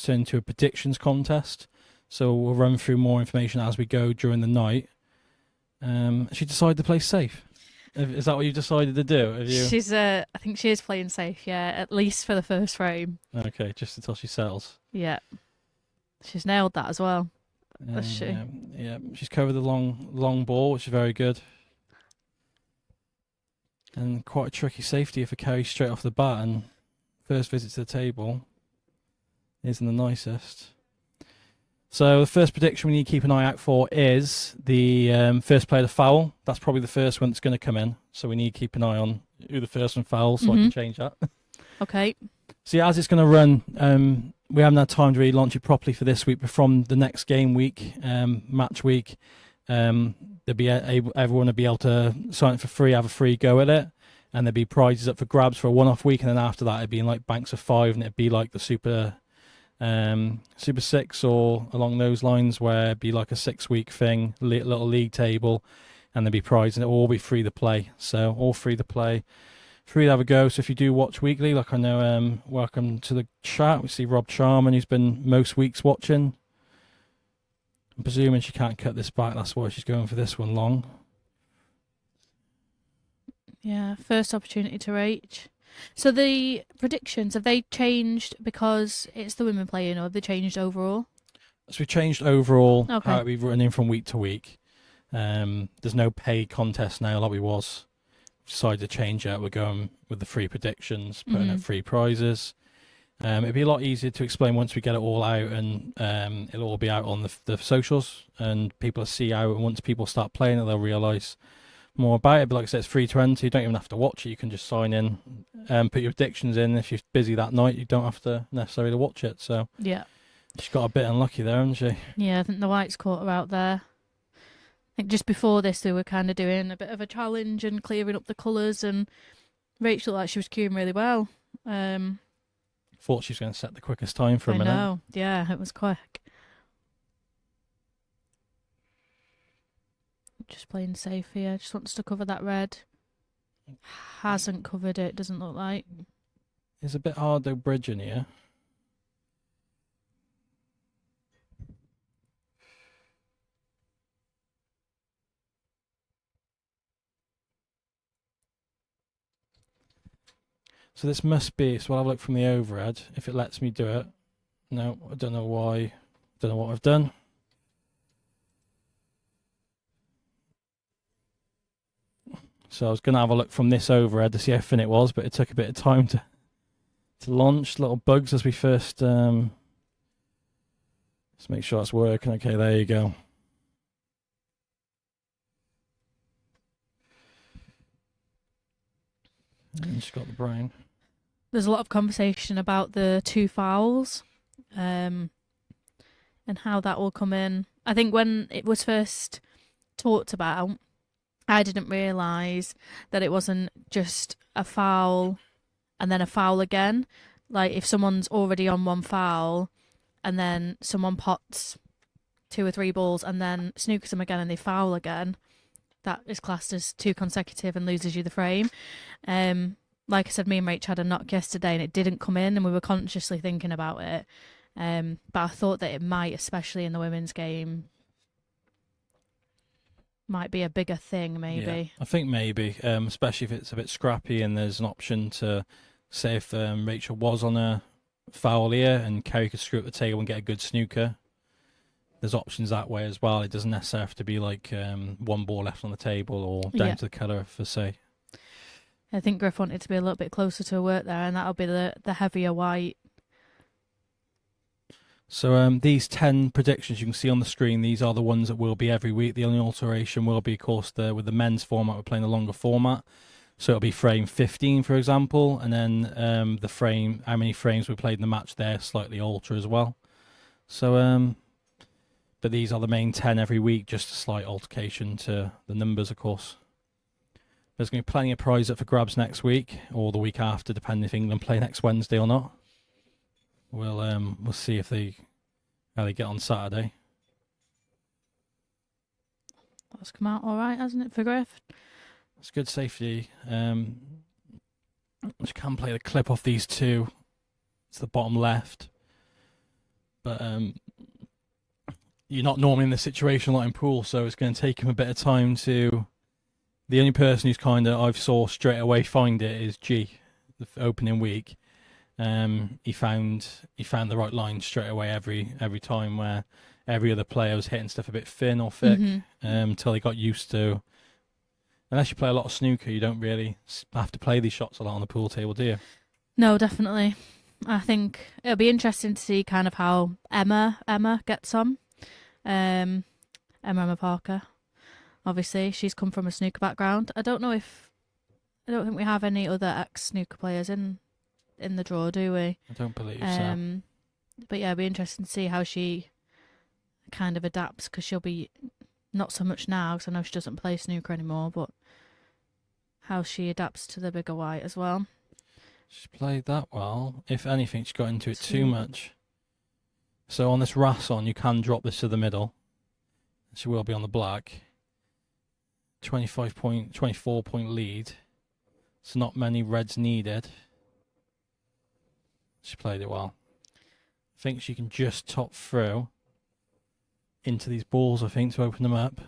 turned into a predictions contest. So we'll run through more information as we go during the night. She decided to play safe. Is that what you decided to do? Have you? I think she is playing safe, yeah, at least for the first frame. Okay, just until she settles. Yeah. She's nailed that as well. Has she? Yeah, she's covered the long ball, which is very good. And quite a tricky safety for Kerry straight off the bat. And first visit to the table isn't the nicest. So the first prediction we need to keep an eye out for is the first player to foul. That's probably the first one that's going to come in. So we need to keep an eye on who the first one fouls, so I can change that. Okay. So yeah, as it's going to run, we haven't had time to really launch it properly for this week, but from the next game week, match week, everyone will be able to sign up for free, have a free go at it, and there'd be prizes up for grabs for a one-off week, and then after that it'd be in like banks of 5, and it'd be like the Super 6 or along those lines, where it'd be like a 6-week thing, little league table, and there'd be prizes, and it'll all be free to play. So all free to play, free to have a go. So if you do watch weekly, like I know, welcome to the chat. We see Rob Charman, who's been most weeks watching. I'm presuming she can't cut this back, that's why she's going for this one long. Yeah, first opportunity to reach. So the predictions, have they changed because it's the women playing, or have they changed overall? So we changed overall Okay. how we've running from week to week. There's no paid contest now like we was. Decided to change it. We're going with the free predictions, putting up free prizes. It'd be a lot easier to explain once we get it all out, and it'll all be out on the socials, and people will see out. And once people start playing it, they'll realise more about it. But like I said, it's free to enter. You don't even have to watch it. You can just sign in and put your predictions in. If you're busy that night, you don't have to necessarily watch it. So yeah, she's got a bit unlucky there, hasn't she? Yeah, I think the whites caught her out there. I think just before this, they were kind of doing a bit of a challenge and clearing up the colours, and Rachel looked like she was queuing really well. Thought she was going to set the quickest time for a minute. I know, yeah, it was quick. Just playing safe here. Just wants to cover that red. Hasn't covered it, doesn't look like. It's a bit hard though, bridging here. So this must be, so I'll have a look from the overhead, if it lets me do it. No, I don't know why. Don't know what I've done. So I was going to have a look from this overhead to see how thin it was, but it took a bit of time to launch. Little bugs as we first... let's make sure it's working. Okay, there you go. And she's got the brown. There's a lot of conversation about the 2 fouls and how that will come in. I think when it was first talked about, I didn't realise that it wasn't just a foul and then a foul again. Like if someone's already on 1 foul and then someone pots 2 or 3 balls and then snookers them again and they foul again, that is classed as 2 consecutive and loses you the frame. Like I said, me and Rach had a knock yesterday and it didn't come in, and we were consciously thinking about it. But I thought that it might, especially in the women's game, might be a bigger thing, maybe. Yeah, I think maybe, especially if it's a bit scrappy and there's an option to say if Rachel was on a foul here and Kerry could screw up the table and get a good snooker. There's options that way as well. It doesn't necessarily have to be like 1 ball left on the table or down to the colour, for say. I think Griff wanted to be a little bit closer to her work there, and that'll be the heavier white. So these 10 predictions you can see on the screen, these are the ones that will be every week. The only alteration will be, of course, with the men's format, we're playing the longer format. So it'll be frame 15, for example, and then the frame, how many frames we played in the match there, slightly alter as well. So, but these are the main 10 every week, just a slight altercation to the numbers, of course. There's going to be plenty of prize up for grabs next week, or the week after, depending if England play next Wednesday or not. We'll see if how they get on Saturday. That's come out all right, hasn't it, for Griff? It's good safety. Just can play the clip off these 2. It's the bottom left. but you're not normally in this situation like in pool, so it's going to take him a bit of time to. The only person who's kind of I've saw straight away find it is G, the opening week. He found the right line straight away every time, where every other player was hitting stuff a bit thin or thick, until he got used to. Unless you play a lot of snooker, you don't really have to play these shots a lot on the pool table, do you? No, definitely. I think it'll be interesting to see kind of how Emma gets on. Emma Parker. Obviously, she's come from a snooker background. I don't think we have any other ex-snooker players in the draw, do we? I don't believe so. But yeah, it'll be interesting to see how she kind of adapts, because she'll be not so much now, because I know she doesn't play snooker anymore, but how she adapts to the bigger white as well. She played that well. If anything, she got into it too much. So on this Rasson, you can drop this to the middle. She will be on the black. 24 point lead. So not many reds needed. She played it well. I think she can just top through into these balls, I think, to open them up.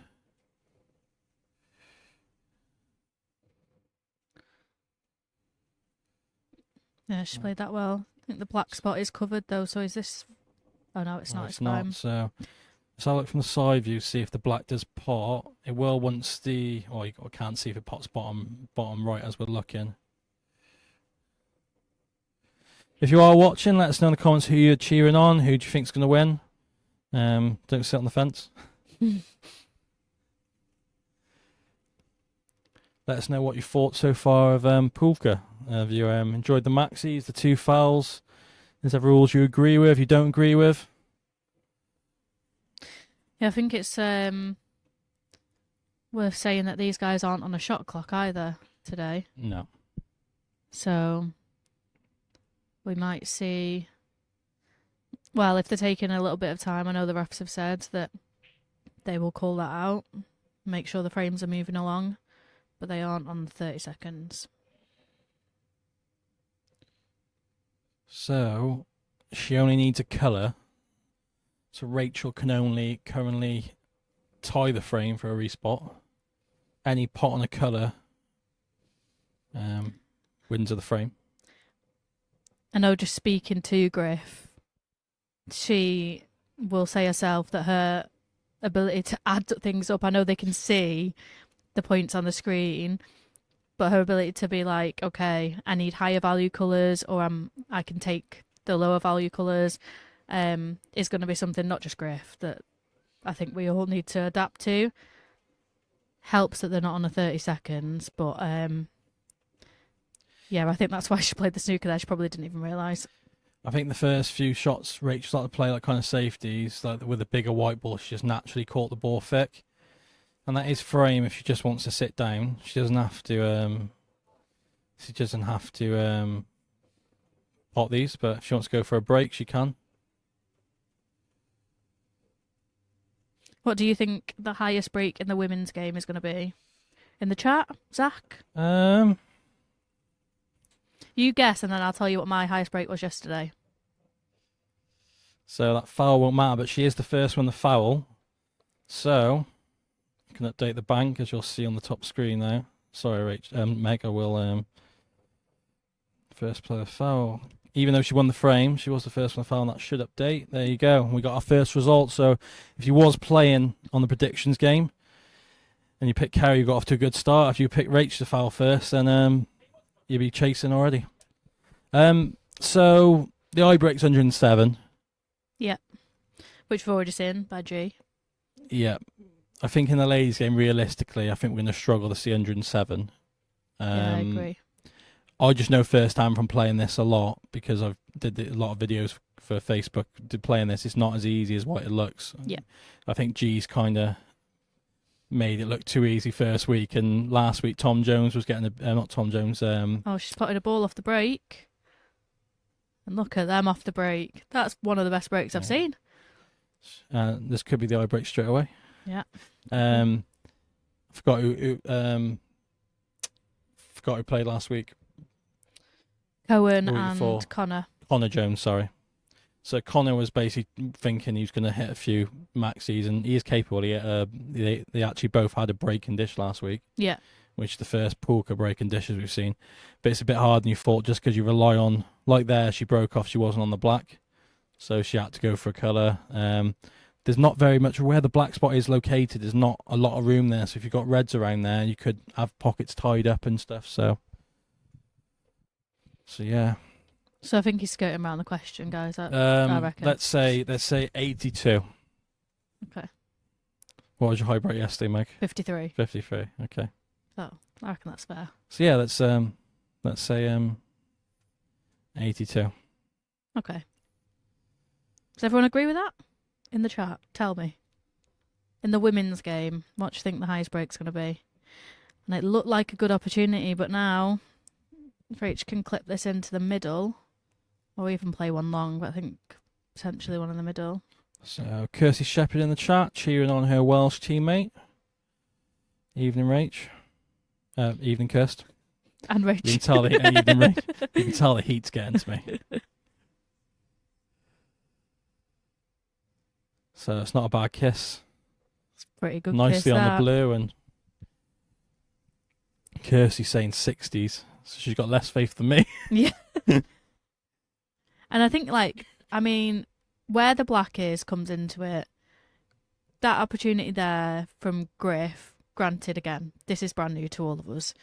Yeah, she played that well. I think the black spot is covered though, so is this... Oh no, it's not. It's not, so let's have a look from the side view, see if the black does pot. It will once the... Oh, you can't see if it pots bottom right as we're looking. If you are watching, let us know in the comments who you're cheering on, who do you think's going to win. Don't sit on the fence. Let us know what you thought so far of Pulka. Have you enjoyed the maxis, the 2 fouls? Is there rules you agree with, you don't agree with? Yeah, I think it's worth saying that these guys aren't on a shot clock either today. No. So we might see... Well, if they're taking a little bit of time, I know the refs have said that they will call that out, make sure the frames are moving along, but they aren't on 30 seconds. So, she only needs a colour. So Rachel can only currently tie the frame for a respot. Any pot on a colour wins of the frame. I know, just speaking to Griff, she will say herself that her ability to add things up, I know they can see the points on the screen, but her ability to be like, okay, I need higher value colours, or I can take the lower value colours, is going to be something, not just Griff, that I think we all need to adapt to. Helps that they're not on a 30 seconds, but yeah, I think that's why she played the snooker there. She probably didn't even realise. I think the first few shots, Rachel started to play like kind of safeties, like with a bigger white ball. She just naturally caught the ball thick, and that is frame if she just wants to sit down. She doesn't have to. She doesn't have to pot these, but if she wants to go for a break, she can. What do you think the highest break in the women's game is going to be? In the chat, Zach? You guess, and then I'll tell you what my highest break was yesterday. So that foul won't matter, but she is the first one to foul. So I can update the bank, as you'll see on the top screen now. Sorry, Rach, Meg, I will first player foul. Even though she won the frame, she was the first one to foul, and that should update. There you go. We got our first result. So if you was playing on the predictions game and you picked Kerry, you got off to a good start. If you picked Rach to foul first, then you'd be chasing already. So the eye break's 107. Yeah. Which we've already seen by G. Yeah. I think in the ladies' game, realistically, I think we're going to struggle to see 107. Yeah, I agree. I just know firsthand from playing this a lot, because I've did a lot of videos for Facebook playing this. It's not as easy as what it looks. Yeah. I think G's kind of made it look too easy first week, and last week Tom Jones was getting not Tom Jones. Oh, she's spotted a ball off the break. And look at them off the break. That's one of the best breaks I've seen. This could be the eye break straight away. Yeah. I forgot who played last week. Cohen and Connor. Connor Jones, sorry. So Connor was basically thinking he was going to hit a few maxis, and he is capable. They actually both had a breaking dish last week. Yeah. Which is the first poker breaking dishes we've seen. But it's a bit harder than you thought, just because you rely on, like there, she broke off, she wasn't on the black, so she had to go for a colour. There's not very much, where the black spot is located, there's not a lot of room there, so if you've got reds around there, you could have pockets tied up and stuff, so yeah. So I think he's skirting around the question, guys. I reckon. Let's say 82. Okay. What was your high break yesterday, Meg? 53. 53, okay. Oh, I reckon that's fair. So yeah, let's say 82. Okay. Does everyone agree with that? In the chat, tell me. In the women's game, what do you think the highest break's going to be? And it looked like a good opportunity, but now Rach can clip this into the middle, or even play one long, but I think potentially one in the middle. So Kirsty Shepherd in the chat, cheering on her Welsh teammate. Evening, Rach. Evening, Kirst. And Rach. You can tell evening, Rach. You can tell the heat's getting to me. So it's not a bad kiss. It's pretty good. Nicely kiss, on that. the blue, and Kirsty saying 60s, so she's got less faith than me. Yeah. And I think, where the black is comes into it. That opportunity there from Griff, granted, again, this is brand new to all of us.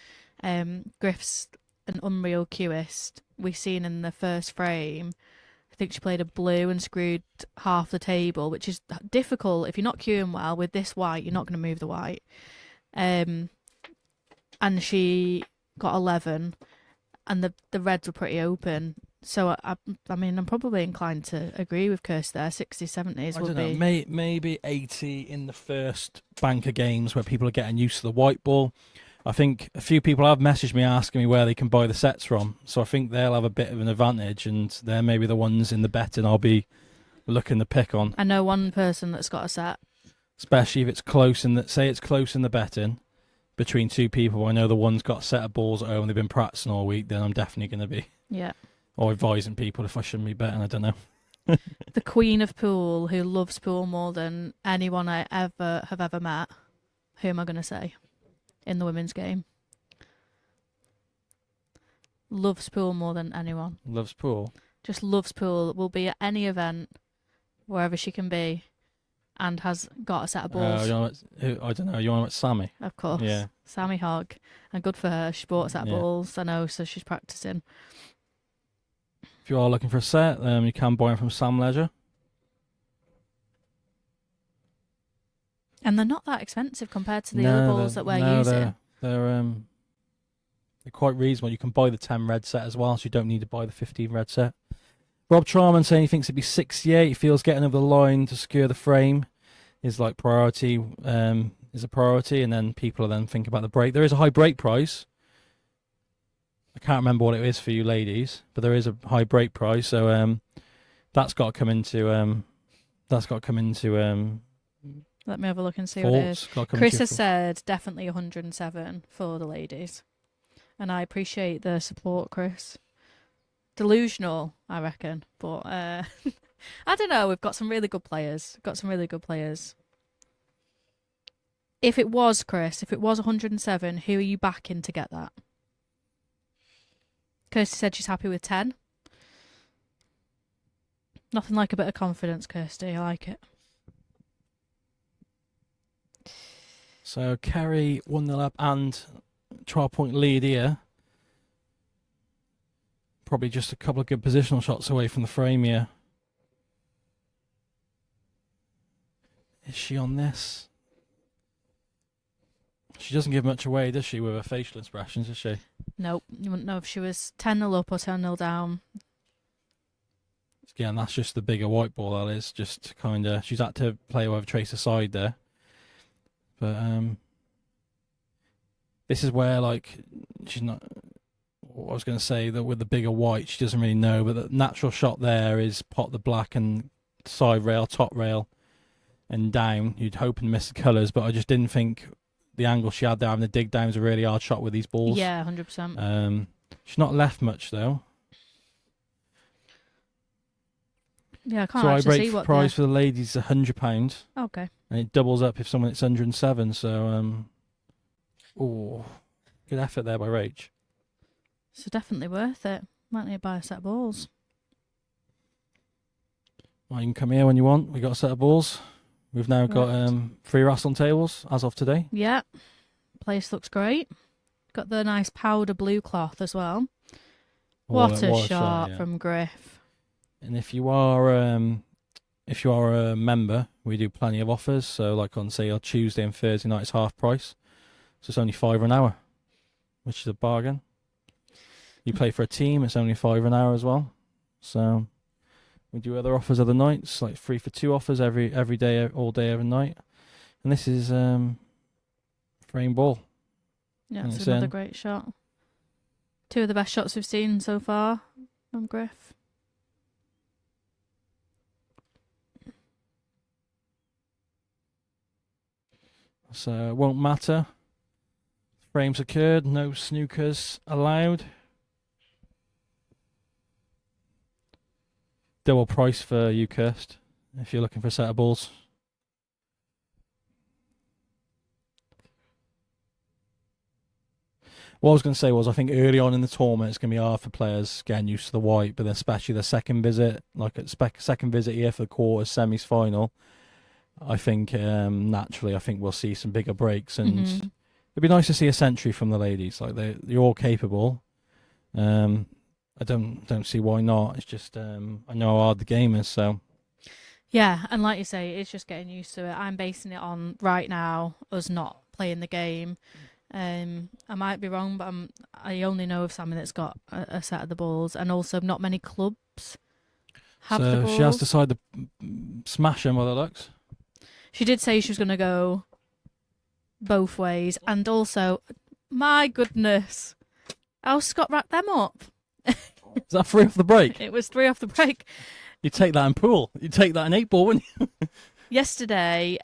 Griff's an unreal cueist. We've seen in the first frame, I think she played a blue and screwed half the table, which is difficult. If you're not queuing well with this white, you're not going to move the white. And she got 11, and the reds were pretty open. So, I'm probably inclined to agree with Kirst there. 60s, 70s would be... Maybe 80 in the first bank of games where people are getting used to the white ball. I think a few people have messaged me asking me where they can buy the sets from. So I think they'll have a bit of an advantage, and they're maybe the ones in the betting I'll be looking to pick on. I know one person that's got a set. Especially if it's close in the betting between two people. I know the one's got a set of balls at home and they've been practicing all week, then I'm definitely going to be... Yeah. Or advising people if I shouldn't be betting, I don't know. The queen of pool, who loves pool more than anyone I have ever met. Who am I going to say in the women's game? Loves pool more than anyone. Loves pool. Just loves pool. Will be at any event, wherever she can be, and has got a set of balls. I don't know. You want to Sammy? Of course. Yeah. Sammy Hogg. And good for her. She bought a set of balls, I know, so she's practicing. If you are looking for a set, you can buy them from Sam Leisure. And they're not that expensive compared to the other balls that we're using. They're quite reasonable. You can buy the 10 red set as well, so you don't need to buy the 15 red set. Rob Charman saying he thinks it'd be 68. He feels getting over the line to secure the frame is a priority, and then people are then thinking about the break. There is a high break price. I can't remember what it is for you ladies, but there is a high break price, so that's got to come into let me have a look and see what it is. Chris has said definitely 107 for the ladies, and I appreciate the support, Chris. Delusional, I reckon, but I don't know. We've got some really good players. If it was Chris, if it was 107, who are you backing to get that? Kirsty said she's happy with 10. Nothing like a bit of confidence, Kirsty. I like it. So Kerry 1-0 up and 12-point lead here. Probably just a couple of good positional shots away from the frame here. Is she on this? She doesn't give much away, does she, with her facial expressions, does she? Nope. You wouldn't know if she was 10-0 up or 10-0 down. Again, that's just the bigger white ball, that is. Just kind of... She's had to play with a trace aside there. But this is where, she's not... What I was going to say, that with the bigger white, she doesn't really know. But the natural shot there is pot the black and side rail, top rail, and down. You'd hope and miss the colours, but I just didn't think... The angle she had there having the dig down was a really hard shot with these balls. Yeah, 100%. She's not left much though. Yeah, I can't So I actually see break what price for the ladies is £100, Okay. and it doubles up if someone hits 107. So oh, good effort there by Rach. So definitely worth it. Might need to buy a set of balls. Well, you can come here when you want. We got a set of balls. We've now got 3 wrestling tables as of today. Yeah. Place looks great. Got the nice powder blue cloth as well. What a shot yeah. from Griff. And if you are a member, we do plenty of offers. So like on Tuesday and Thursday night, it's half price. So it's only £5 an hour, which is a bargain. You play for a team, it's only £5 an hour as well. So we do other offers other nights, like 3 for 2 offers every day, all day, every night. And this is frame ball. Yeah, And it's it's another in. great shot. 2 of the best shots we've seen so far from Griff. So it won't matter. Frames occurred, no snookers allowed. Double price for you, Kirst, if you're looking for a set of balls. What I was going to say was, I think early on in the tournament, it's going to be hard for players getting used to the white, but then especially the second visit, like at second visit here for the quarters, semis, final, I think naturally, I think we'll see some bigger breaks, and it'd be nice to see a century from the ladies. Like they're all capable. I don't see why not. It's just I know how hard the game is, so. Yeah, and like you say, it's just getting used to it. I'm basing it on right now us not playing the game. I might be wrong, but I only know of Sammy that's got a set of the balls, and also not many clubs have the balls. She has decided to smash them, by the looks. She did say she was going to go both ways, and also, my goodness, how Scott racked them up. Is that 3 off the break? It was 3 off the break. You take that in pool. You take that in 8-ball, wouldn't you? Yesterday,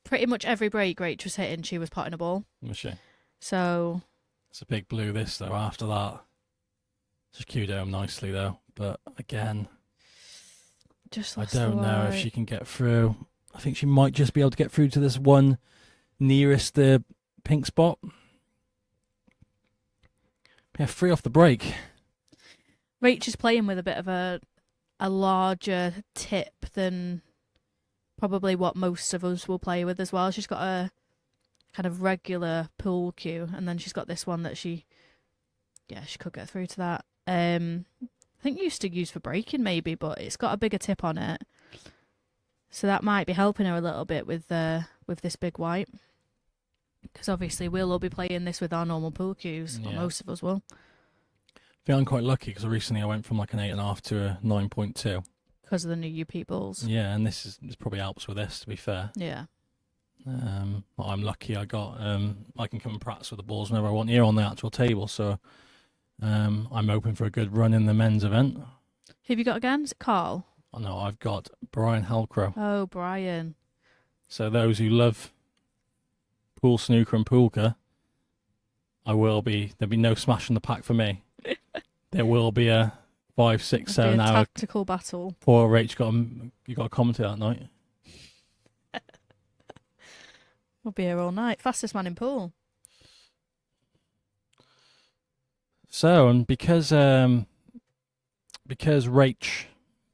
pretty much every break Rach was hitting, she was potting a ball. Was she? So It's a big blue this, though, after that. Just queued home nicely, though. But again, just I don't know if she can get through. I think she might just be able to get through to this one nearest the pink spot. Yeah, 3 off the break. Rach is playing with a bit of a larger tip than probably what most of us will play with as well. She's got a kind of regular pool cue, and then she's got this one that she could get through to that. I think used to use for breaking maybe, but it's got a bigger tip on it, so that might be helping her a little bit with this big white. Because obviously we'll all be playing this with our normal pool cues, or most of us will. Feeling quite lucky because recently I went from like an 8.5 to a 9.2. Because of the new UP balls. Yeah, and this probably helps with this, to be fair. Yeah. I'm lucky I got I can come and practice with the balls whenever I want here on the actual table, so I'm hoping for a good run in the men's event. Who have you got again? Is it Carl? Oh no, I've got Brian Halcrow. Oh, Brian. So those who love pool snooker and poolka, there'll be no smashing the pack for me. There will be a 5, 6, 7 hour tactical battle. Poor Rach you got a commentary that night. We'll be here all night. Fastest man in pool. So, and because Rach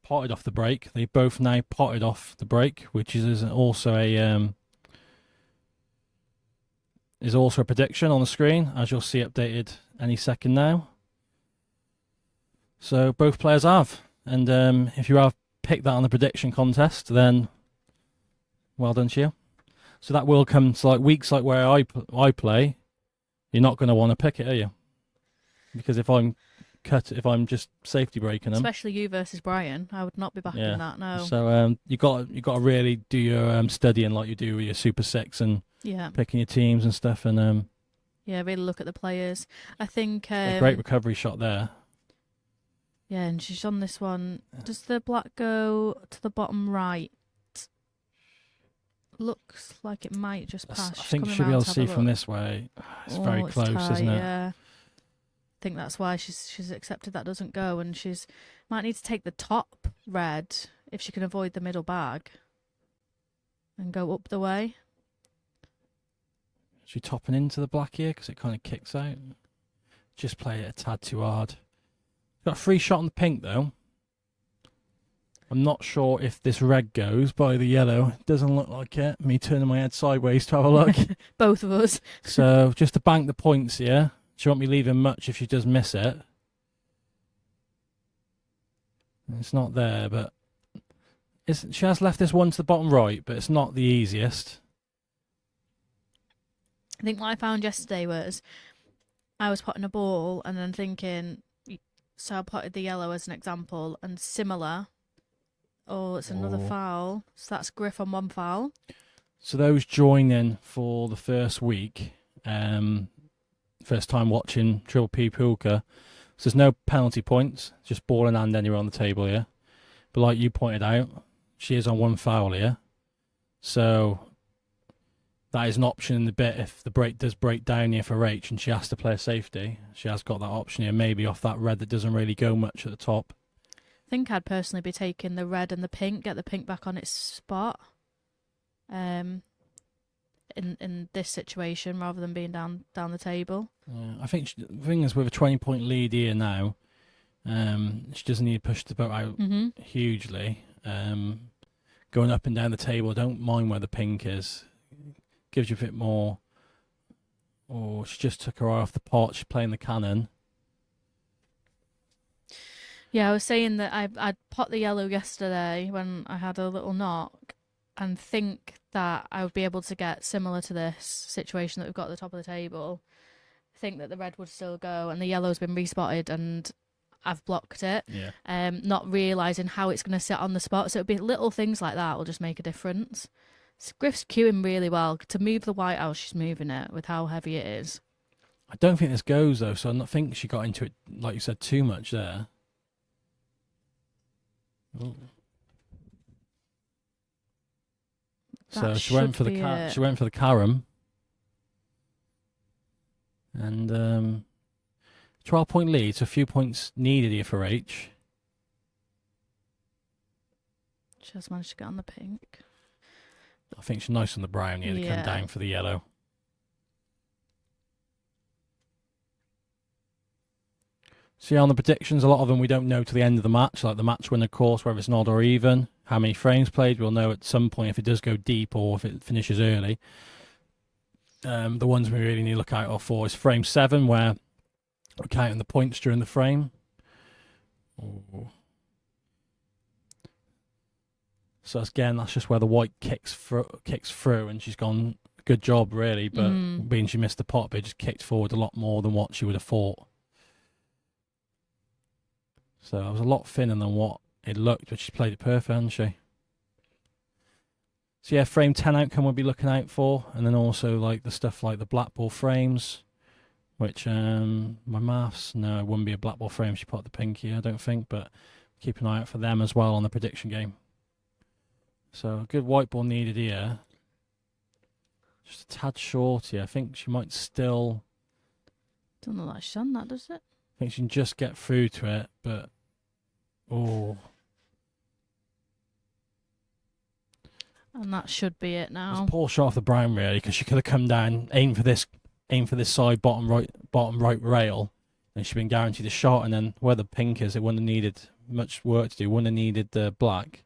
potted off the break, they both now potted off the break, which is also a prediction on the screen, as you'll see updated any second now. So both players have, and if you have picked that on the prediction contest, then well done to you. So that will come to like weeks like where I play. You're not going to want to pick it, are you? Because if I'm just safety breaking them, especially you versus Brian, I would not be backing that. No. So you got to really do your studying like you do with your Super Six and picking your teams and stuff, and really look at the players. I think a great recovery shot there. Yeah, and she's on this one. Does the black go to the bottom right? Looks like it might just pass. I think you should be able to see from this way. It's very close, tight, isn't it? Yeah. I think that's why she's accepted that doesn't go, and she's might need to take the top red if she can avoid the middle bag and go up the way. Is she topping into the black here because it kind of kicks out? Just play it a tad too hard. Got a free shot on the pink though. I'm not sure if this red goes by the yellow. It doesn't look like it. Me turning my head sideways to have a look. Both of us. So just to bank the points here. She won't be leaving much if she does miss it. It's not there, but she has left this one to the bottom right, but it's not the easiest. I think what I found yesterday was I was potting a ball and then thinking, so I potted the yellow as an example, and similar. Oh, it's another foul. So that's Griff on one foul. So those joining for the first week, first time watching TriPPPle, so there's no penalty points, just ball in hand anywhere on the table here. But like you pointed out, she is on one foul here. So that is an option in the bit if the break does break down here for H and she has to play a safety. She has got that option here, maybe off that red that doesn't really go much at the top. I think I'd personally be taking the red and the pink, get the pink back on its spot. In this situation, rather than being down the table. I think the thing is with a 20-point lead here now, she doesn't need to push the boat out hugely. Going up and down the table, I don't mind where the pink is. Gives you a bit more. Oh, she just took her eye off the pot. She's playing the cannon. Yeah, I was saying that I'd pot the yellow yesterday when I had a little knock, and think that I would be able to get similar to this situation that we've got at the top of the table. I think that the red would still go, and the yellow's been respotted, and I've blocked it. Yeah. Not realising how it's going to sit on the spot. So it'd be little things like that will just make a difference. So Griff's queuing really well. To move the white out, she's moving it with how heavy it is. I don't think this goes, though, so I don't think she got into it, like you said, too much there. Ooh. So she went for the carom, and 12-point lead, so a few points needed here for H. She has managed to get on the pink. I think she's nice on the brown here to come down for the yellow. So yeah, on the predictions, a lot of them we don't know to the end of the match, like the match winner course, whether it's an odd or even, how many frames played. We'll know at some point if it does go deep or if it finishes early. The ones we really need to look out for is frame 7, where we're counting the points during the frame. Ooh. So again, that's just where the white kicks through, and she's gone, good job really, but being she missed the pot, but it just kicked forward a lot more than what she would have thought. So it was a lot thinner than what it looked, but she played it perfect, hasn't she? So yeah, frame 10 outcome we'll be looking out for, and then also like the stuff like the black ball frames, which my maths, no, it wouldn't be a black ball frame. She put the pinky, I don't think, but keep an eye out for them as well on the prediction game. So a good white ball needed here. Just a tad short here. I think she might still. Don't know that she's done that, does it? I think she can just get through to it, but oh. And that should be it now. It's a poor shot off the brown really, because she could have come down, aim for this side bottom right rail, and she'd been guaranteed a shot. And then where the pink is, it wouldn't have needed much work to do. Wouldn't have needed the black.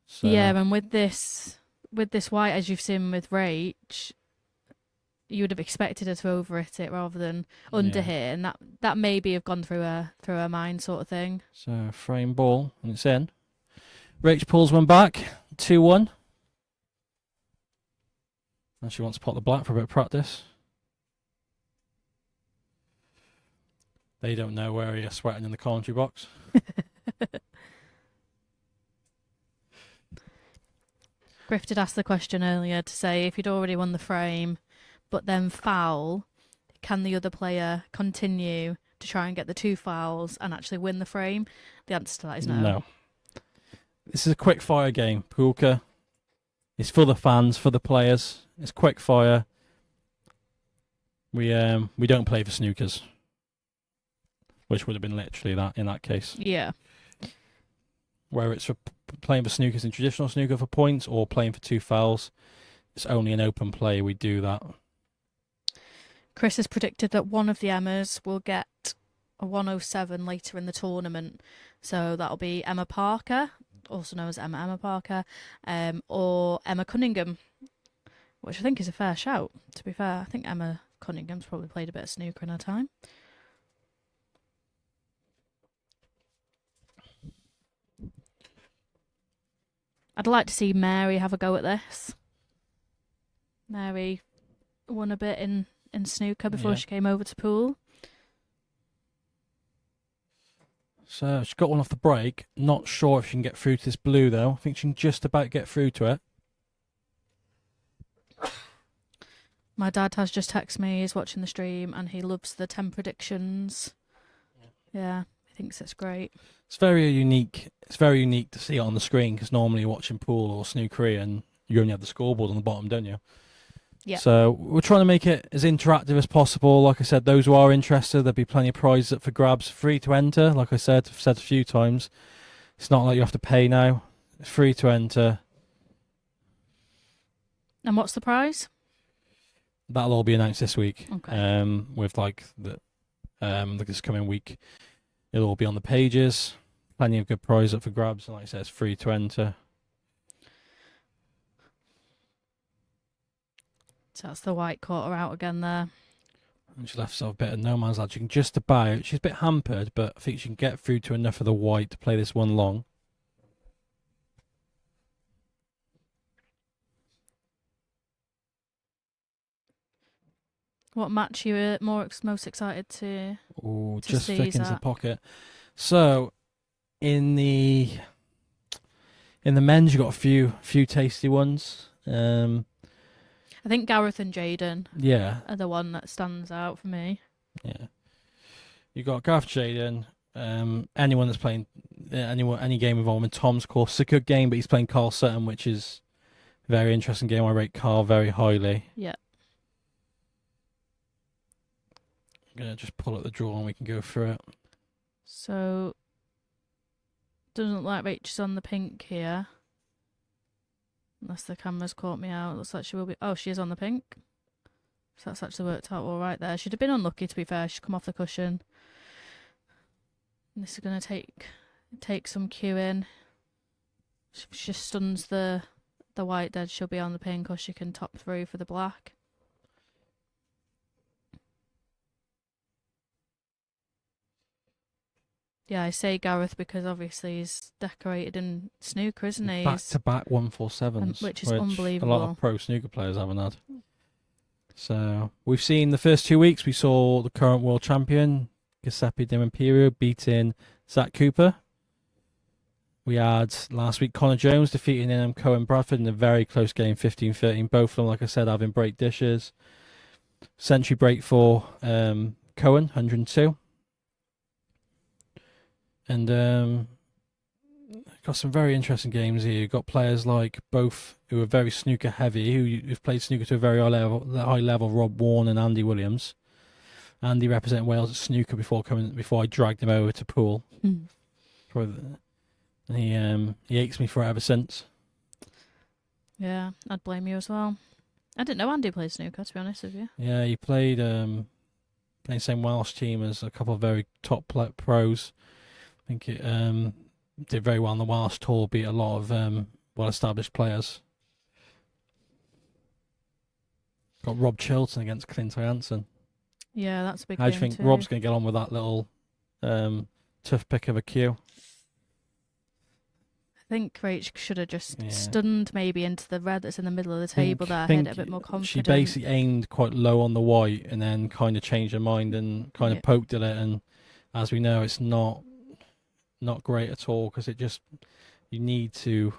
So. Yeah, and with this white, as you've seen with Rach, you would have expected her to overhit it rather than under hit, and that maybe have gone through her mind, sort of thing. So frame ball, and it's in. Rach pulls one back, 2-1. And she wants to pot the black for a bit of practice. They don't know where you're sweating in the commentary box. Griff did ask the question earlier to say if you'd already won the frame, but then foul, can the other player continue to try and get the 2 fouls and actually win the frame? The answer to that is no. No. This is a quick fire game. Poolka. It's for the fans, for the players. It's quick fire. We don't play for snookers. which would have been literally that in that case. Yeah. Where it's for playing for snookers in traditional snooker for points or playing for 2 fouls, it's only an open play we do that. Chris has predicted that one of the Emmas will get a 107 later in the tournament. So that'll be Emma Parker, also known as Emma Parker, or Emma Cunningham, which I think is a fair shout, to be fair. I think Emma Cunningham's probably played a bit of snooker in her time. I'd like to see Mary have a go at this. Mary won a bit in snooker before she came over to pool. So she's got one off the break. Not sure if she can get through to this blue, though. I think she can just about get through to it. My dad has just texted me. He's watching the stream and he loves the 10 predictions. Yeah, he thinks it's great. It's very unique. It's very unique to see it on the screen because normally you're watching pool or snookery and you only have the scoreboard on the bottom, don't you? Yeah. So we're trying to make it as interactive as possible. Like I said, those who are interested, there'll be plenty of prizes up for grabs. Free to enter. Like I've said a few times. It's not like you have to pay now. It's free to enter. And what's the prize? That'll all be announced this week. Okay. With like this coming week, it'll all be on the pages. Plenty of good prizes up for grabs, and like I said, it's free to enter. So that's the white quarter out again there. And she left herself a bit of no man's land. She can just about. She's a bit hampered, but I think she can get through to enough of the white to play this one long. What match you were most excited to? Oh, to just seize thick into the that? pocket. So, in the men's, you got a few tasty ones. I think Gareth and Jaden Yeah, are the one that stands out for me. yeah. You got Gareth Jaden. Anyone that's playing any game involving Tom's course, it's a good game, but he's playing Carl Sutton, which is a very interesting game. I rate Carl very highly. Yeah. I'm gonna just pull up the draw and we can go through it. So, doesn't look like Rachel's on the pink here. Unless the camera's caught me out. Looks like she will be. Oh, she is on the pink. So that's actually worked out all right there. She'd have been unlucky, to be fair. She'd come off the cushion. And this is going to take some cueing. If she just stuns the white dead, she'll be on the pink, or she can top through for the black. Yeah, I say Gareth because obviously he's decorated in snooker, isn't he? Back to back 147s, which is unbelievable. A lot of pro snooker players haven't had. So we've seen the first 2 weeks. We saw the current world champion Giuseppe De Imperio beating Zach Cooper. We had last week Connor Jones defeating Cohen Bradford in a very close game, 15-13. Both of them, like I said, having break dishes. Century break for Cohen, 102. And got some very interesting games here. You've got players like both who are very snooker heavy, who've played snooker to a very high level. Rob Warren and Andy Williams. Andy representing Wales at snooker before I dragged him over to pool. And he aches me for it ever since. Yeah, I'd blame you as well. I didn't know Andy played snooker, to be honest with you. Yeah, he played playing the same Welsh team as a couple of very top pros. I think it did very well on the Welsh tour, beat a lot of well-established players. Got Rob Chilton against Clint Hansen. Yeah, that's a big How do you game think too. Rob's going to get on with that little tough pick of a cue? I think Rach should have just stunned maybe into the red that's in the middle of the table there, think hit it a bit more confident. She basically aimed quite low on the white and then kind of changed her mind and kind of poked at it. And as we know, it's not great at all because it just you need to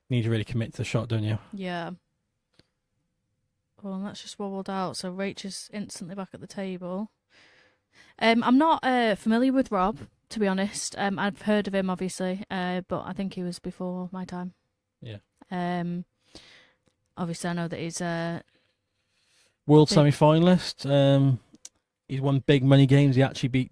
really commit to the shot, don't you? Yeah. Well, and that's just wobbled out, so Rach is instantly back at the table. I'm not familiar with Rob, to be honest. I've heard of him, obviously, but I think he was before my time. Yeah. Obviously, I know that he's world semi-finalist. He's won big money games. He actually beat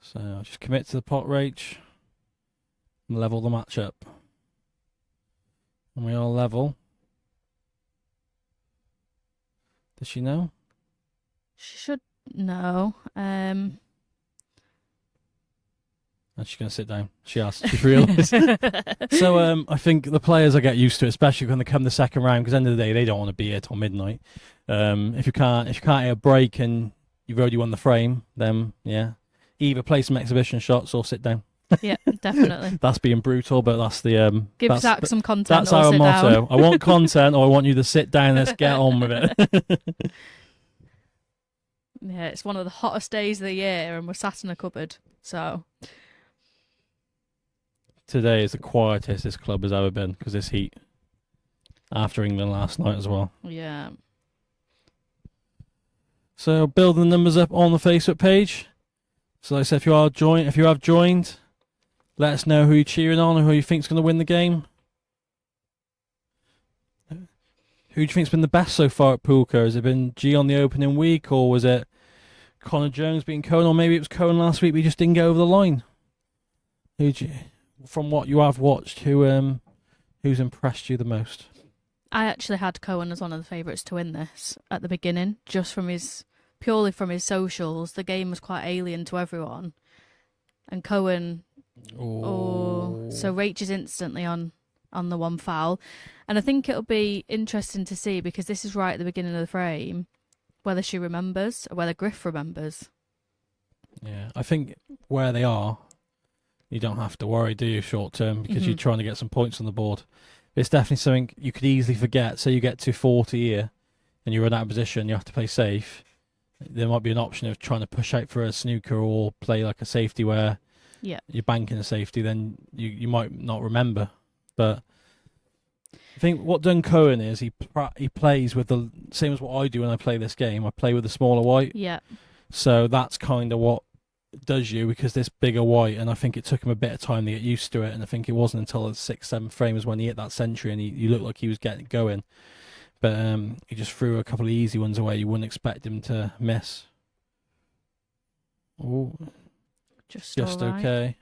So I'll just commit to the pot, Rach, and level the match up. And we are level. Does she know? She should know. And she's going to sit down. She has. She's realised. So I think the players will get used to it, especially when they come the second round, because at the end of the day, they don't want to be here till midnight. If you can't hit a break and you've already won the frame, then yeah, either play some exhibition shots or sit down. Yeah, definitely. That's being brutal, but that's the Give Zach some content. That's or our sit motto. Down. I want content, or I want you to sit down. Let's get on with it. Yeah, it's one of the hottest days of the year, and we're sat in a cupboard. So today is the quietest this club has ever been because this heat. After England last night as well. Yeah. So building the numbers up on the Facebook page. So like I said, if you have joined, let us know who you're cheering on and who you think's going to win the game. Who do you think's been the best so far at Poolka? Has it been G on the opening week, or was it Connor Jones beating Cohen, or maybe it was Cohen last week but he just didn't get over the line? From what you have watched, who's impressed you the most? I actually had Cohen as one of the favourites to win this at the beginning, just purely from his socials. The game was quite alien to everyone, and Cohen. So Rach is instantly on the one foul, and I think it'll be interesting to see, because this is right at the beginning of the frame, whether she remembers or whether Griff remembers. Yeah, I think where they are, you don't have to worry, do you, short term, because you're trying to get some points on the board. It's definitely something you could easily forget. Say you get to 40 here and you're in that position, you have to play safe. There might be an option of trying to push out for a snooker or play like a safety where you're banking a safety, then you might not remember. But I think what done Cohen is he plays with the same as what I do when I play this game. I play with the smaller white. Yeah. So that's kind of what does you, because this bigger white, and I think it took him a bit of time to get used to it, and I think it wasn't until the 6th, 7th frame was when he hit that century and he looked like he was getting going, but he just threw a couple of easy ones away you wouldn't expect him to miss. Oh, just okay.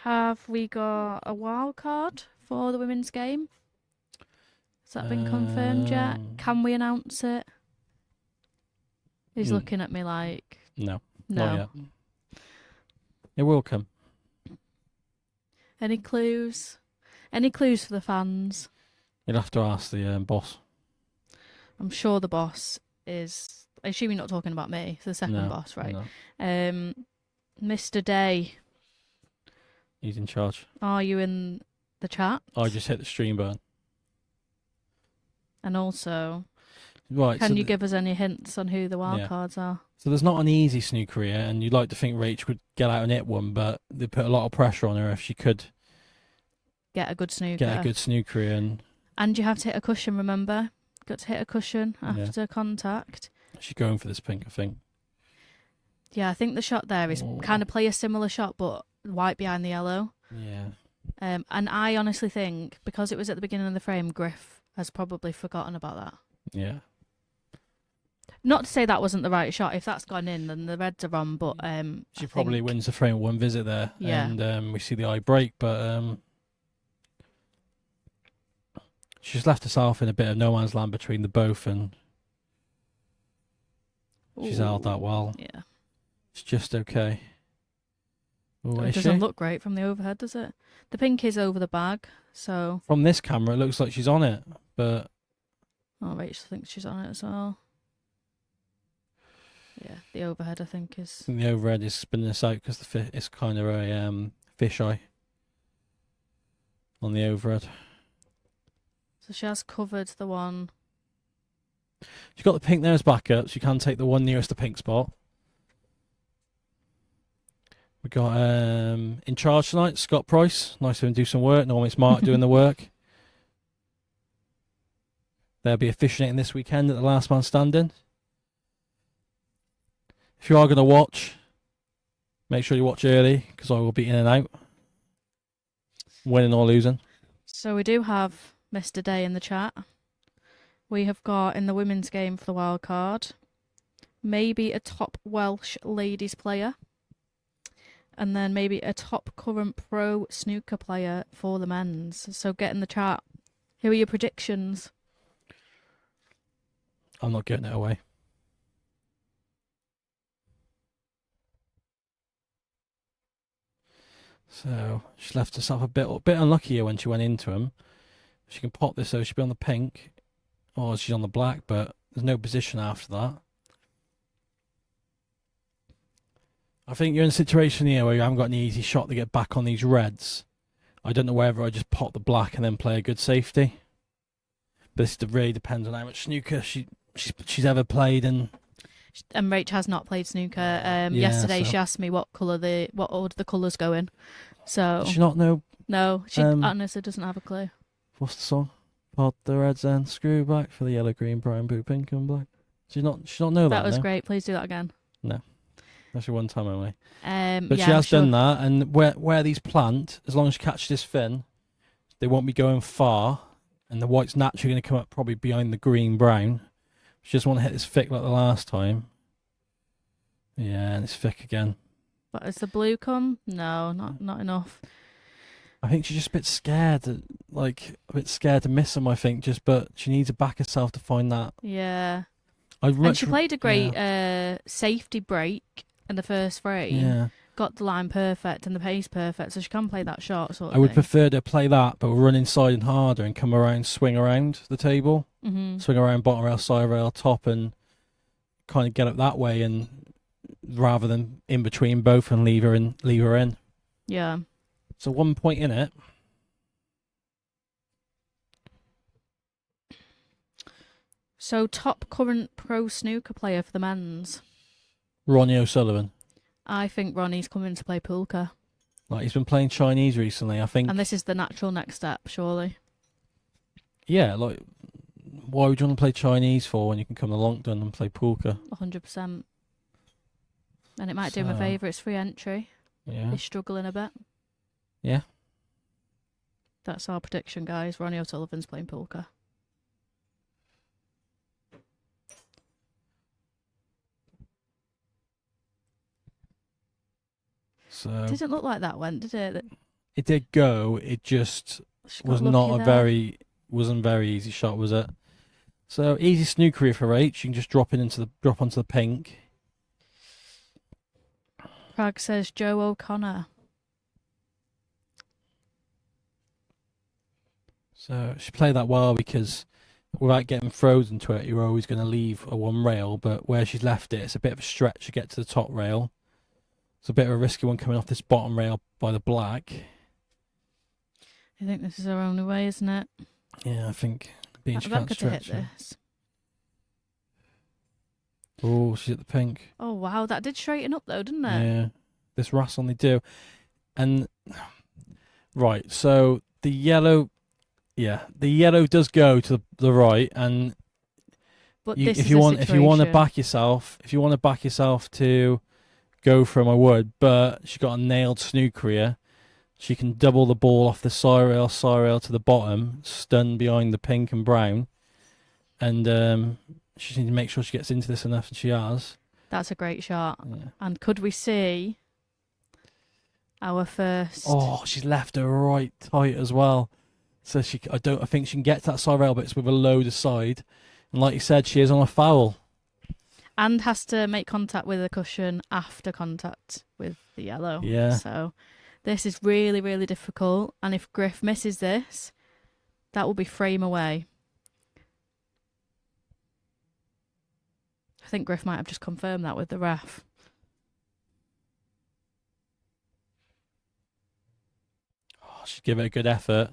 Have we got a wild card for the women's game? Has that been confirmed yet? Can we announce it? He's looking at me like... No. Not yet. It will come. Any clues? Any clues for the fans? You'll have to ask the boss. I'm sure the boss is... I assume you're not talking about me. The second boss, right? No. Mr. Day. He's in charge. Are you in the chat? I just hit the stream button. And also... Right, Can you give us any hints on who the wild cards are? So there's not an easy snooker here, and you'd like to think Rach would get out and hit one, but they put a lot of pressure on her if she could get a good snooker. And you have to hit a cushion, remember? Got to hit a cushion after contact. She's going for this pink, I think. Yeah, I think the shot there is kind of play a similar shot, but white behind the yellow. Yeah. And I honestly think, because it was at the beginning of the frame, Griff has probably forgotten about that. Yeah. Not to say that wasn't the right shot. If that's gone in, then the reds are on. But she probably wins the frame with one visit there. Yeah. And we see the eye break, but she's left herself in a bit of no man's land between the both, and she's held that well. Yeah. It's just okay. Ooh, it doesn't look great from the overhead, does it? The pink is over the bag, so... From this camera, it looks like she's on it, but... Oh, Rachel thinks she's on it as well. Yeah, the overhead, I think, is... I think the overhead is spinning us out because it's kind of a fisheye on the overhead. So she has covered the one... She's got the pink there as backup, so you can take the one nearest the pink spot. We got in charge tonight, Scott Price. Nice of him to do some work. Normally it's Mark doing the work. They'll be officiating this weekend at the last man standing. If you are going to watch, make sure you watch early, because I will be in and out, winning or losing. So we do have Mr. Day in the chat. We have got in the women's game for the wild card, maybe a top Welsh ladies player, and then maybe a top current pro snooker player for the men's. So get in the chat. Who are your predictions? I'm not getting it away. So she left herself a bit unlucky here when she went into him. She can pop this, so she'll be on the pink, or she's on the black, but there's no position after that. I think you're in a situation here where you haven't got an easy shot to get back on these reds. I don't know whether I just pop the black and then play a good safety. But this really depends on how much snooker she's ever played. And Rach has not played snooker. Yesterday so she asked me what order the colours go in. So does she not know? No, she honestly doesn't have a clue. What's the song? Pod the reds and screw back for the yellow, green, brown, blue, pink, and black. She not know that. That was no? great. Please do that again. No, that's your one time only. But she has done that, and where these plant, as long as you catch this fin, they won't be going far, and the white's naturally going to come up probably behind the green brown. She just want to hit this thick like the last time. Yeah, and it's thick again. But has the blue come? No, not enough. I think she's just a bit scared, to miss him. I think but she needs to back herself to find that. Yeah. And she played a great safety break in the first frame. Yeah. Got the line perfect and the pace perfect, so she can play that short sort of I would thing. prefer to play that, but run inside and harder and come around, swing around the table, swing around bottom rail, side rail, top, and kind of get up that way, and rather than in between both and leave her in. Yeah. So 1 point in it. So top current pro snooker player for the men's. Ronnie O'Sullivan. I think Ronnie's coming to play poolka. Like, he's been playing Chinese recently, I think. And this is the natural next step, surely. Yeah, like, why would you want to play Chinese for when you can come to Longdon and play poolka? 100%. And it might do him a favour. It's free entry. Yeah. He's struggling a bit. Yeah. That's our prediction, guys. Ronnie O'Sullivan's playing poolka. So it didn't look like that went, did it? It did go. It just wasn't very easy shot, was it? So easy snooker for H. You can just drop onto the pink. Prague says Joe O'Connor. So she played that well because without getting frozen to it, you're always going to leave a one rail. But where she's left it, it's a bit of a stretch to get to the top rail. It's a bit of a risky one coming off this bottom rail by the black. I think this is our only way, isn't it? Yeah, I think being she can't stretch hit this. Oh, she's at the pink. Oh wow, that did straighten up though, didn't it? Yeah, this Russ only do. And right, so the yellow, the yellow does go to the right, and but if you want to back yourself, to go for him, I would. But she got a nailed snooker here. She can double the ball off the side rail to the bottom, stun behind the pink and brown, and she just needs to make sure she gets into this enough, and she has. That's a great shot. Yeah. And could we see our first? Oh, she's left her right tight as well. So I think she can get to that side rail, but it's with a load aside. And like you said, she is on a foul. And has to make contact with the cushion after contact with the yellow. Yeah. So this is really, really difficult. And if Griff misses this, that will be frame away. I think Griff might have just confirmed that with the ref. Oh, she'd give it a good effort.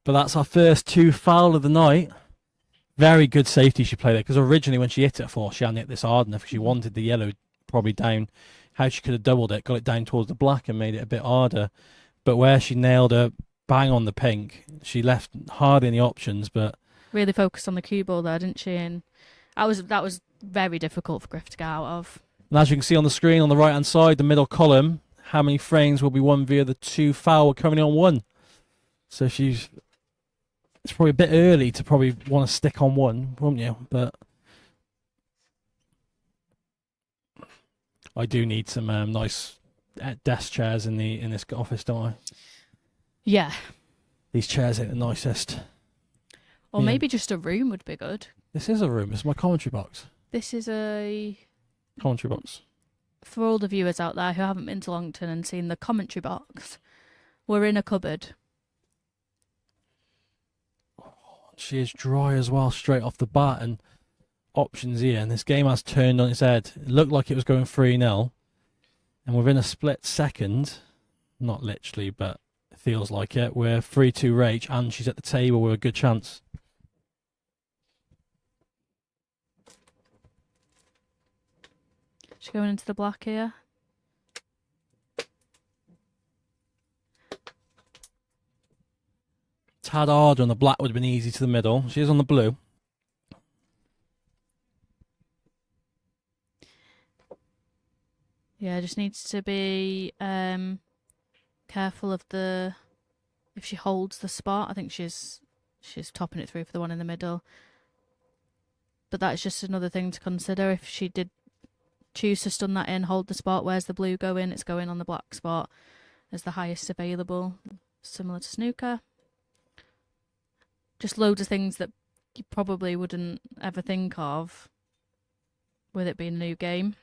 But that's our first two foul of the night. Very good safety she played there, because originally when she hit it for, she hadn't hit this hard enough. She wanted the yellow probably down. How she could have doubled it, got it down towards the black and made it a bit harder. But where she nailed her bang on the pink, she left hardly any options. But really focused on the cue ball there, didn't she? And that was very difficult for Griff to get out of. And as you can see on the screen on the right hand side, the middle column, how many frames will be won via the two foul? We're currently on one. So it's probably a bit early to probably want to stick on one, won't you? But I do need some nice desk chairs in this office, don't I? Yeah. These chairs ain't the nicest. Or Yeah. maybe just a room would be good. This is a room. It's my commentary box. This is a... Commentary box. For all the viewers out there who haven't been to Longton and seen the commentary box, we're in a cupboard. She is dry as well, straight off the bat, and options here. And this game has turned on its head. It looked like it was going 3-0, and within a split second, not literally, but it feels like it, we're 3-2 Rach, and she's at the table with a good chance. She's going into the black here. Tad harder on the black would have been easy to the middle. She is on the blue. Yeah, just needs to be careful of the... If she holds the spot, I think she's topping it through for the one in the middle. But that's just another thing to consider. If she did choose to stun that in, hold the spot, where's the blue going? It's going on the black spot as the highest available. Similar to snooker. Just loads of things that you probably wouldn't ever think of with it being a new game.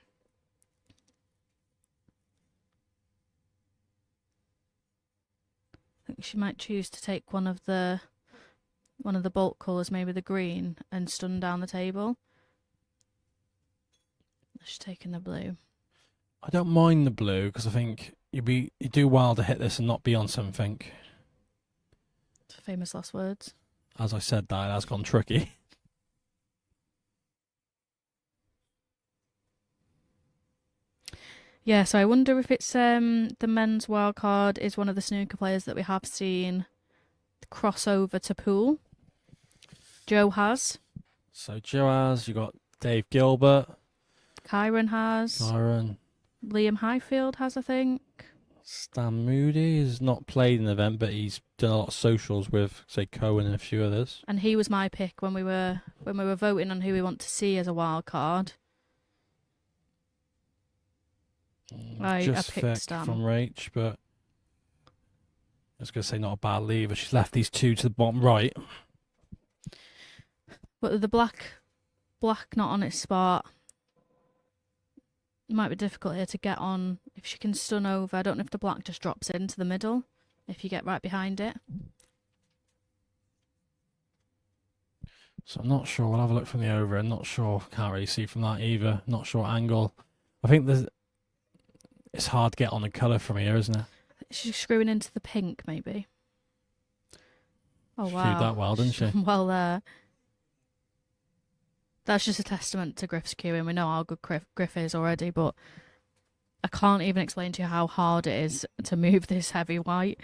I think she might choose to take one of the bulk colours, maybe the green, and stun down the table. She's taking the blue. I don't mind the blue because I think you do well to hit this and not be on something. Famous last words. As I said, that it has gone tricky. Yeah, so I wonder if it's the men's wildcard is one of the snooker players that we have seen cross over to pool. Joe has. So Joe has, you got Dave Gilbert. Kyron has. Kyron. Liam Highfield has, I think. Stan Moody has not played in the event, but he's done a lot of socials with, say, Cohen and a few others. And he was my pick when we were voting on who we want to see as a wild card. I picked Stan from Rach, but I was going to say not a bad lever. She's left these two to the bottom right. But the black not on its spot. It might be difficult here to get on if she can stun over. I don't know if the black just drops into the middle if you get right behind it. So I'm not sure. We'll have a look from the over. I'm not sure. Can't really see from that either. Not sure angle. I think it's hard to get on the colour from here, isn't it? She's screwing into the pink, maybe. Oh, She wow. did that well, didn't she? Well, that's just a testament to Griff's queuing. We know how good Griff is already, but I can't even explain to you how hard it is to move this heavy white.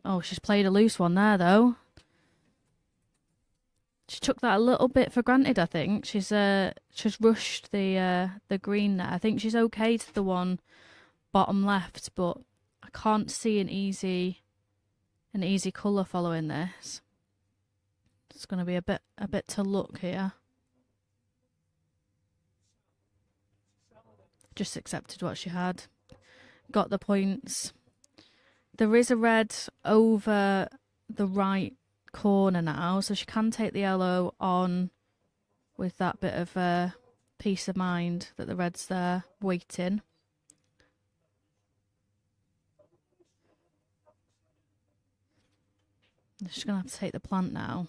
Oh, she's played a loose one there, though. She took that a little bit for granted, I think. She's rushed the green there. I think she's okay to the one bottom left, but I can't see an easy colour following this. It's going to be a bit to look here. Just accepted what she had. Got the points. There is a red over the right corner now, so she can take the yellow on with that bit of peace of mind that the red's there waiting. She's going to have to take the plant now.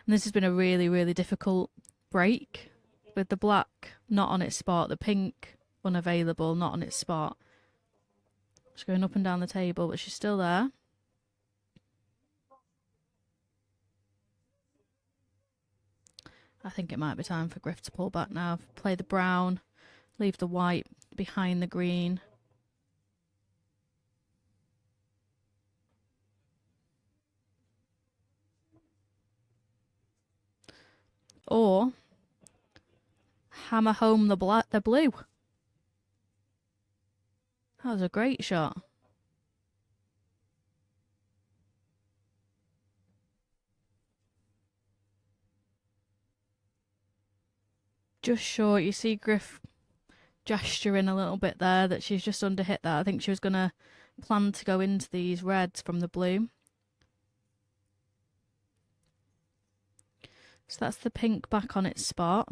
And this has been a really, really difficult break with the black not on its spot, the pink unavailable, not on its spot. She's going up and down the table, but she's still there. I think it might be time for Griff to pull back now. Play the brown, leave the white behind the green. Or hammer home the blue. That was a great shot. just short. You see Griff gesturing a little bit there that she's just under hit that. I think she was going to plan to go into these reds from the blue. So that's the pink back on its spot.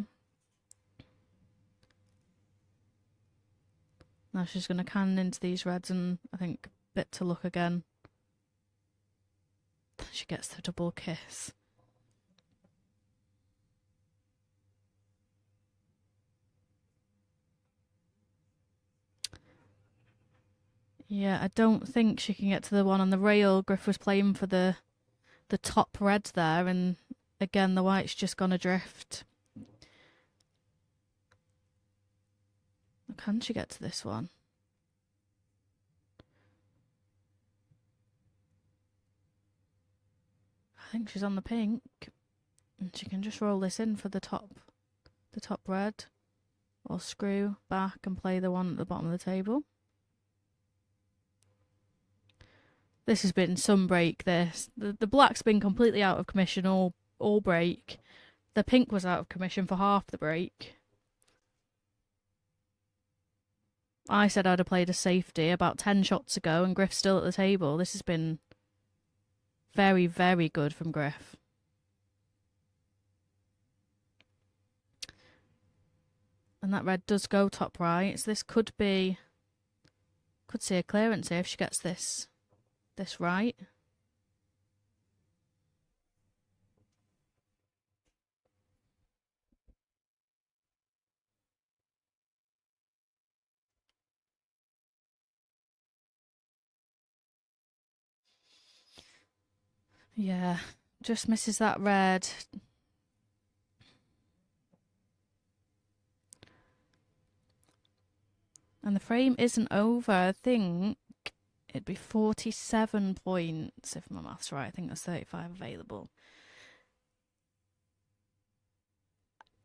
Now she's going to cannon into these reds and I think bit to luck again. She gets the double kiss. Yeah, I don't think she can get to the one on the rail. Griff was playing for the top red there, and again the white's just gone adrift. Can she get to this one? I think she's on the pink, and she can just roll this in for the top red, or screw back and play the one at the bottom of the table. This has been some break, this. The black's been completely out of commission all break. The pink was out of commission for half the break. I said I'd have played a safety about 10 shots ago and Griff's still at the table. This has been very, very good from Griff. And that red does go top right. So this could see a clearance here if she gets this right. Yeah, just misses that red. And the frame isn't over. I think it'd be 47 points if my math's right. I think there's 35 available.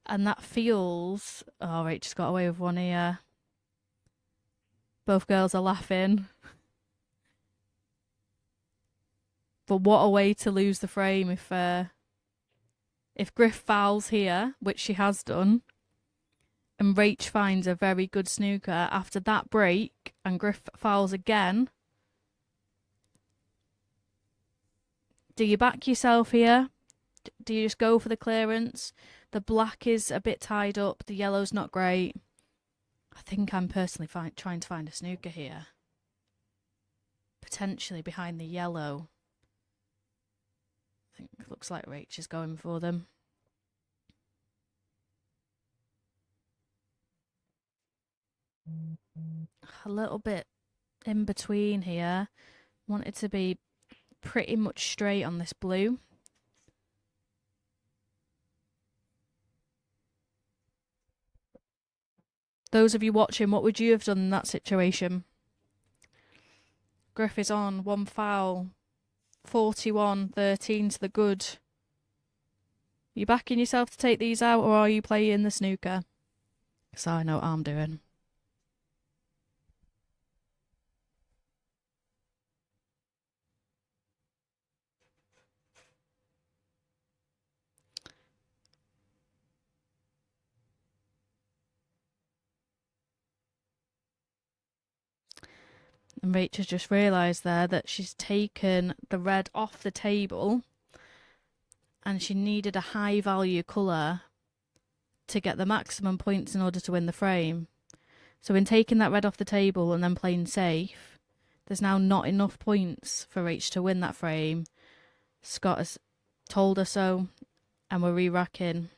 And that feels... Oh, Rachel's got away with one here. Both girls are laughing. But what a way to lose the frame if Griff fouls here, which she has done, and Rach finds a very good snooker after that break, and Griff fouls again. Do you back yourself here? Do you just go for the clearance? The black is a bit tied up. The yellow's not great. I think I'm personally trying to find a snooker here. Potentially behind the yellow. I think it looks like Rach is going for them. A little bit in between here. Want it to be pretty much straight on this blue. Those of you watching, what would you have done in that situation? Griff is on one foul. 41-13 to the good. Are you backing yourself to take these out, or are you playing the snooker? Because I know what I'm doing. And Rachel's just realised there that she's taken the red off the table and she needed a high value colour to get the maximum points in order to win the frame. So in taking that red off the table and then playing safe, there's now not enough points for Rach to win that frame. Scott has told her so, and we're re-racking.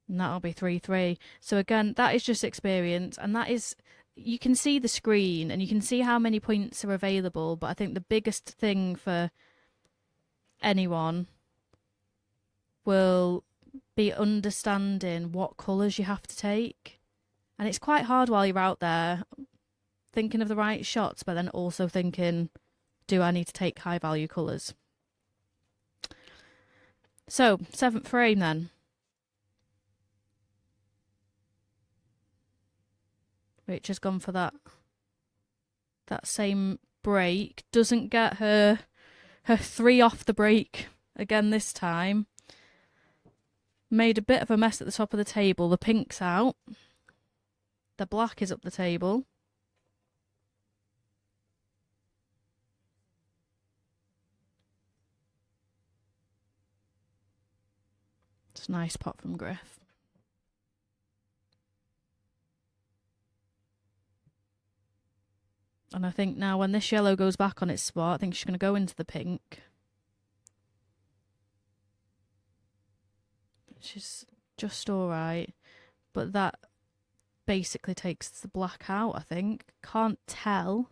And that'll be 3-3. So again, that is just experience, and that is... You can see the screen and you can see how many points are available, but I think the biggest thing for anyone will be understanding what colours you have to take. And it's quite hard while you're out there thinking of the right shots, but then also thinking, do I need to take high value colours? So, 7th frame then. Rach has gone for that same break. Doesn't get her 3 off the break again this time. Made a bit of a mess at the top of the table. The pink's out. The black is up the table. It's a nice pot from Griff. And I think now when this yellow goes back on its spot, I think she's going to go into the pink. She's just all right. But that basically takes the black out, I think. Can't tell.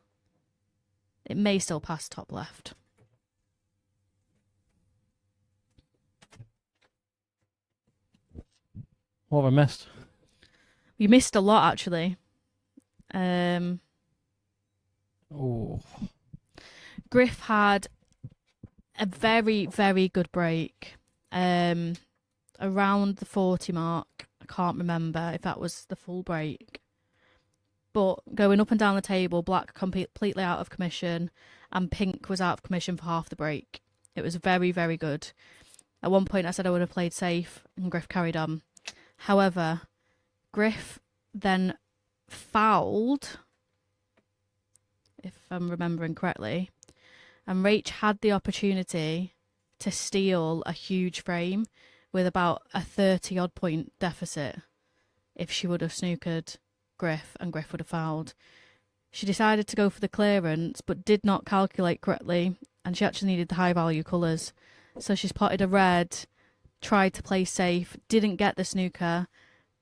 It may still pass top left. What have I missed? You missed a lot, actually. Oh. Griff had a very, very good break. Around the 40 mark. I can't remember if that was the full break. But going up and down the table, black completely out of commission and pink was out of commission for half the break. It was very, very good. At one point I said I would have played safe and Griff carried on. However, Griff then fouled, if I'm remembering correctly, and Rach had the opportunity to steal a huge frame with about a 30-odd point deficit if she would have snookered Griff and Griff would have fouled. She decided to go for the clearance but did not calculate correctly and she actually needed the high value colours. So she spotted a red, tried to play safe, didn't get the snooker,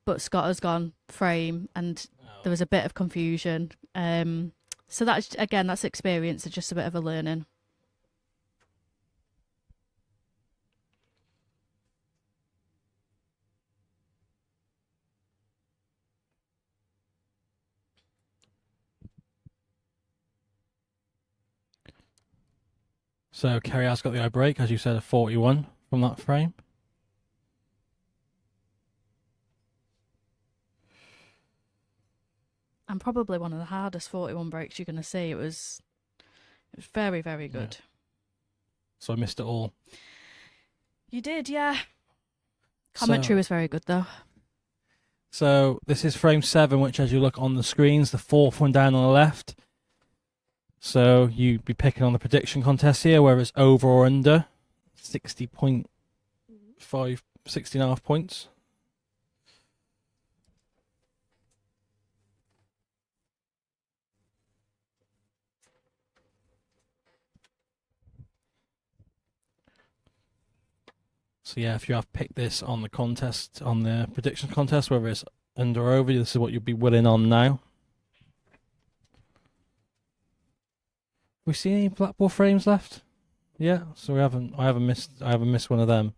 but Scott has gone frame and there was a bit of confusion. So that's, again, that's experience. It's just a bit of a learning. So Kerry has got the eye break, as you said, a 41 from that frame. And probably one of the hardest 41 breaks you're going to see. It was very, very good. Yeah. So I missed it all. You did, yeah. Commentary was very good, though. So this is frame 7, which as you look on the screens, the 4th one down on the left. So you'd be picking on the prediction contest here, whether it's over or under 60.5, 60.5 points. So yeah, if you have picked this on the contest, on the prediction contest, whether it's under or over, this is what you'll be winning on now. We see any black ball frames left? Yeah, so I haven't missed one of them.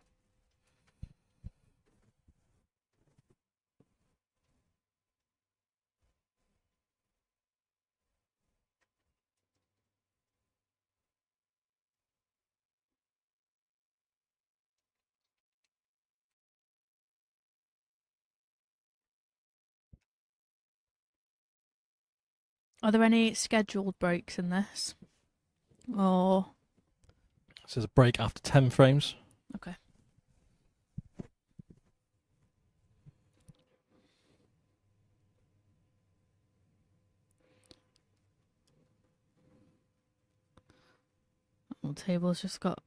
Are there any scheduled breaks in this? Or This is a break after 10 frames. okay. The table's just got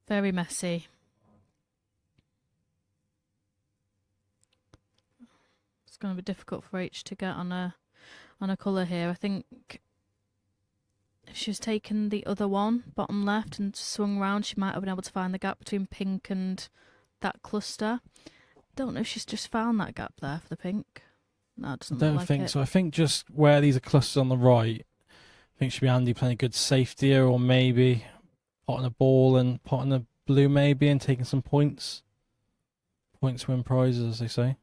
very messy. It's going to be difficult for H to get on a colour here. I think if she was taken the other one, bottom left, and swung round, she might have been able to find the gap between pink and that cluster. Don't know if she's just found that gap there for the pink. No, it doesn't I don't look like think it. so. I think just where these are clusters on the right, I think should be Andy playing a good safety here, or maybe potting a ball and potting a blue maybe and taking some points. Points win prizes, as they say.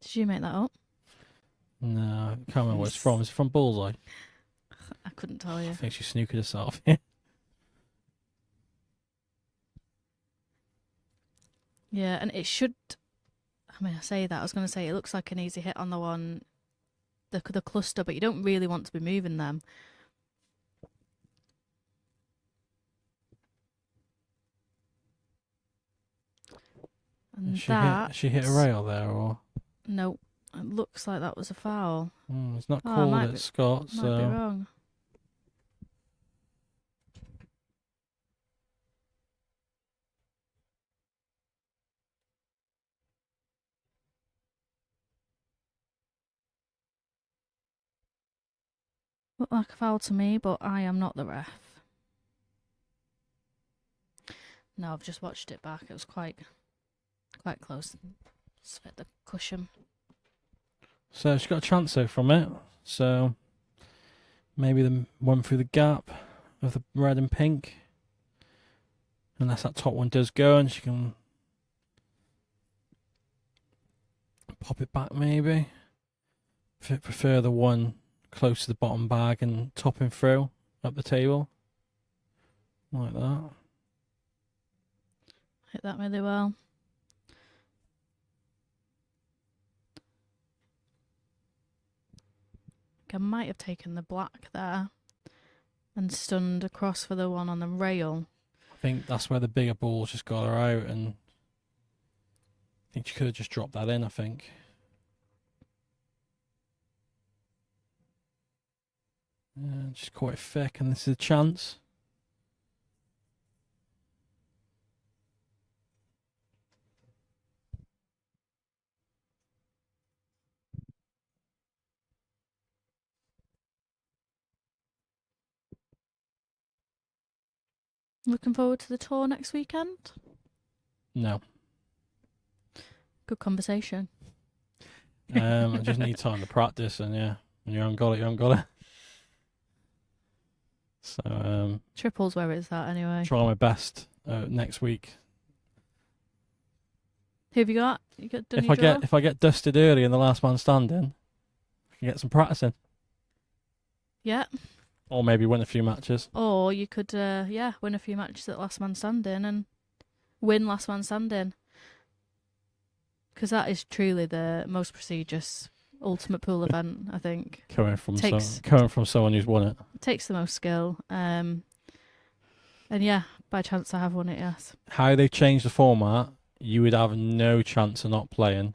Did you make that up? No, I can't remember where it's from. Is it from Bullseye? I couldn't tell you. I think she snookered herself. Yeah, and it should. I mean, I say that. I was going to say it looks like an easy hit on the one, the cluster, but you don't really want to be moving them. And She hit a rail there, or no, it looks like that was a foul. it's not Oh, I called might it, be- Scott. Might be So wrong. Looked like a foul to me, but I am not the ref. No, I've just watched it back. It was quite close. It's hit the cushion. so she got a chance though from it. So maybe the one through the gap of the red and pink. Unless that top one does go, and she can pop it back maybe. Prefer the one close to the bottom bag and topping through up the table. Like that. Hit that really well. I might have taken the black there and stunned across for the one on the rail. I think that's where the bigger ball just got her out, and I think she could have just dropped that in, I think. Just quite thick, and this is a chance. Looking forward to the tour next weekend. No. Good conversation. I just need time to practice, and yeah, when you haven't got it, you haven't got it. So Triples, where is that anyway? try my best next week. Who have you got? You got done your draw? If I get dusted early in the last man standing, I can get some practicing, Yeah. or maybe win a few matches. Or you could, win a few matches at last man standing and win last man standing. Because that is truly the most prestigious ultimate pool event, I think. Coming from someone who's won it. It takes the most skill. And yeah, by chance I have won it, yes. How they changed the format, you would have no chance of not playing.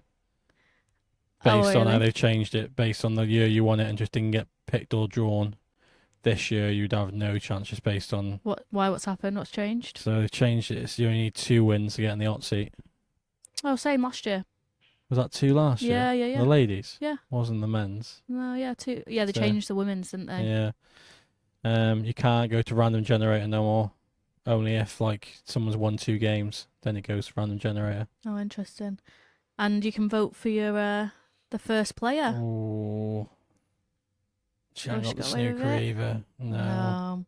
Based on how they've changed it, based on the year you won it and just didn't get picked or drawn. This year you'd have no chance just based on... What's happened? What's changed? So they've changed it, so you only need 2 wins to get in the hot seat. Oh, same last year. Was that 2 last year? Yeah. The ladies? Yeah. Wasn't the men's? No, yeah, 2. Yeah, they changed the women's, didn't they? Yeah. You can't go to random generator no more. Only if like someone's won 2 games, then it goes to random generator. Oh, interesting. And you can vote for your the first player. Oh. She ain't she got the got away with snooker it? either. No.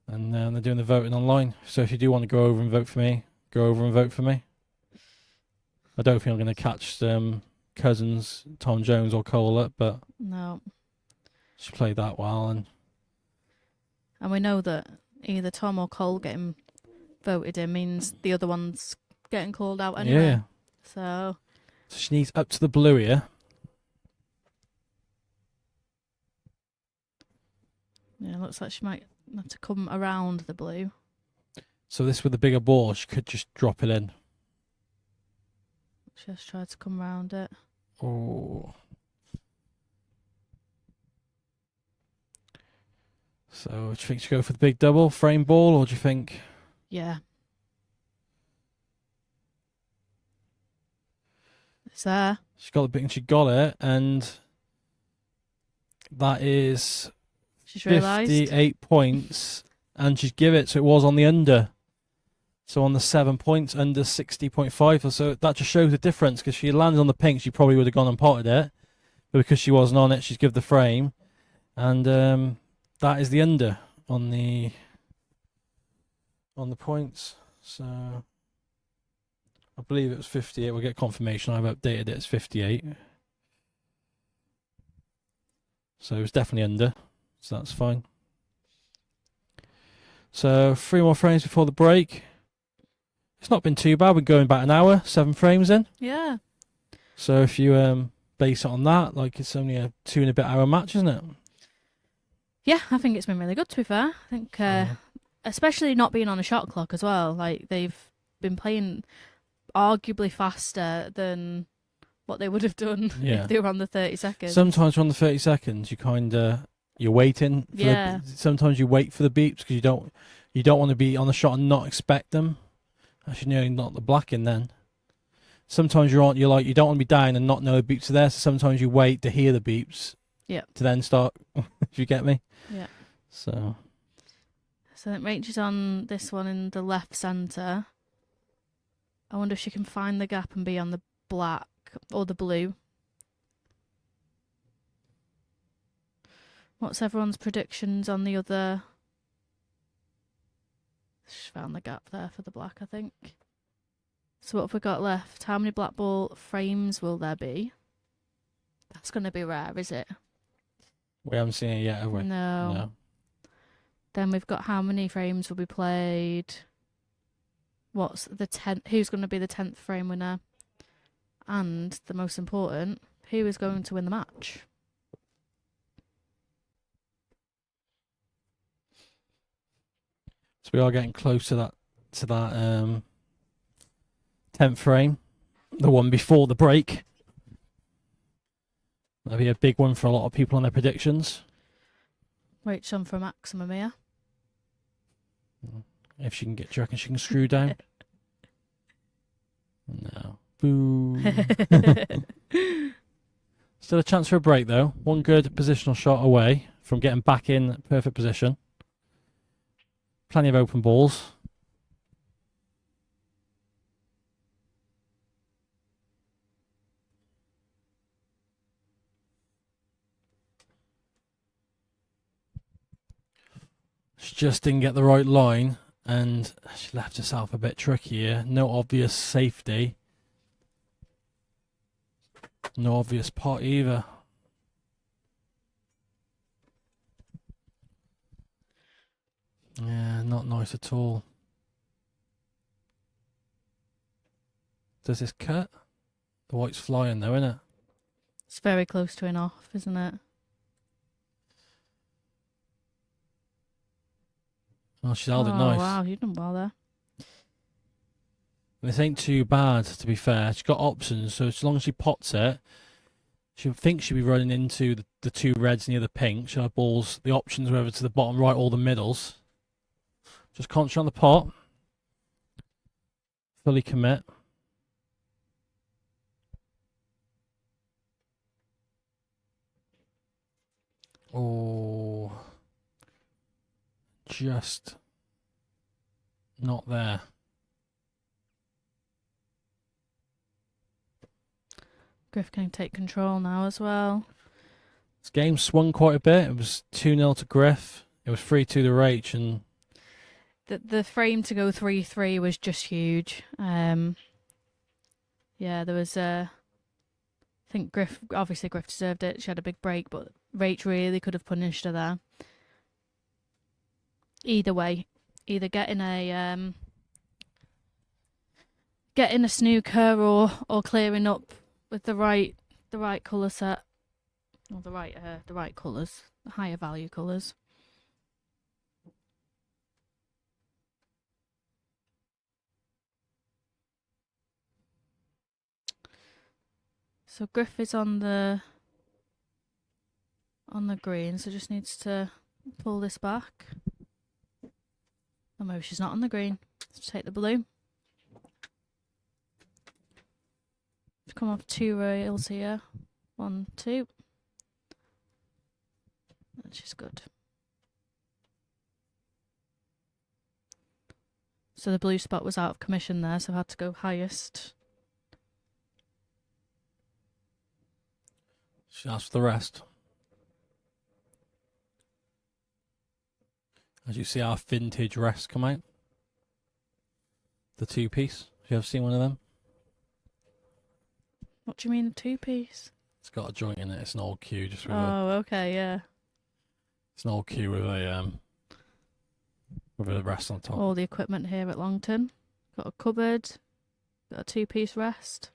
And they're doing the voting online. So if you do want to go over and vote for me, go over and vote for me. I don't think I'm going to catch Cousins, Tom Jones or Cole up, but No. she played that well. And we know that either Tom or Cole getting voted in means the other one's getting called out anyway. yeah. So she needs up to the blue here. yeah, looks like she might have to come around the blue. So this with the bigger ball, she could just drop it in. Just try to come around it. Oh. So do you think she go for the big double frame ball, or do you think? Yeah. It's there. She got the big, and she got it, and that is She's realised. 58 points, and she's give it. So it was on the under. So on the 7 points, under 60.5. So that just shows the difference, because she landed on the pink, she probably would have gone and potted it. But because she wasn't on it, she's give the frame. And that is the under on the points. So I believe it was 58. We'll get confirmation. I've updated it as 58. So it was definitely under. So that's fine. So 3 more frames before the break. It's not been too bad. We're going about an hour, 7 frames in. Yeah. So if you base it on that, like it's only a 2 and a bit hour match, isn't it? Yeah, I think it's been really good, to be fair. I think, especially not being on a shot clock as well. Like, they've been playing arguably faster than what they would have done Yeah. if they were on the 30 seconds. Sometimes on the 30 seconds, you're waiting. Yeah. Sometimes you wait for the beeps because you don't want to be on the shot and not expect them. Actually, nearly knock the black in then. Sometimes you don't want to be down and not know the beeps are there. So sometimes you wait to hear the beeps. Yeah. To then start. If you get me. Yeah. So I think Rachel's on this one in the left centre. I wonder if she can find the gap and be on the black or the blue. What's everyone's predictions on the other? She found the gap there for the black, I think. So what have we got left? How many black ball frames will there be? That's going to be rare, is it? we haven't seen it yet, have we? No. Then we've got how many frames will be played? What's the 10th? Who's going to be the 10th frame winner? And the most important, who is going to win the match? So we are getting close to that 10th frame, the one before the break. That'll be a big one for a lot of people on their predictions. Rachel for maximum here. If she can get, do you reckon she can screw down? No. Boo. Still a chance for a break though. One good positional shot away from getting back in perfect position. Plenty of open balls. She just didn't get the right line and she left herself a bit tricky here. No obvious safety. No obvious pot either. Yeah, not nice at all. Does this cut? The white's flying though, isn't it? It's very close to an off, isn't it? Oh, she's held it nice. Wow, you've done well there. This ain't too bad, to be fair. She's got options, so as long as she pots it, she thinks she'll be running into the two reds near the pink. She'll have balls, the options whether to the bottom right or the middles. Just concentrate on the pot. Fully commit. Oh, just not there. Griff can take control now as well. This game swung quite a bit. It was 2-0 to Griff. It was 3-2 to Rach, and the frame to go 3-3 was just huge. Yeah, there was I think Griff deserved it. She had a big break, but Rach really could have punished her there. Either way, either getting a snooker or clearing up with the right colour set, or the right colours, the higher value colours. So Griff is on the green, so just needs to pull this back. Oh, maybe she's not on the green. Let's take the blue. Come off 2 rails here. 1, 2. Which is good. So the blue spot was out of commission there, so I had to go highest. she asked for the rest. As you see our vintage rest come out. The 2-piece. Have you ever seen one of them? What do you mean, 2-piece? It's got a joint in it. It's an old cue, just with Okay, yeah. it's an old cue with a rest on top. All the equipment here at Longton. Got a cupboard. Got a 2-piece rest.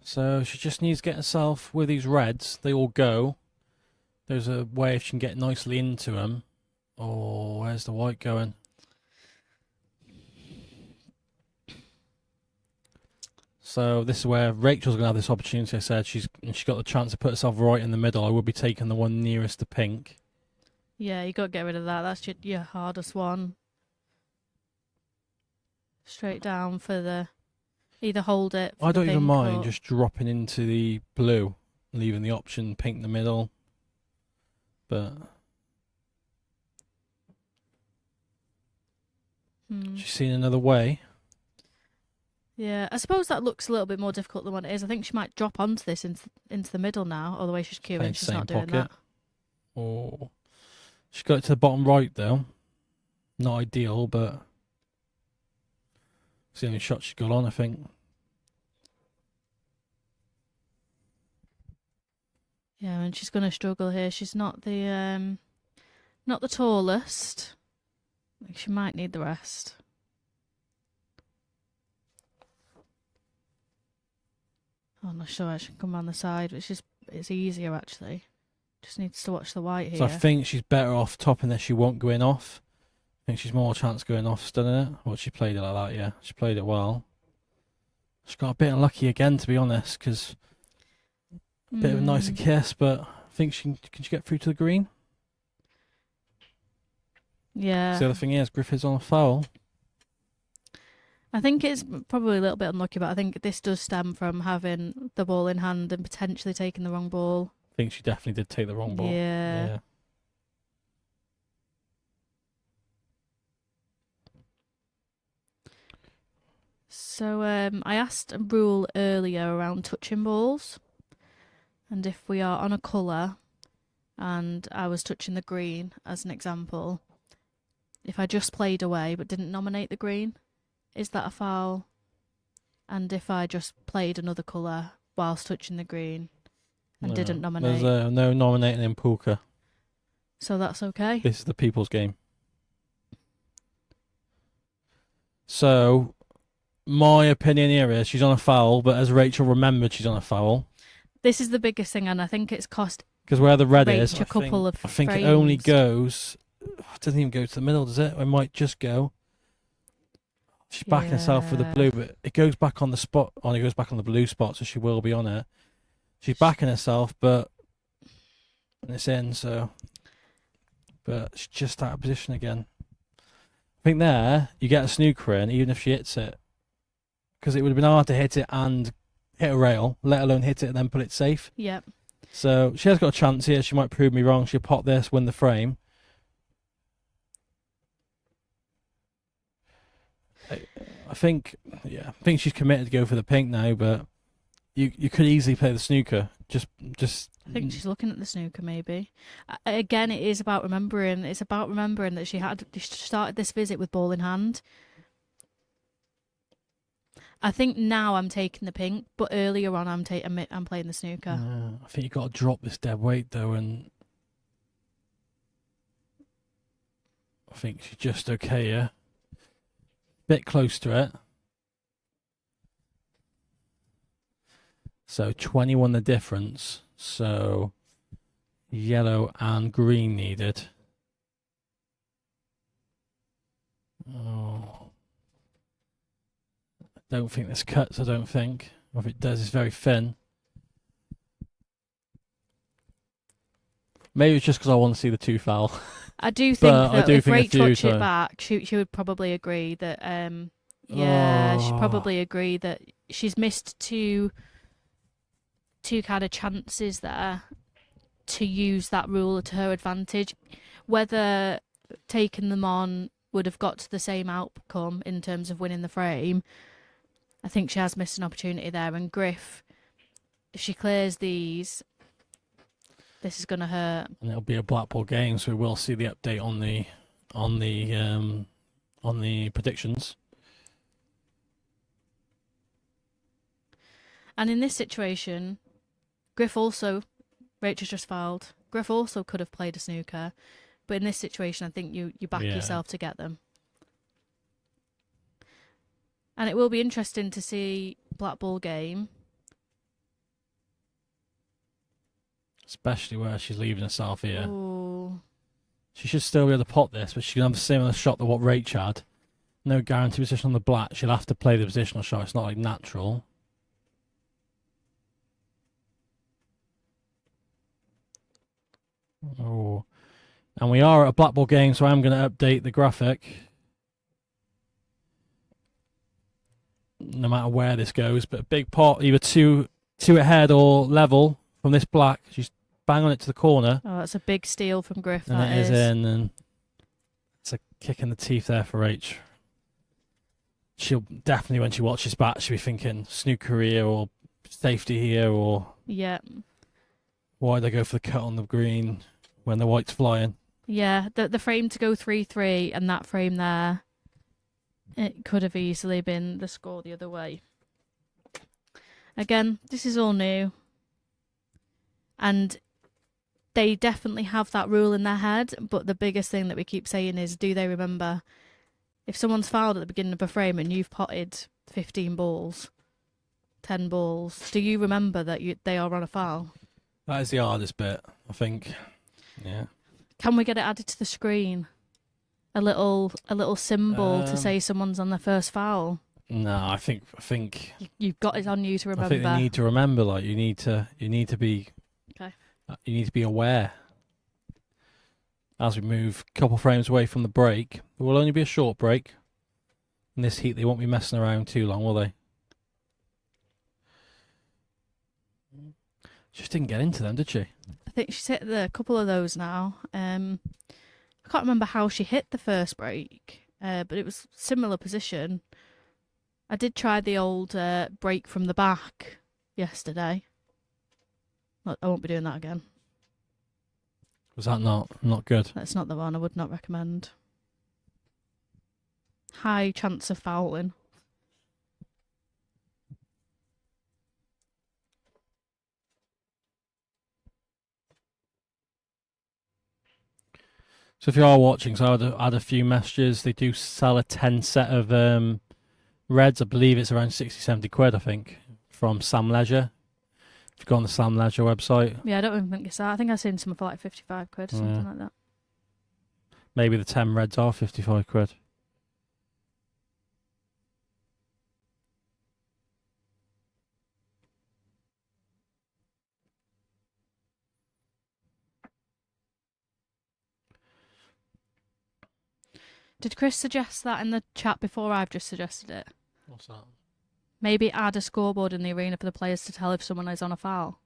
So she just needs to get herself with these reds. They all go. There's a way if she can get nicely into him. Oh, where's the white going? So this is where Rachel's going to have this opportunity. I said she got the chance to put herself right in the middle. I would be taking the one nearest to pink. Yeah, you got to get rid of that. That's your hardest one. Straight down for the... Either hold it for I the don't even pink mind or... just dropping into the blue, leaving the option pink in the middle. But she's seen another way. Yeah, I suppose that looks a little bit more difficult than what it is. I think she might drop onto this into the middle now, or the way she's queuing, she's not doing that. Oh, she got it to the bottom right though. Not ideal, but it's the only shot she got on, I think. Yeah, and she's going to struggle here. She's not the tallest. She might need the rest. Oh, I'm not sure I should come around the side, which is it's easier actually. Just needs to watch the white here. So I think she's better off topping this. She won't go in off. I think she's more chance going off stunning it. Well, she played it like that, yeah. She played it well. She got a bit unlucky again, to be honest, because a bit of a nicer kiss, but I think can she get through to the green? Yeah. So the other thing is, Griffiths on a foul. I think it's probably a little bit unlucky, but I think this does stem from having the ball in hand and potentially taking the wrong ball. I think she definitely did take the wrong ball. Yeah. So I asked a rule earlier around touching balls, and if we are on a colour and I was touching the green as an example, if I just played away but didn't nominate the green, is that a foul? And if I just played another colour whilst touching the green and didn't nominate? There's no nominating in poker. So that's okay? This is the people's game. So, my opinion here is she's on a foul, but as Rachel remembered, she's on a foul. This is the biggest thing, and I think it's cost... Because where the red is, a couple of I think frames. it only goes... It doesn't even go to the middle, does it? It might just go... She's backing herself with the blue, but it goes back on the spot. Oh, it goes back on the blue spot, so she will be on it. She's backing herself, but it's in, so... But she's just out of position again. I think there, you get a snooker in, even if she hits it. Because it would have been hard to hit it and hit a rail, let alone hit it and then put it safe. Yep. So she has got a chance here. She might prove me wrong. She'll pop this, win the frame. I think she's committed to go for the pink now, but you could easily play the snooker. Just. I think she's looking at the snooker, maybe. Again, it is about remembering. It's about remembering that she started this visit with ball in hand. I think now I'm taking the pink, but earlier on I'm playing the snooker. I think you got to drop this dead weight though, and I think she's just okay here. Bit close to it. So 21 the difference. So yellow and green needed. Oh. I don't think this cuts, I don't think. Or if it does, it's very thin. Maybe it's just because I want to see the two foul. I do think that if Rachel touched it so. back, she would probably agree that, she'd probably agree that she's missed two kind of chances there to use that rule to her advantage. Whether taking them on would have got to the same outcome in terms of winning the frame, I think she has missed an opportunity there. And Griff, if she clears these, this is going to hurt. And it'll be a Blackpool game, so we will see the update on the predictions. And in this situation, Rachel's just fouled. Griff also could have played a snooker, but in this situation, I think you back yourself to get them. And it will be interesting to see Blackpool game. especially where she's leaving herself here. Ooh. She should still be able to pot this, but she can have a similar shot to what Rach had. No guarantee position on the black. She'll have to play the positional shot. It's not like natural. Oh. And we are at a black ball game, so I'm going to update the graphic. No matter where this goes, but a big pot, either two ahead or level from this black. She's bang on it to the corner. Oh, that's a big steal from Griff. And That it is in, and it's a kick in the teeth there for H. She'll definitely, when she watches back, she'll be thinking snooker here or safety here, or yeah. why they go for the cut on the green when the white's flying. Yeah, the frame to go 3-3 and that frame there, it could have easily been the score the other way. Again, this is all new. And they definitely have that rule in their head, but the biggest thing that we keep saying is, do they remember? If someone's fouled at the beginning of a frame and you've potted 15 balls, 10 balls, do you remember that they are on a foul? That is the hardest bit, I think. Yeah. Can we get it added to the screen? A little symbol to say someone's on their first foul. No, I think You've got it on you to remember. I think they need to remember. Like you need to be. Okay. You need to be aware. As we move a couple frames away from the break, there will only be a short break. In this heat, they won't be messing around too long, will they? Just didn't get into them, did she? I think she's hit a couple of those now. I can't remember how she hit the first break, but it was similar position. I did try the old break from the back yesterday. I won't be doing that again. Was that not good? That's not the one. I would not recommend. High chance of fouling. So if you are watching, so I'd add a few messages. They do sell a 10 set of reds. I believe it's around 60, 70 quid, I think, from Sam Leisure. If you go on the Sam Leisure website. Yeah, I don't even think it's that. I think I've seen some for like 55 quid or something like that. Maybe the 10 reds are 55 quid. Did Chris suggest that in the chat before I've just suggested it? What's that? Maybe add a scoreboard in the arena for the players to tell if someone is on a foul.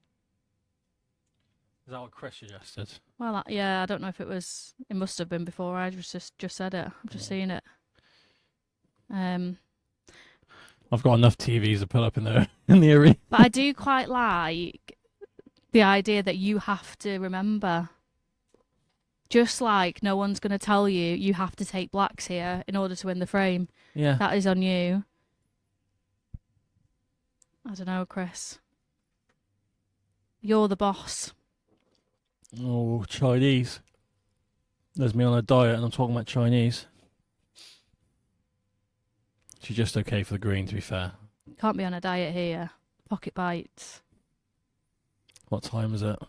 Is that what Chris suggested? Well, yeah, I don't know if it was. It must have been before I just said it. I've just seen it. I've got enough TVs to put up in the arena. But I do quite like the idea that you have to remember. Just like no one's going to tell you, you have to take blacks here in order to win the frame. Yeah. That is on you. I don't know, Chris. You're the boss. Oh, Chinese. There's me on a diet and I'm talking about Chinese. She's just okay for the green, to be fair. Can't be on a diet here. Pocket bites. What time is it?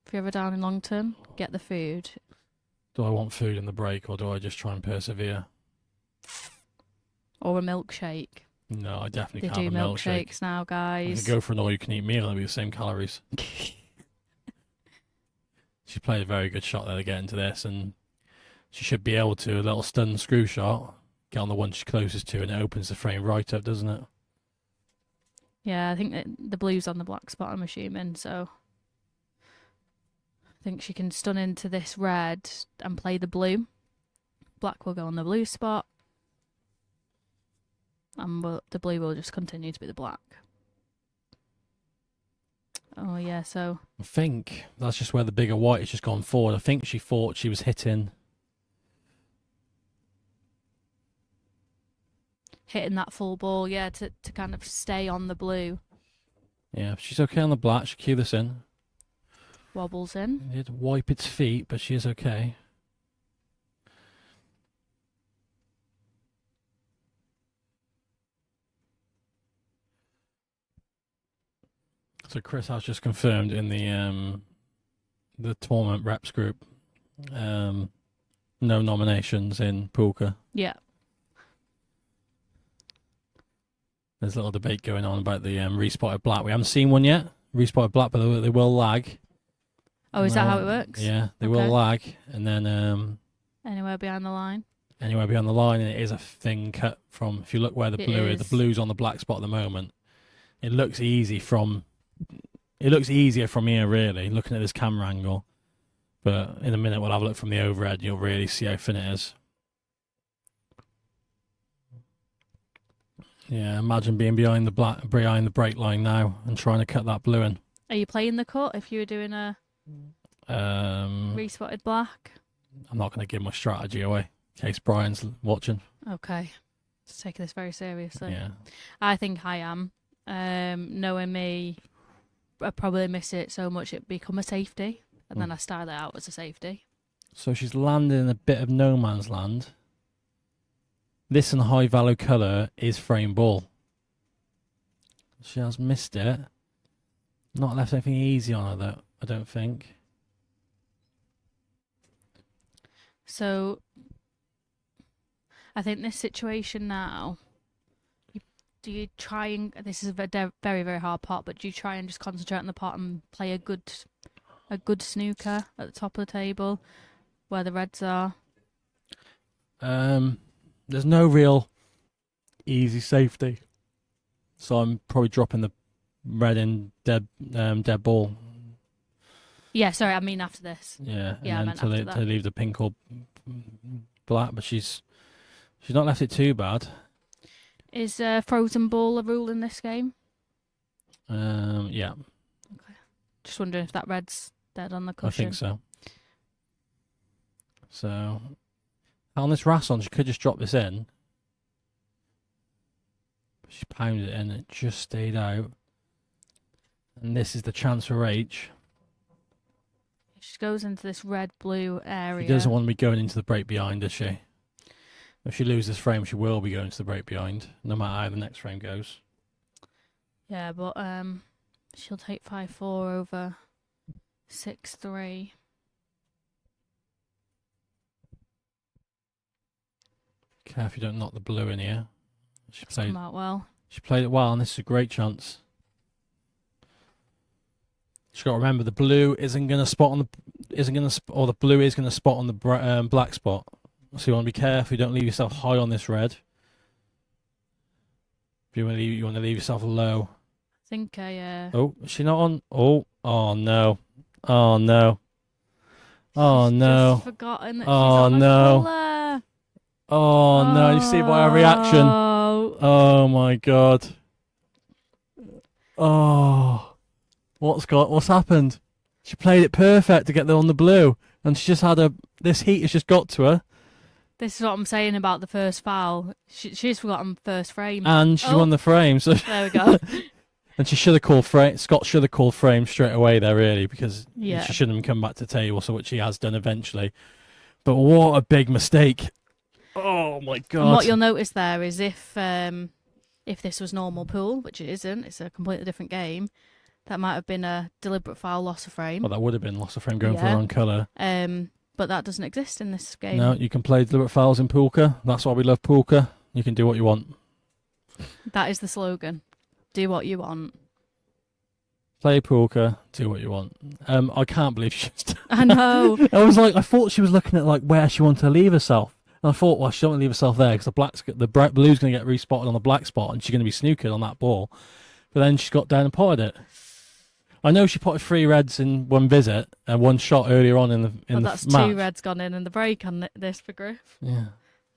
If you're ever down in Longton, get the food. Do I want food in the break or do I just try and persevere? Or a milkshake. No, I definitely They can't do have a milkshake. milkshakes now, I guys. could go for an all-you-can-eat meal and it'll be the same calories. She played a very good shot there to get into this, and she should be able to, a little stun screw shot, get on the one she's closest to, and it opens the frame right up, doesn't it? Yeah, I think that the blue's on the black spot, I'm assuming, so I think she can stun into this red and play the blue. Black will go on the blue spot, and the blue will just continue to be the black. Oh, yeah, so... I think that's just where the bigger white has just gone forward. I think she thought she was hitting that full ball, yeah, to kind of stay on the blue. Yeah, she's okay on the black. She'll cue this in. Wobbles in. It did wipe its feet, but she is okay. So Chris has just confirmed in the tournament reps group, no nominations in Poolka. Yeah. There's a little debate going on about the respotted black. We haven't seen one yet. Respotted black, but they will lag. Oh, is that how it works? Yeah, they will lag, and then anywhere behind the line. Anywhere beyond the line, and it is a thin cut from. If you look where the blue is, the blue's on the black spot at the moment. It looks easy from. It looks easier from here, really, looking at this camera angle. But in a minute, we'll have a look from the overhead, and you'll really see how thin it is. Yeah, imagine being behind the break line now and trying to cut that blue in. Are you playing the cut if you were doing a respotted black? I'm not going to give my strategy away in case Brian's watching. Okay, just taking this very seriously. Yeah, I think I am. Knowing me, I'd probably miss it so much it'd become a safety, and then I style it out as a safety. So she's landed in a bit of no man's land. This and high value colour is frame ball. She has missed it. Not left anything easy on her, though, I don't think. So, I think this situation now, do you try and, this is a very, very hard pot, but do you try and just concentrate on the pot and play a good snooker at the top of the table where the reds are? There's no real easy safety. So I'm probably dropping the red in dead ball. Yeah, sorry, I mean after this. Yeah, Yeah, and then to leave the pink or black, but she's not left it too bad. Is frozen ball a rule in this game? Yeah. Okay. Just wondering if that red's dead on the cushion. I think so. So on this Rasson, she could just drop this in. She pounded it in, it just stayed out. And this is the chance for H. She goes into this red-blue area. She doesn't want to be going into the break behind, does she? If she loses frame, she will be going to the break behind, no matter how the next frame goes. Yeah, but she'll take 5-4 over 6-3. Careful you don't knock the blue in here. She played come out well. She played it well, and this is a great chance. She's got to remember the blue isn't going to spot on the blue is going to spot on the black spot. So you want to be careful. You don't leave yourself high on this red. If you want to leave yourself low. I think I. Oh, is she not on? Oh no! Oh no! Oh no! Just forgotten that she's Oh on no! colour. Oh no! You see by her reaction. Oh my god! Oh, what's happened? She played it perfect to get there on the blue, and she just had this heat has just got to her. This is what I'm saying about the first foul. She's forgotten first frame, and she won the frame. So there we go. And she should have called frame. Scott should have called frame straight away there, really, because she shouldn't have come back to table. So which she has done eventually. But what a big mistake! Oh my god! And what you'll notice there is if this was normal pool, which it isn't, it's a completely different game. That might have been a deliberate foul, loss of frame. Well, that would have been loss of frame going for the wrong colour. But that doesn't exist in this game. No, you can play deliberate fouls in Poolka. That's why we love Poolka. You can do what you want. That is the slogan. Do what you want. Play Poolka, do what you want. I can't believe she just... I know. I thought she was looking at where she wanted to leave herself. And I thought, well, she don't want to leave herself there because the blue's going to get respotted on the black spot and she's going to be snookered on that ball. But then she's got down and potted it. I know she potted 3 reds in one visit and one shot earlier on in the match. That's 2 reds gone in the break on this for Griff. Yeah.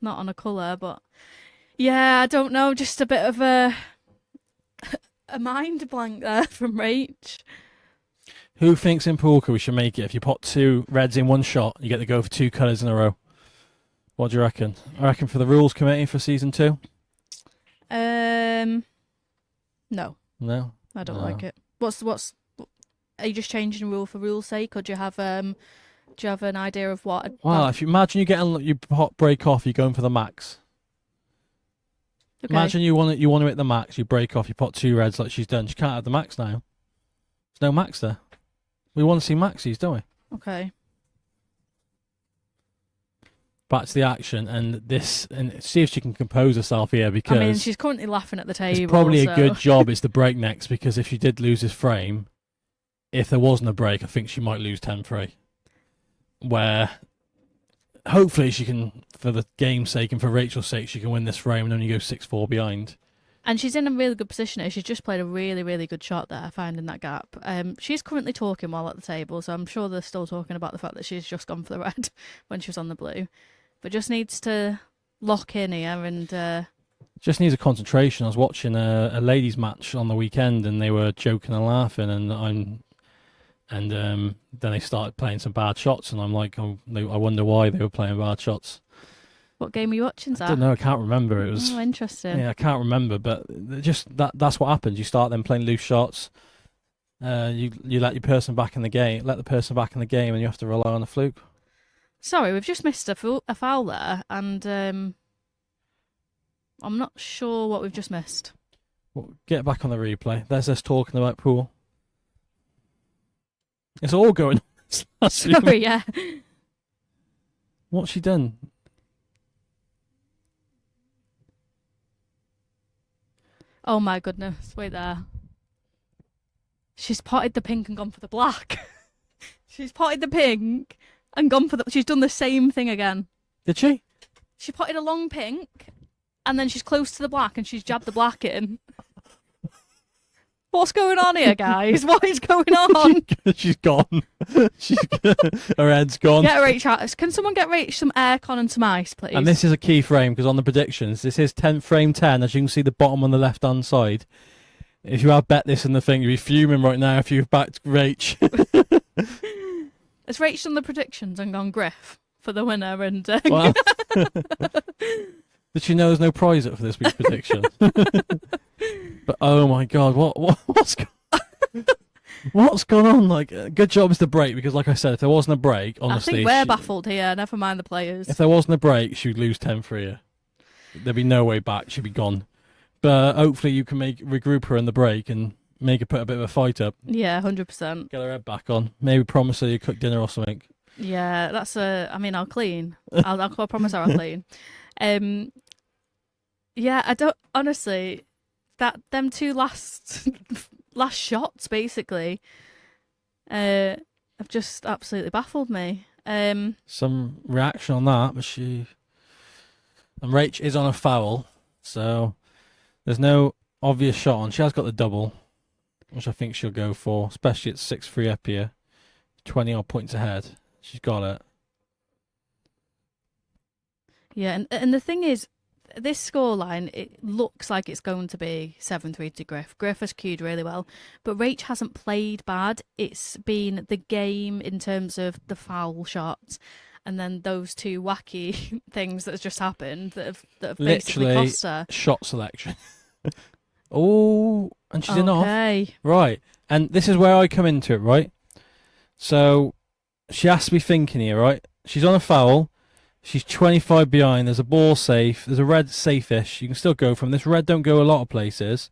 Not on a colour, but yeah, I don't know. Just a bit of a mind blank there from Rach. Who thinks in Poolka we should make it? If you pot 2 reds in one shot, you get to go for 2 colours in a row. What do you reckon? I reckon for the rules committee for season 2. No. No, I don't like it. What's? Are you just changing a rule for rule's sake, or do you have an idea of what? Well, if you imagine you pot break off, you're going for the max. Okay. Imagine you want to hit the max, you break off, you pot 2 reds like she's done. She can't have the max now. There's no Max there. We want to see Maxis, don't we? Okay. Back to the action, and see if she can compose herself here, because I mean, she's currently laughing at the table. it's probably so. a good job it's the break next, because if she did lose this frame, if there wasn't a break, I think she might lose 10-3. Where hopefully she can, for the game's sake and for Rachel's sake, she can win this frame and only go 6-4 behind. And she's in a really good position here. She's just played a really, really good shot there, finding that gap. She's currently talking while at the table, so I'm sure they're still talking about the fact that she's just gone for the red when she was on the blue. But just needs to lock in here and... Just needs a concentration. I was watching a ladies' match on the weekend, and they were joking and laughing, and then they started playing some bad shots, and I'm like, I wonder why they were playing bad shots. What game are you watching, Zach? I don't know. I can't remember. It was interesting. Yeah, I can't remember, but just that's what happens. You start them playing loose shots. You let your person back in the game. Let the person back in the game, and you have to rely on a fluke. Sorry, we've just missed a foul there, and I'm not sure what we've just missed. Well, get back on the replay. There's us talking about pool. It's all going on. Sorry, yeah. What's she done? Oh my goodness, wait there. She's potted the pink and gone for the black. She's potted the pink and gone for the... She's done the same thing again. Did she? She potted a long pink and then she's close to the black and she's jabbed the black in. What's going on here, guys? What is going on? She's gone. Her head's gone. Get Rach. Can someone get Rach some aircon and some ice, please? And this is a key frame, because on the predictions, this is 10th frame 10, as you can see the bottom on the left-hand side. If you had bet this in the thing, you'd be fuming right now if you've backed Rach. Has Rach done the predictions and gone Griff for the winner? And Well, did she know there's no prize up for this week's prediction? But oh my god, what's gone on? Like, good job is the break, because like I said, if there wasn't a break, honestly, I think we're baffled here. Never mind the players. If there wasn't a break, she would lose 10-3 here. There'd be no way back. She'd be gone. But hopefully you can regroup her in the break and make her put a bit of a fight up. Yeah, 100%. Get her head back on. Maybe promise her you cook dinner or something. Yeah, that's I mean, I'll clean. I'll promise her I'll clean. Yeah, I don't honestly. Them two last shots basically, have just absolutely baffled me. Some reaction on that, but and Rach is on a foul, so there's no obvious shot on. She has got the double, which I think she'll go for, especially at 6-3 up here, 20 odd points ahead. She's got it. Yeah, and the thing is, this scoreline, it looks like it's going to be 7-3 to Griff. Griff has queued really well, but Rach hasn't played bad. It's been the game in terms of the foul shots, and then those two wacky things that has just happened that have basically cost her. Shot selection. Oh, and she's in off. Okay. Right, and this is where I come into it, right? So she has to be thinking here, right? She's on a foul. She's 25 behind. There's a ball safe. There's a red safe-ish. You can still go from this. Red don't go a lot of places.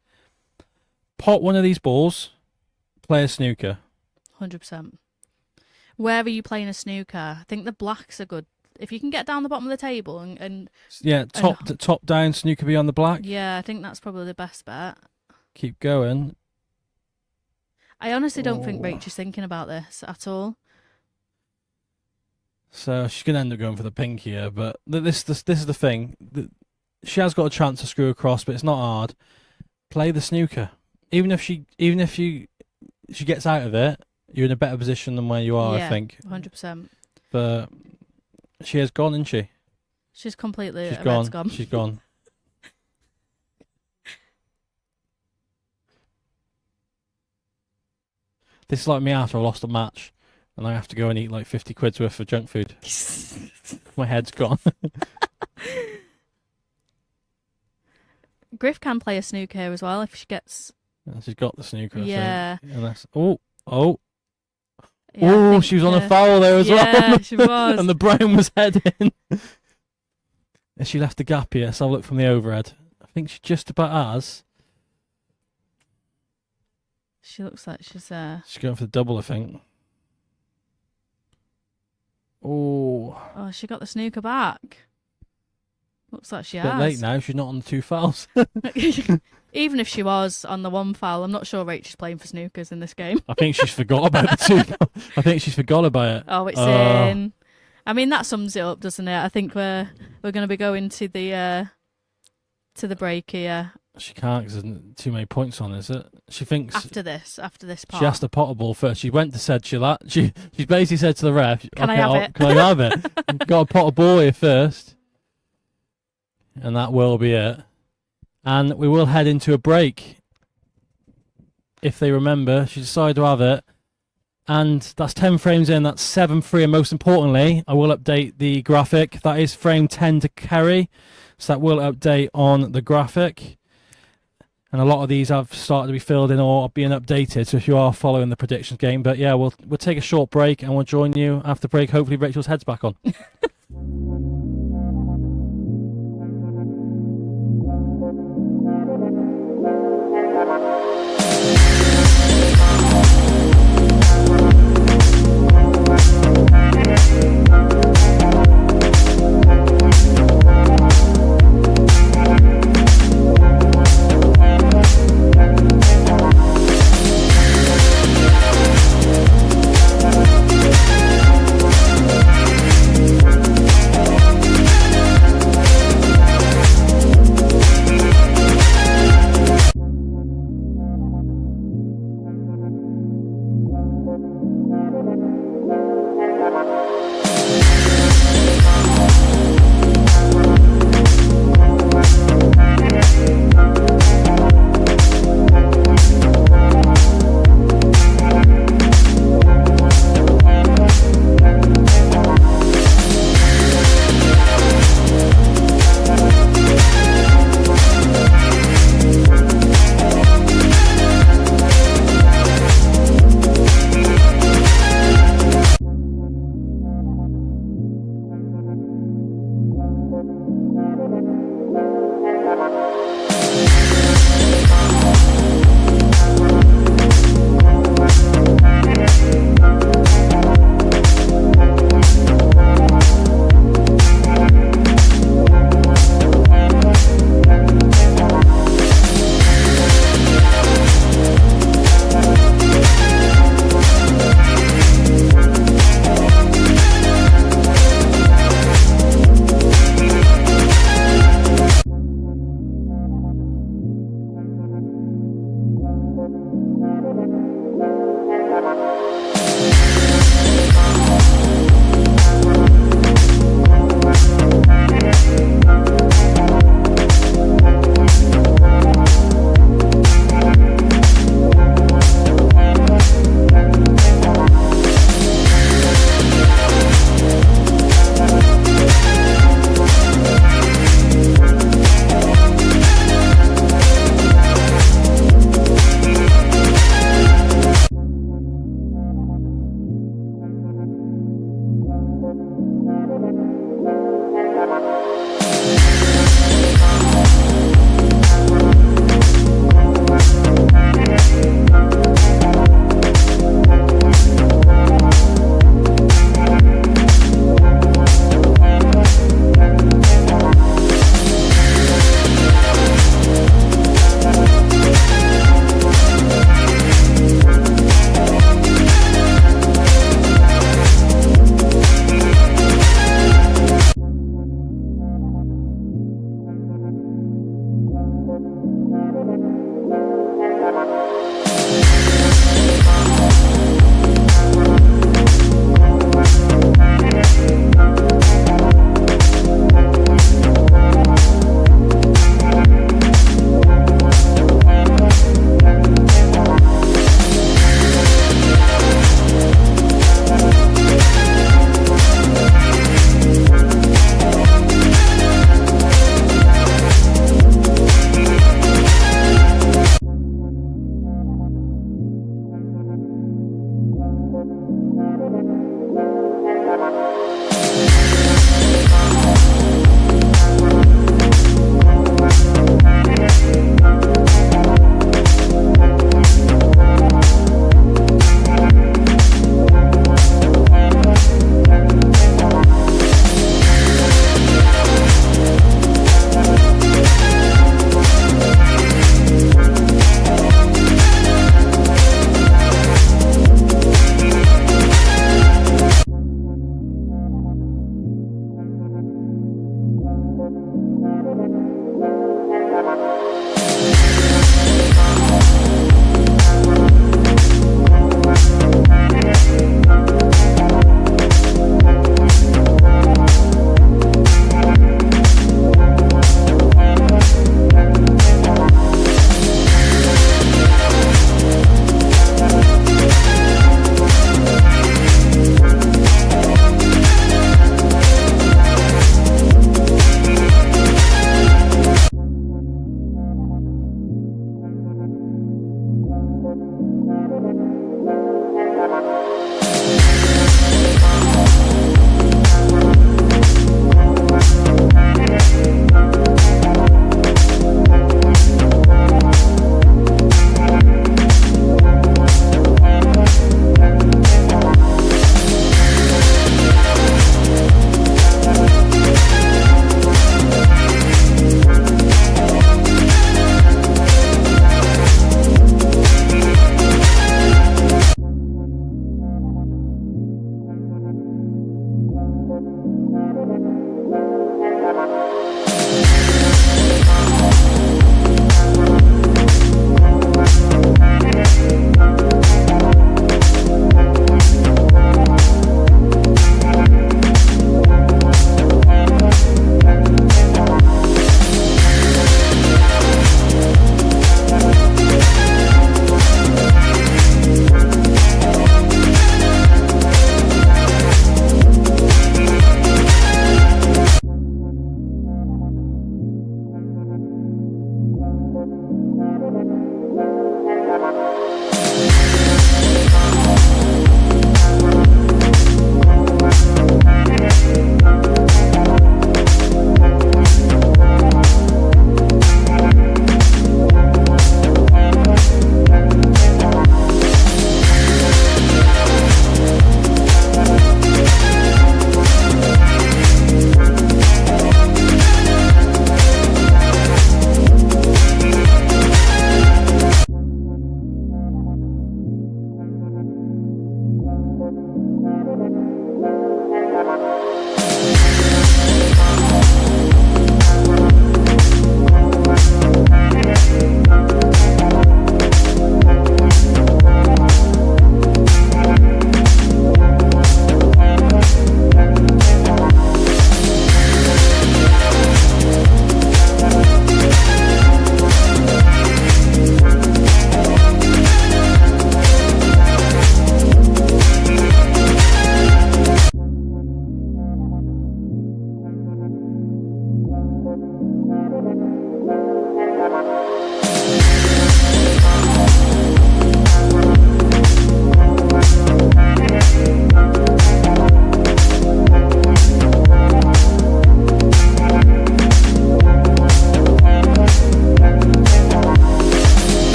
Pot one of these balls. Play a snooker. 100%. Where are you playing a snooker? I think the blacks are good. If you can get down the bottom of the table and yeah, top down snooker beyond the black. Yeah, I think that's probably the best bet. Keep going. I honestly don't think Rach is thinking about this at all. So she's going to end up going for the pink here, but this is the thing. She has got a chance to screw across, but it's not hard. Play the snooker. Even if she gets out of it, you're in a better position than where you are, yeah, I think. 100%. But she has gone, isn't she? She's completely gone. She's gone. This is like me after I lost a match. And I have to go and eat like 50 quid's worth of junk food. My head's gone. Griff can play a snooker here as well if she gets... She's got the snooker, yeah. I think. And that's... Yeah, she was on a foul there as well. Yeah, she was. And the brown was heading. And she left the gap here, so I'll look from the overhead. I think she just about has. She looks like she's She's going for the double, I think. Oh, she got the snooker back. Looks like she a bit has. late now. She's not on the 2 fouls. Even if she was on the 1 foul, I'm not sure Rachel's playing for snookers in this game. I think she's forgot about the 2. I think she's forgot about it. Oh, it's in. I mean, that sums it up, doesn't it? I think we're going to be going to the break here. She can't because there's too many points on, is it? She thinks after this part. She has to pot a ball first. She went to said she's basically said to the ref, Can I have it? Can I have it? You've got to pot a ball here first. And that will be it. And we will head into a break. If they remember, she decided to have it. And that's 10 frames in, that's 7-3. And most importantly, I will update the graphic. That is frame 10 to Kerry. So that will update on the graphic. And a lot of these have started to be filled in or being updated. So if you are following the predictions game. But yeah, we'll take a short break and we'll join you after break. Hopefully Rachel's head's back on.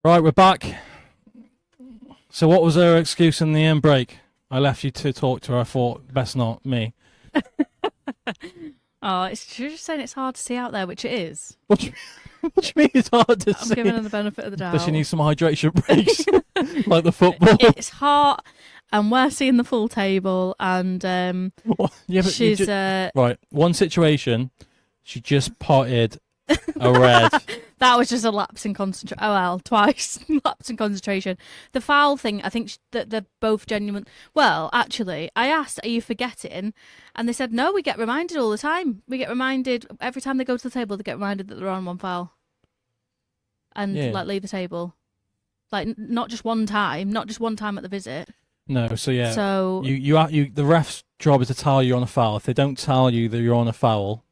Right, we're back. So what was her excuse in the break? I left you to talk to her. I thought, best not, me. Oh, she's just saying it's hard to see out there, which it is. What do you mean it's hard to I'm see? giving her the benefit of the doubt. Does she need some hydration breaks? Like the football? It's hot, and we're seeing the full table, and Yeah, but she's... right, one situation, she just potted A red. That was just a lapse in concentration. Oh well, twice lapse in concentration. The foul thing, I think that they're both genuine. Well, actually, I asked, "Are you forgetting?" And they said, "No, we get reminded all the time. We get reminded every time they go to the table. They get reminded that they're on one foul, and Yeah. like leave the table. Like not just one time, not just one time at the visit. No, so yeah, So you the ref's job is to tell you you're on a foul. If they don't tell you that you're on a foul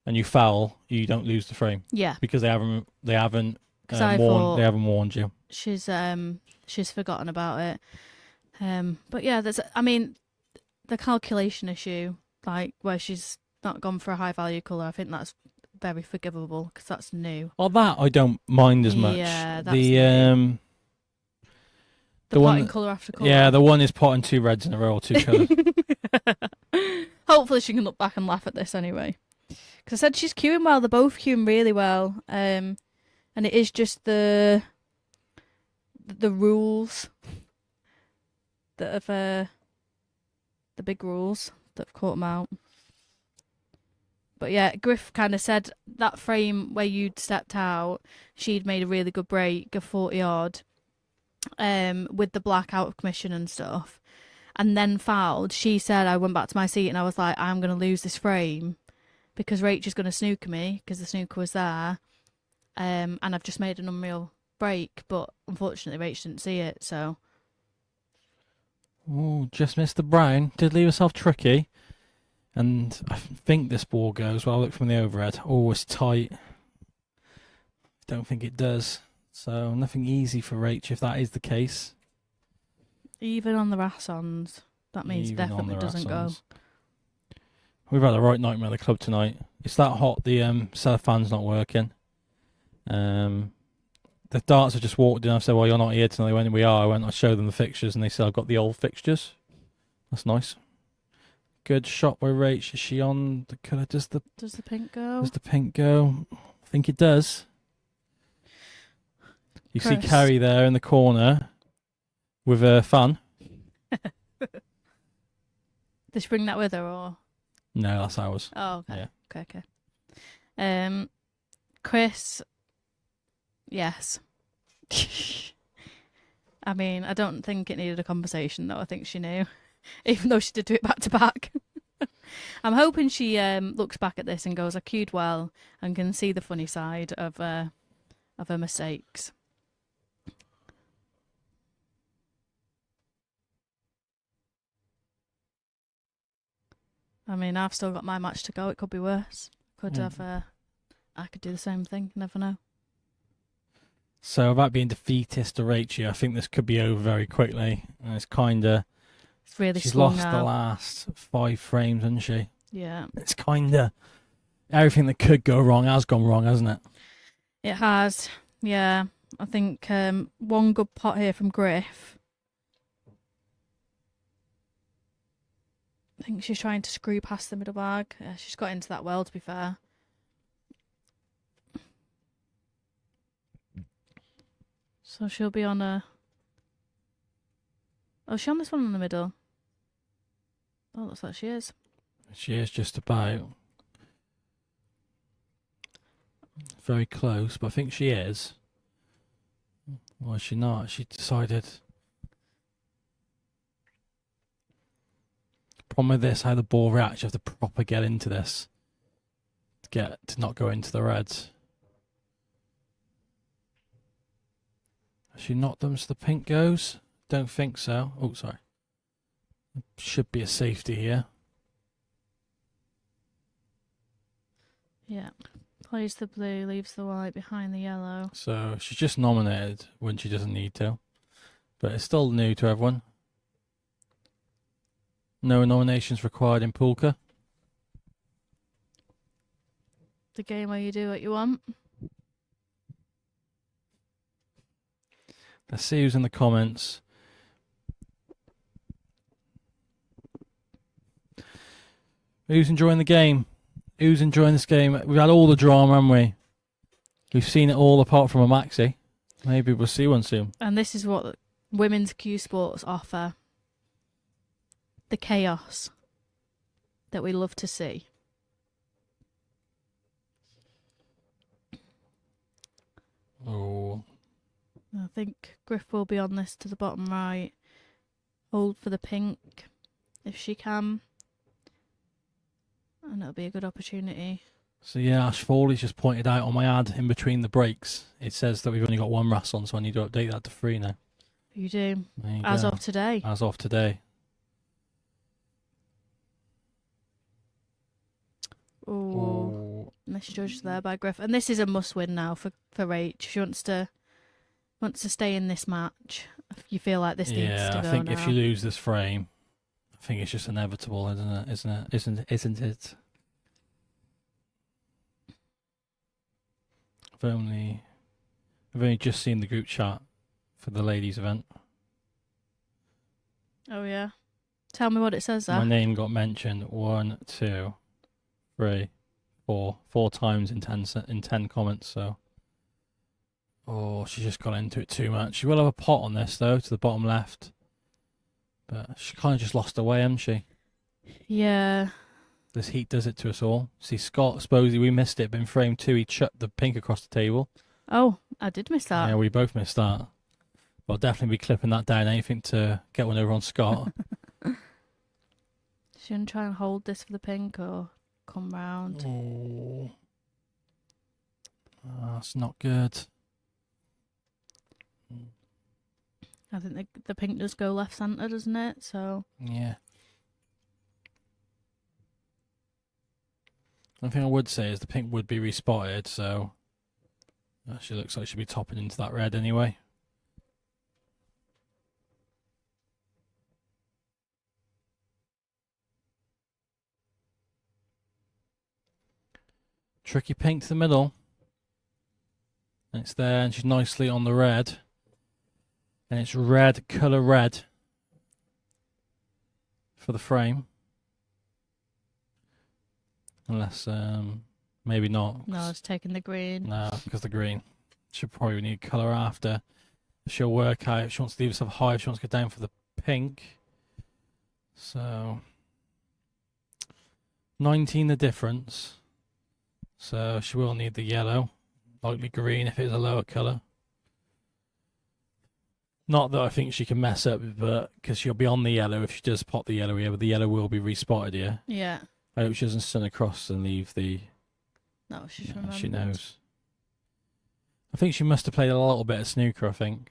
and you foul, you don't lose the frame yeah, because they haven't because I warned thought they haven't warned you. she's forgotten about it. But yeah, I mean, the calculation issue, like where she's not gone for a high value colour, I think that's very forgivable because that's new. Well, that I don't mind as much. Yeah, that's The new. The one potting colour after colour. yeah, the one is potting 2 reds in a row or 2 colours. Hopefully she can look back and laugh at this anyway. Because I said she's queuing well. They're both queuing really well. And it is just the rules that have the big rules that have caught them out. But yeah, Griff kind of said that frame where you'd stepped out, she'd made a really good break of 40 odd, with the black out of commission and stuff, and then fouled. She said, I went back to my seat and I was like, I'm going to lose this frame because Rach is going to snooker me because the snooker was there, and I've just made an unreal break, but unfortunately Rach didn't see it, so. Oh, just missed the brown. Did leave herself tricky. And I think this ball goes. Well, I look from the overhead. Oh, it's tight. Don't think it does. So nothing easy for Rach if that is the case. Even on the Rassons, that means Even definitely doesn't go. We've had a right nightmare at the club tonight. It's that hot. The cellofan's not working. The darts have just walked in. I said, "Well, you're not here tonight." They went, "We are." I went. I showed them the fixtures, and they said, "I've got the old fixtures." That's nice. Good shot by Rach. Is she on the colour? Does the pink go? Does the pink go? I think it does. You see Kerry there in the corner with her fun. Did she bring that with her, or? No, that's ours. Oh, okay. Yeah. Okay. Chris, yes. I mean, I don't think it needed a conversation, though. I think she knew, even though she did do it back to back. I'm hoping she looks back at this and goes, I queued well and can see the funny side of her mistakes. I mean, I've still got my match to go. It could be worse. I could do the same thing. You never know. So about being defeatist to Rachel, I think this could be over very quickly. And it's kind of... It's really She's swung lost out. the last 5 frames, hasn't she? Yeah. It's kind of... Everything that could go wrong has gone wrong, hasn't it? It has. Yeah. I think one good pot here from Griff. I think she's trying to screw past the middle bag. Yeah, she's got into that well, to be fair. So she'll be on a... Oh, is she on this one in the middle? Oh, looks like she is. She is just about. Very close, but I think she is. Or is she not? She decided... Problem with this, how the ball reacts, you have to proper get into this to not go into the reds. Has she knocked them so the pink goes? Don't think so. Oh, sorry. Should be a safety here. Yeah. Plays the blue, leaves the white behind the yellow. So she's just nominated when she doesn't need to. But it's still new to everyone. No nominations required in Poolka. The game where you do what you want. Let's see who's in the comments. Who's enjoying the game? Who's enjoying this game? We've had all the drama, haven't we? We've seen it all apart from a maxi. Maybe we'll see one soon. And this is what women's Q sports offer. The chaos that we love to see. Oh, I think Griff will be on this to the bottom right. Hold for the pink if she can. And it'll be a good opportunity. so yeah, Ash Foley's just pointed out on my ad in between the breaks. It says that we've only got one Russ on, so I need to update that to 3 now. You do. There you As go. of today. As of today. Oh, misjudged there by Griff. And this is a must-win now for Rach. She wants to stay in this match. You feel like this needs to go I think now. if you lose this frame, I think it's just inevitable, isn't it? Isn't it? I've only just seen the group chat for the ladies event. Oh yeah. Tell me what it says there. My name got mentioned 1, 2, 3, 4 times in 10 comments. So, oh, she just got into it too much. She will have a pot on this though, to the bottom left, but she kind of just lost her way, hasn't she? Yeah. This heat does it to us all. See, Scott, supposedly we missed it, but in frame 2 he chucked the pink across the table. Oh, I did miss that. Yeah, we both missed that. But I'll definitely be clipping that down. Anything to get one over on Scott. She gonna try and hold this for the pink or come round? Oh, that's not good. I think the pink does go left centre, doesn't it? So Yeah. One thing I would say is the pink would be respotted, so she looks like she'll be topping into that red anyway. Tricky pink to the middle. And it's there, and she's nicely on the red. And it's red, colour red for the frame. Unless, maybe not. no, it's taking the green. No, because the green. She'll probably need colour after. She'll work out if she wants to leave herself high, if she wants to go down for the pink. So 19 the difference. So she will need the yellow. Likely green if it's a lower colour. Not that I think she can mess up, but because she'll be on the yellow if she does pop the yellow here, but the yellow will be respotted here. Yeah. I hope she doesn't sun across and leave the... No, she's No, remembered. she knows. I think she must have played a little bit of snooker, I think.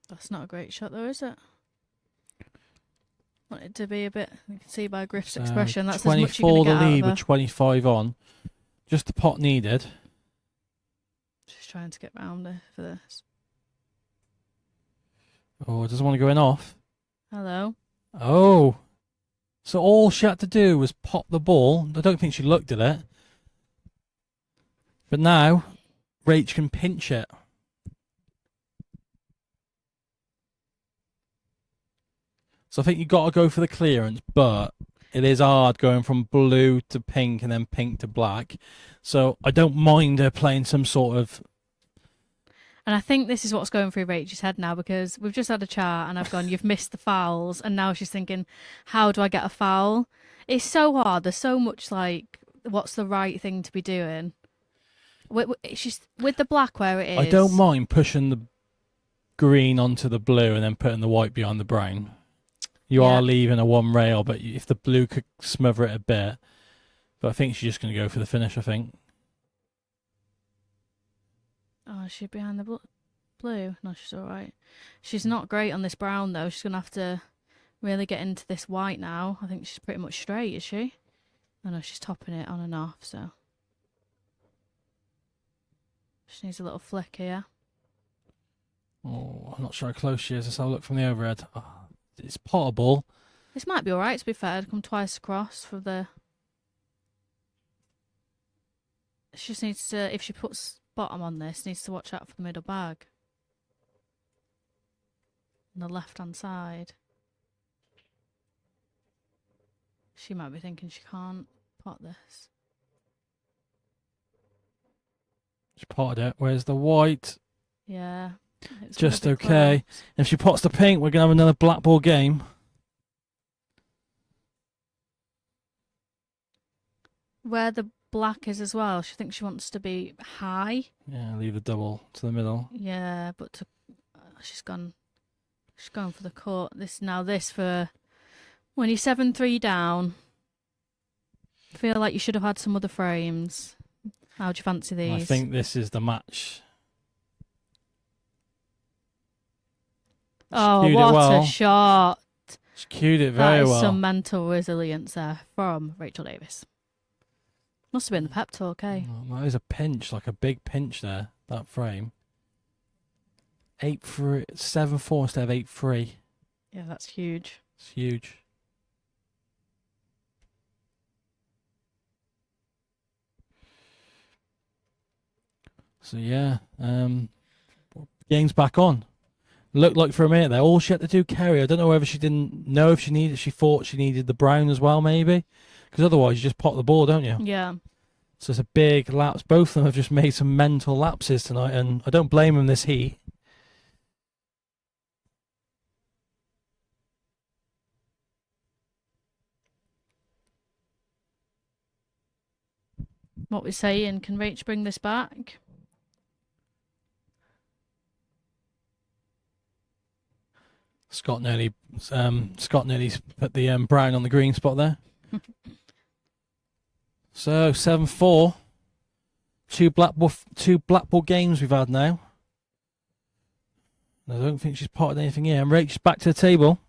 That's not a great shot though, is it? Want it to be a bit, you can see by Griff's expression, that's as much you're 24 going to the get out lead of her. with 25 on. Just the pot needed. She's trying to get round her for this. Oh, doesn't want to go in off. Hello. Oh. So all she had to do was pop the ball. I don't think she looked at it. But now, Rach can pinch it. So I think you've got to go for the clearance, but it is hard going from blue to pink and then pink to black. So I don't mind her playing some sort of... And I think this is what's going through Rachel's head now, because we've just had a chat and I've gone, you've missed the fouls. And now she's thinking, how do I get a foul? It's so hard. There's so much like, what's the right thing to be doing? She's with the black where it is. I don't mind pushing the green onto the blue and then putting the white behind the brown. You Yeah. are leaving a one rail, but if the blue could smother it a bit. But I think she's just going to go for the finish, I think. Oh, is she behind the blue? No, she's all right. She's not great on this brown, though. She's going to have to really get into this white now. I think she's pretty much straight, is she? Oh, no, she's topping it on and off, so. She needs a little flick here. Oh, I'm not sure how close she is. Let's have a look from the overhead. Oh, it's potable. This might be all right, to be fair. I'd come twice across for the... She just needs to, if she puts bottom on this, needs to watch out for the middle bag. On the left-hand side. She might be thinking she can't pot this. She potted it. Where's the white? Yeah. It's Just gonna be okay. close. If she pots the pink, we're going to have another black ball game. Where the black is as well. She thinks she wants to be high. Yeah, leave the double to the middle. Yeah, but she's gone for the court. This for when you're 7-3 down. I feel like you should have had some other frames. How do you fancy these? I think this is the match. Oh, what a shot. She cued it very well. That is some mental resilience there from Rachel Davies. Must have been the pep talk, eh? Oh, that is a pinch, like a big pinch there, that frame. 8-3, 7-4 instead of 8-3. Yeah, that's huge. It's huge. So yeah, game's back on. Looked like for a minute there, all she had to do, Kerry. I don't know whether she didn't know if she thought she needed the brown as well, maybe, because otherwise you just pop the ball, don't you? Yeah. So it's a big lapse. Both of them have just made some mental lapses tonight, and I don't blame them this heat. What we're saying, can Rach bring this back? Scott nearly put the brown on the green spot there. So 7-4. Two Blackpool games we've had now. I don't think she's potted anything here. And Rachel's back to the table.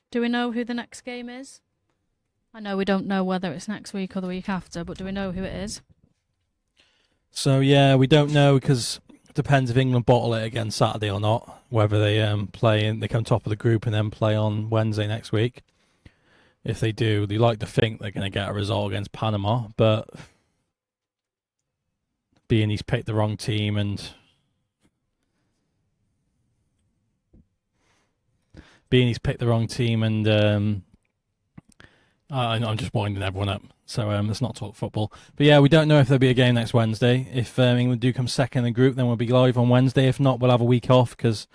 Do we know who the next game is? I know we don't know whether it's next week or the week after, but do we know who it is? So yeah, we don't know because it depends if England bottle it again Saturday or not. Whether they they come top of the group and then play on Wednesday next week. If they do, they like to think they're going to get a result against Panama, but being he's picked the wrong team and I'm just winding everyone up. So let's not talk football. But yeah, we don't know if there'll be a game next Wednesday. If England do come second in the group, then we'll be live on Wednesday. If not, we'll have a week off because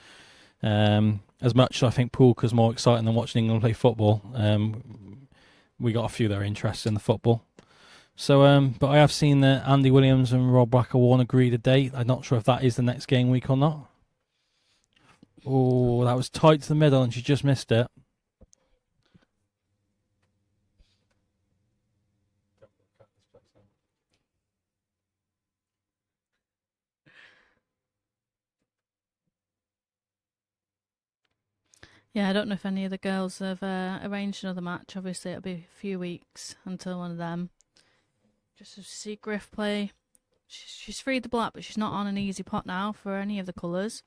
as much as I think Poolka's more exciting than watching England play football, we got a few that are interested in the football. So, but I have seen that Andy Williams and Rob Brackelwarn agreed a date. I'm not sure if that is the next game week or not. Oh, that was tight to the middle and she just missed it. Yeah, I don't know if any of the girls have arranged another match. Obviously, it'll be a few weeks until one of them. Just to see Griff play. She's freed the black, but she's not on an easy pot now for any of the colours.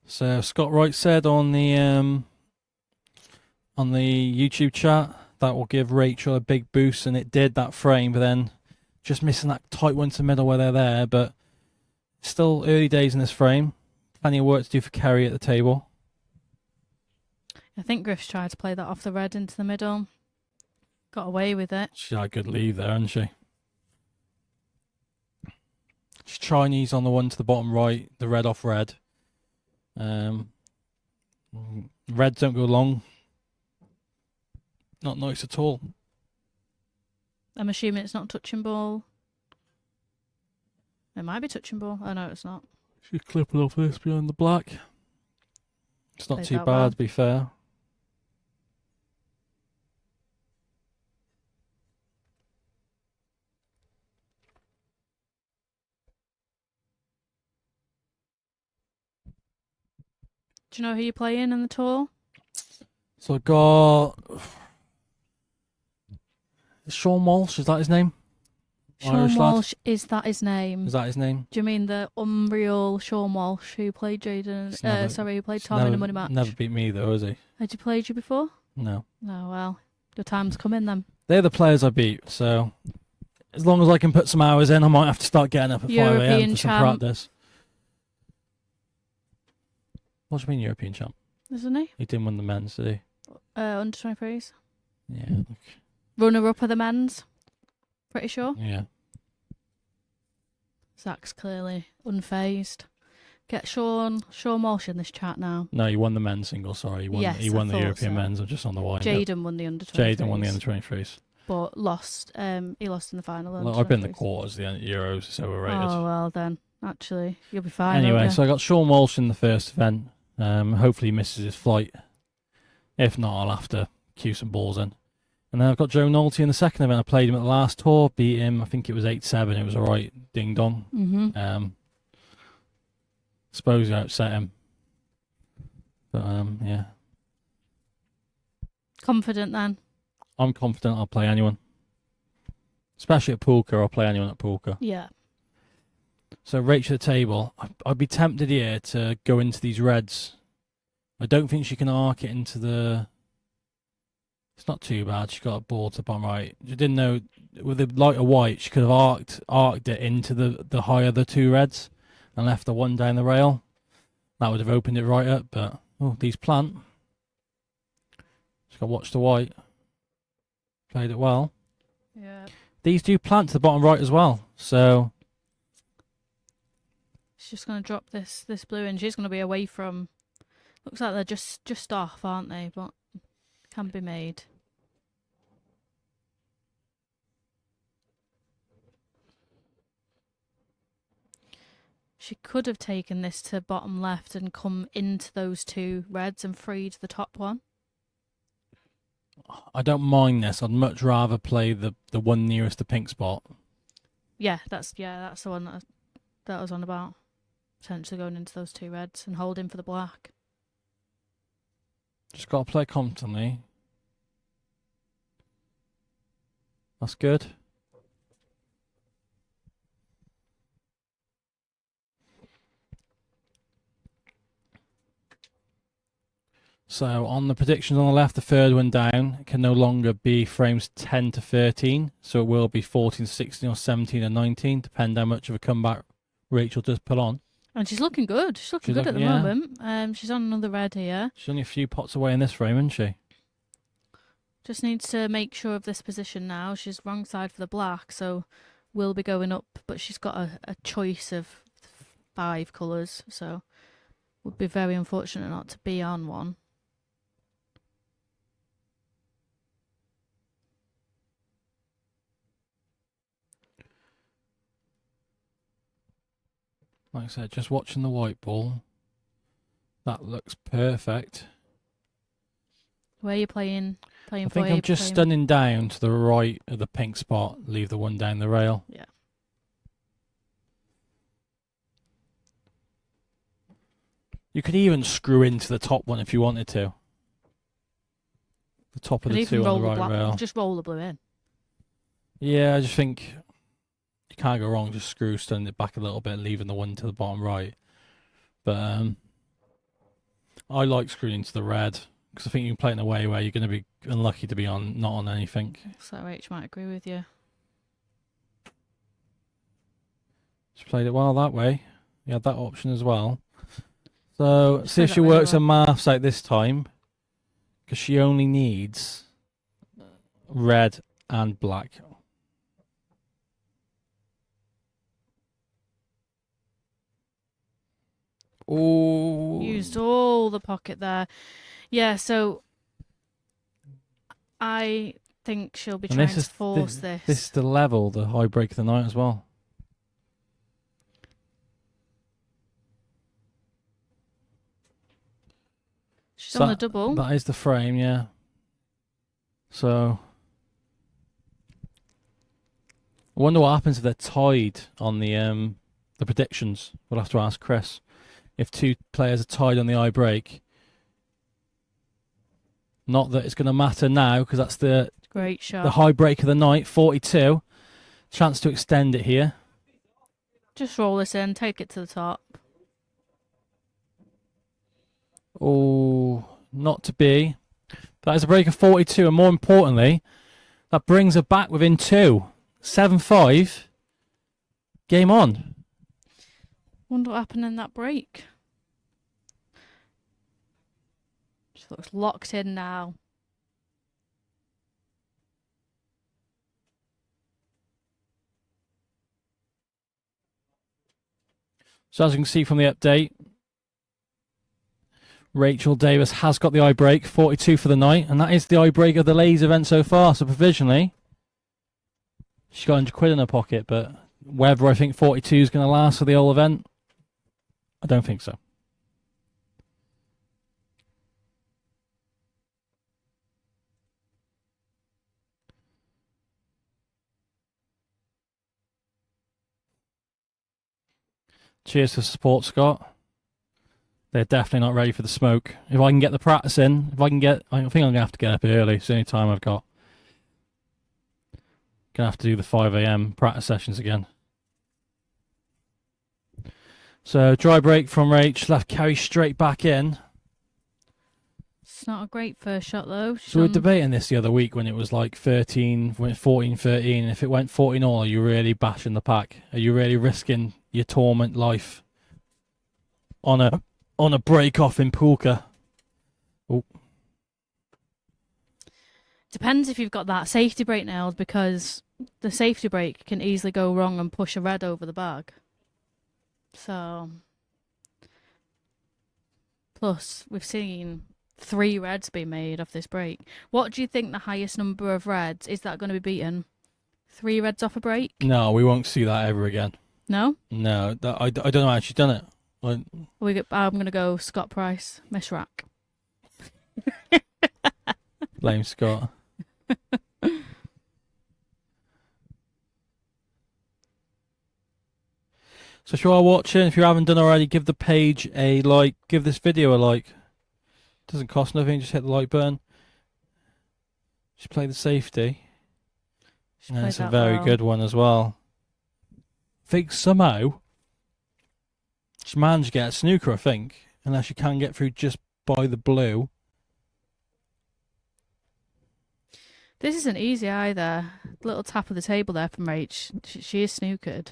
So Scott Wright said on the YouTube chat that will give Rachel a big boost, and it did that frame, but then just missing that tight one to the middle where they're there. But still early days in this frame. Plenty of work to do for Kerry at the table. I think Griff's tried to play that off the red into the middle. Got away with it. She had a good lead there, hasn't she? She's Chinese on the one to the bottom right, the red off red. Red don't go long. Not nice at all. I'm assuming it's not touching ball. It might be touching ball. Oh, no, it's not. She's clipping off this behind the black. It's not Played too that bad, well. to be fair. Do you know who you're playing in the tour? So I got Sean Walsh, is that his name? Sean Walsh, is that his name? Is that his name? Do you mean the unreal Sean Walsh who played who played Tom in a money match? Never beat me though, has he? Had you played you before? No. No, well, the time's coming then. They're the players I beat, so as long as I can put some hours in, I might have to start getting up at 5 a.m. for some practice. What do you mean European champ? Isn't he? He didn't win the men's, did he? Under 23s. Yeah. Runner-up of the men's. Pretty sure. Yeah. Zach's clearly unfazed. Get Sean Walsh in this chat now. No, he won the men's single. Sorry, he won. Yes, he I won the thought European so. men's. I'm just on the wind. Jaden won the under-23s. Jaden won the under-23s. But lost. He lost in the final. Well, I've been in the quarters. The Euros is overrated. Oh well, then actually you'll be fine. Anyway, so I got Sean Walsh in the first event. Hopefully he misses his flight. If not, I'll have to cue some balls in. And then I've got Joe Nolte in the second event. I played him at the last tour, beat him. I think it was 8-7. It was all right, ding dong. Mm-hmm. Suppose I upset him, but yeah. Confident then? I'm confident I'll play anyone, especially at poker. I'll play anyone at poker. Yeah. So Rachel at the table, I'd be tempted here to go into these reds. I don't think she can arc it into the. It's not too bad. She got a ball to the bottom right. You didn't know with the lighter white, she could have arced it into the higher the two reds and left the one down the rail. That would have opened it right up. But these plant. Just got to watch the white. Played it well. Yeah. These do plant to the bottom right as well. So she's just going to drop this blue, and she's going to be away from. Looks like they're just off, aren't they? But can be made. She could have taken this to bottom left and come into those two reds and freed the top one. I don't mind this. I'd much rather play the one nearest the pink spot. Yeah, that's the one that I was on about. Potentially going into those two reds and holding for the black. Just got to play confidently. That's good. So on the predictions on the left, the third one down can no longer be frames 10 to 13. So it will be 14 to 16 or 17 and 19, depending how much of a comeback Rachel does put on. And she's looking good. She's looking good at the moment. She's on another red here. She's only a few pots away in this frame, isn't she? Just needs to make sure of this position now. She's wrong side for the black, so will be going up. But she's got a choice of 5 colours, so would be very unfortunate not to be on one. Like I said, just watching the white ball. That looks perfect. Where are you playing? I think I'm just stunning down to the right of the pink spot. Leave the one down the rail. Yeah. You could even screw into the top one if you wanted to. The top of the two on the right rail. Just roll the blue in. Yeah, I just think you can't go wrong. Just stunning it back a little bit, leaving the one to the bottom right. But I like screwing into the red because I think you can play it in a way where you're going to be unlucky to be not on anything. So H might agree with you. She played it well that way. You had that option as well. So see if she works her maths out this time, because she only needs red and black. Oh, used all the pocket there. Yeah, so I think she'll be trying to force this. This is the level, the high break of the night as well. She's on the double. That is the frame, yeah. So I wonder what happens if they're tied on the predictions. We'll have to ask Chris. If two players are tied on the eye break. Not that it's going to matter now, because that's the great shot. The high break of the night, 42. Chance to extend it here. Just roll this in, take it to the top. Oh, not to be. That is a break of 42, and more importantly, that brings her back within 2. 7-5. Game on. Wonder what happened in that break. She looks locked in now. So as you can see from the update, Rachel Davies has got the eye break, 42 for the night, and that is the eye break of the ladies event so far. So provisionally, she's got 100 quid in her pocket, but whether I think 42 is going to last for the whole event, I don't think so. Cheers for support, Scott. They're definitely not ready for the smoke. If I can get the practice in, I think I'm going to have to get up early. It's the only time I've got. Going to have to do the 5 a.m. practice sessions again. So dry break from Rach, left Kerry straight back in. It's not a great first shot though. So we were debating this the other week when it was like 14, 13. If it went 14 all, are you really bashing the pack? Are you really risking your tournament life on a break off in Poolka? Oh. Depends if you've got that safety brake nailed, because the safety brake can easily go wrong and push a red over the bag. So, plus we've seen 3 reds be made off this break. What do you think the highest number of reds is that going to be beaten? 3 reds off a break? No, we won't see that ever again. No? No, I don't know how she's done it. I'm going to go Scott Price, Miss Rack. Blame Scott. So if you are watching, if you haven't done already, give the page a like, give this video a like. Doesn't cost nothing, just hit the like button. Just play the safety. And it's a very good one as well. I think somehow she managed to get a snooker, I think. Unless you can get through just by the blue. This isn't easy either. Little tap of the table there from Rach. She is snookered.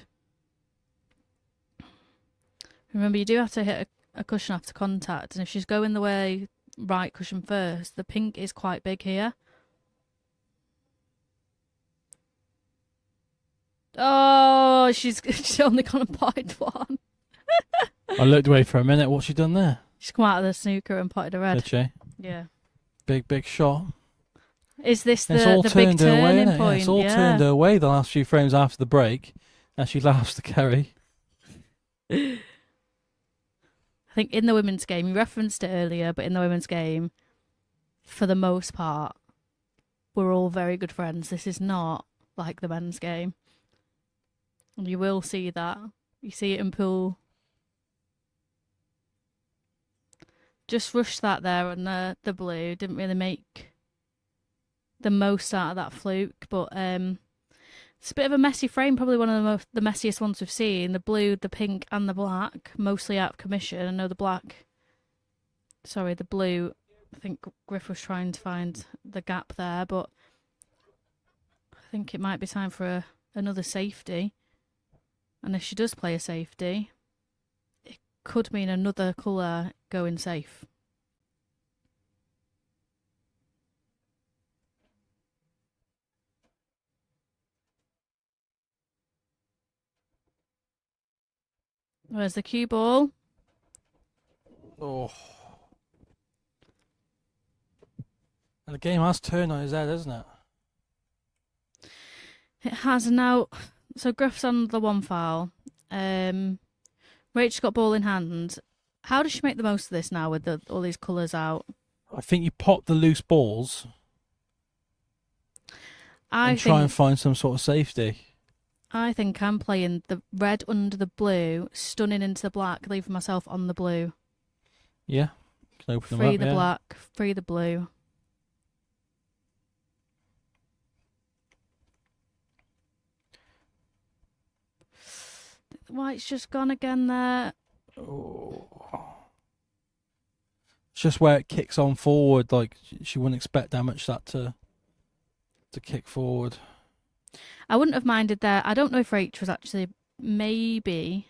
Remember, you do have to hit a cushion after contact, and if she's going the way right cushion first, the pink is quite big here. Oh, she's only gone and potted one. I looked away for a minute. What's she done there? She's come out of the snooker and potted a red. Did she? Yeah. Big shot. Is this the big turning point? Yeah, it's all turned her way the last few frames after the break, and she laughs to Kerry. I think in the women's game, you referenced it earlier, but in the women's game, for the most part, we're all very good friends. This is not like the men's game. And you will see that. You see it in pool. Just rushed that there on the blue. Didn't really make the most out of that fluke, but it's a bit of a messy frame, probably one of the messiest ones we've seen. The blue, the pink and the black, mostly out of commission. I know the blue, I think Griff was trying to find the gap there, but I think it might be time for another safety. And if she does play a safety, it could mean another colour going safe. Where's the cue ball? Oh. And the game has turned on his head, isn't it? It has now. So Griff's on the one foul. Rachel's got ball in hand. How does she make the most of this now with all these colours out? I think you pop the loose balls and try and find some sort of safety. I think I'm playing the red under the blue, stunning into the black, leaving myself on the blue. Yeah. Can open them up, Free the black, free the blue. The white's just gone again there. Oh. It's just where it kicks on forward. Like, she wouldn't expect that much that to kick forward. I wouldn't have minded there. I don't know if Rach was actually maybe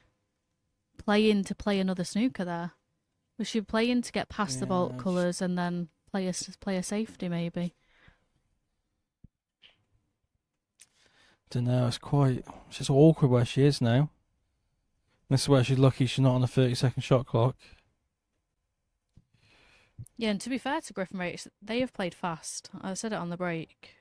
playing to play another snooker there. Was she playing to get past the vault colours and then play a safety maybe? Don't know. It's just awkward where she is now. This is where she's lucky she's not on a 30-second shot clock. Yeah, and to be fair to Griffin Rates, they have played fast. I said it on the break.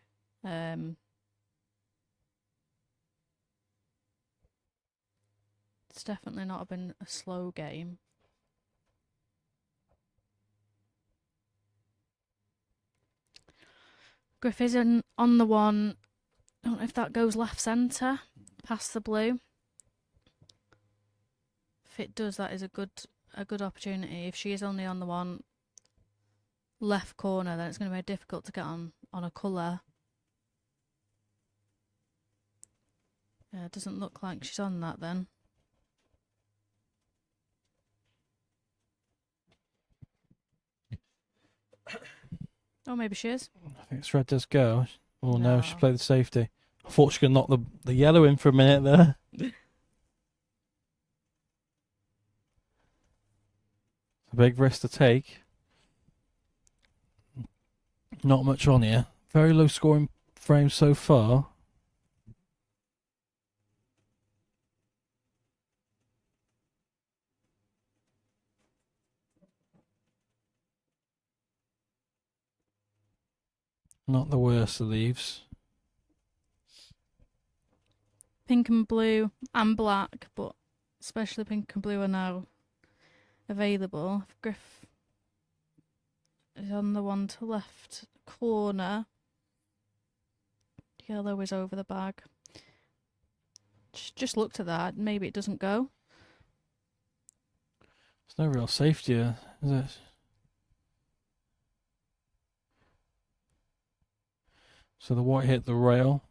It's definitely not been a slow game. Griff is on the one. I don't know if that goes left centre, past the blue. If it does, that is a good opportunity. If she is only on the one left corner, then it's going to be difficult to get on a colour. It doesn't look like she's on that then. Oh, maybe she is. I think this red does go. Oh no, she No. played the safety. I thought she could knock the yellow in for a minute there. A big risk to take. Not much on here. Very low scoring frame so far. Not the worst of leaves. Pink and blue and black, but especially pink and blue are now available. If Griff is on the one to left corner, yellow is over the bag. Just looked at that. Maybe it doesn't go. There's no real safety here, is it? So the white hit the rail.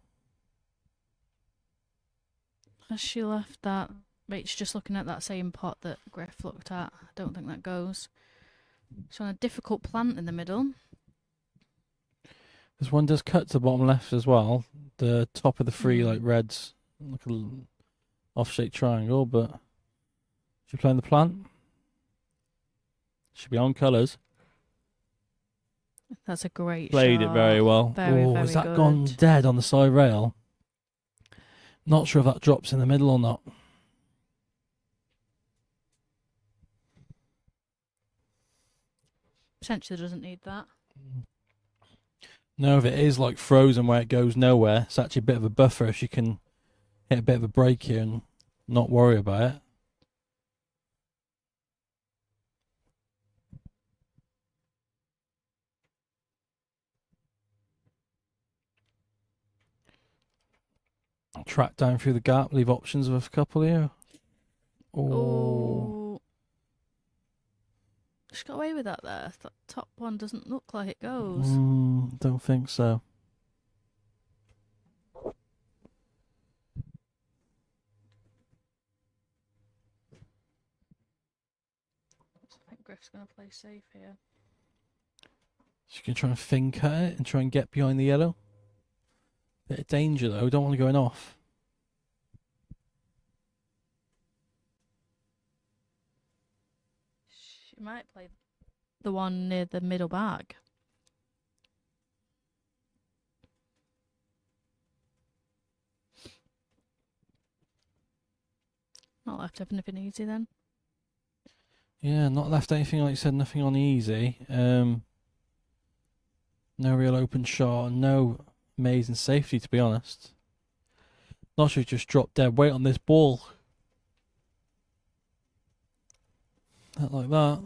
Has she left that? Wait, she's just looking at that same pot that Griff looked at. I don't think that goes. She's on a difficult plant in the middle. This one does cut to the bottom left as well. The top of the three like reds, like a off-shaped triangle, but she's playing the plant. Should be on colours. That's a great Played shot. it very well. Very, oh, very has that good. gone dead on the side rail? Not sure if that drops in the middle or not. Potentially doesn't need that. No, if it is like frozen where it goes nowhere, it's actually a bit of a buffer if you can hit a bit of a break here and not worry about it. Track down through the gap, leave options with a couple here. Oh. She got away with that there. That top one doesn't look like it goes. Don't think so. I think Griff's going to play safe here. She can try and fin cut it and try and get behind the yellow. Bit of danger though, don't want to go in off. She might play the one near the middle bag. Not left anything easy then. Yeah, not left anything like you said, nothing on easy. No real open shot, no amazing safety to be honest. Not sure just dropped dead weight on this ball. Not like that.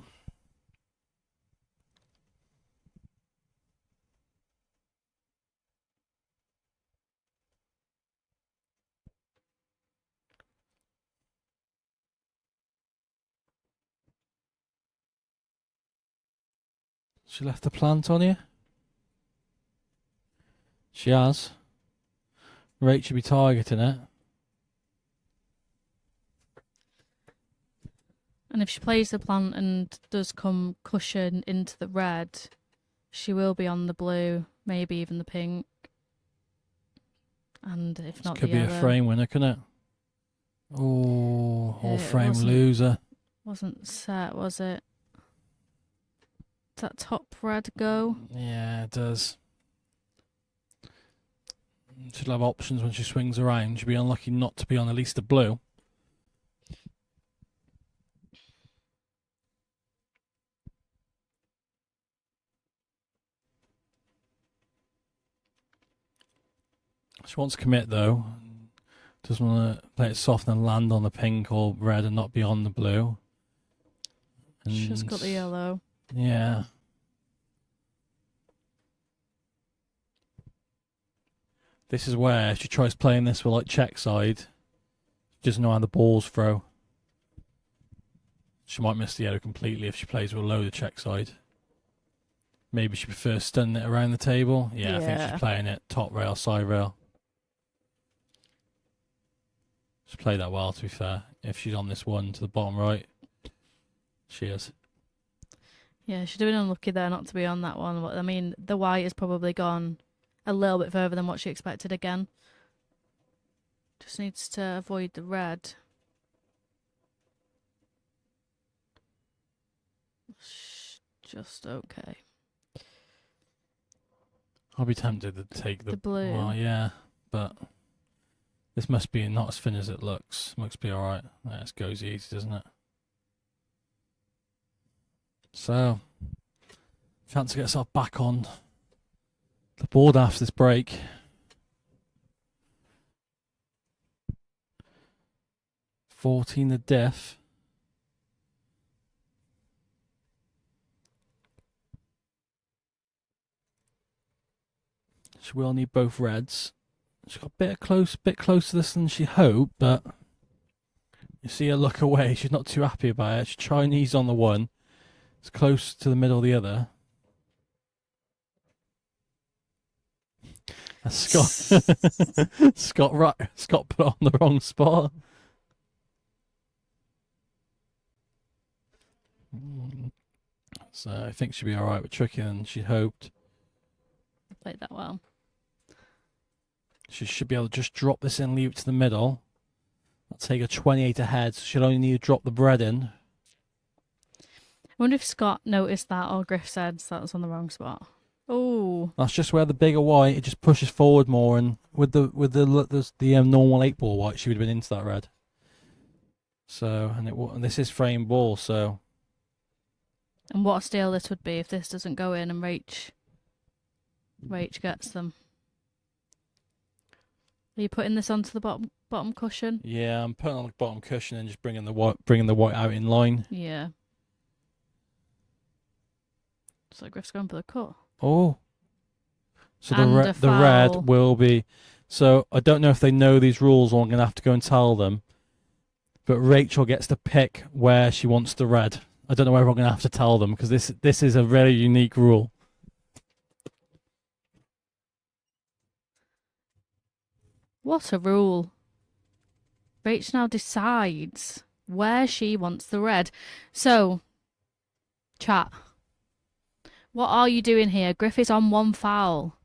She left the plant on here. She has. Rach should be targeting it. And if she plays the plant and does come cushion into the red, she will be on the blue, maybe even the pink. And if not, Could the be yellow. a frame winner, couldn't it? Oh, all It frame wasn't- loser. Wasn't set, was it? Does that top red go? Yeah, it does. She'll have options when she swings around. She'll be unlucky not to be on at least the blue. She wants to commit though. Doesn't want to play it soft and land on the pink or red and not be on the blue. And She's got the yellow. yeah. This is where if she tries playing this with like check side, she doesn't know how the balls throw. She might miss the yellow completely if she plays with a low of check side. Maybe she prefers stunning it around the table. Yeah, I think she's playing it top rail, side rail. She's played that well, to be fair. If she's on this one to the bottom right, she is. Yeah, she's been unlucky there not to be on that one. But I mean, the white has probably gone a little bit further than what she expected again. Just needs to avoid the red. Just okay. I'll be tempted to take the blue. Well, yeah, but this must be not as thin as it looks. Must be alright. Yeah, it goes easy, doesn't it? So, chance to get herself back on the board after this break. $14 the diff. She will need both reds. She got a bit close to this than she hoped, but you see her look away. She's not too happy about it. She's Chinese on the one. It's close to the middle of the other. And Scott put it on the wrong spot. So I think she'll be alright with trickier than she hoped. Played that well. She should be able to just drop this in, leave it to the middle. That'll take her 28 ahead, so she'll only need to drop the bread in. I wonder if Scott noticed that or Griff said that was on the wrong spot. Oh, That's just where the bigger white, it just pushes forward more, and with the normal 8-ball white, she would have been into that red. So, and this is frame ball, so. and what a steal this would be if this doesn't go in and Rach gets them. Are you putting this onto the bottom cushion? Yeah, I'm putting on the bottom cushion and just bringing the white out in line. Yeah. So Griff's going for the cut. Oh. So And the red will be. So I don't know if they know these rules or I'm going to have to go and tell them. But Rachel gets to pick where she wants the red. I don't know whether I'm going to have to tell them because this is a very unique rule. What a rule. Rach now decides where she wants the red. So, chat. What are you doing here? Griff is on one foul.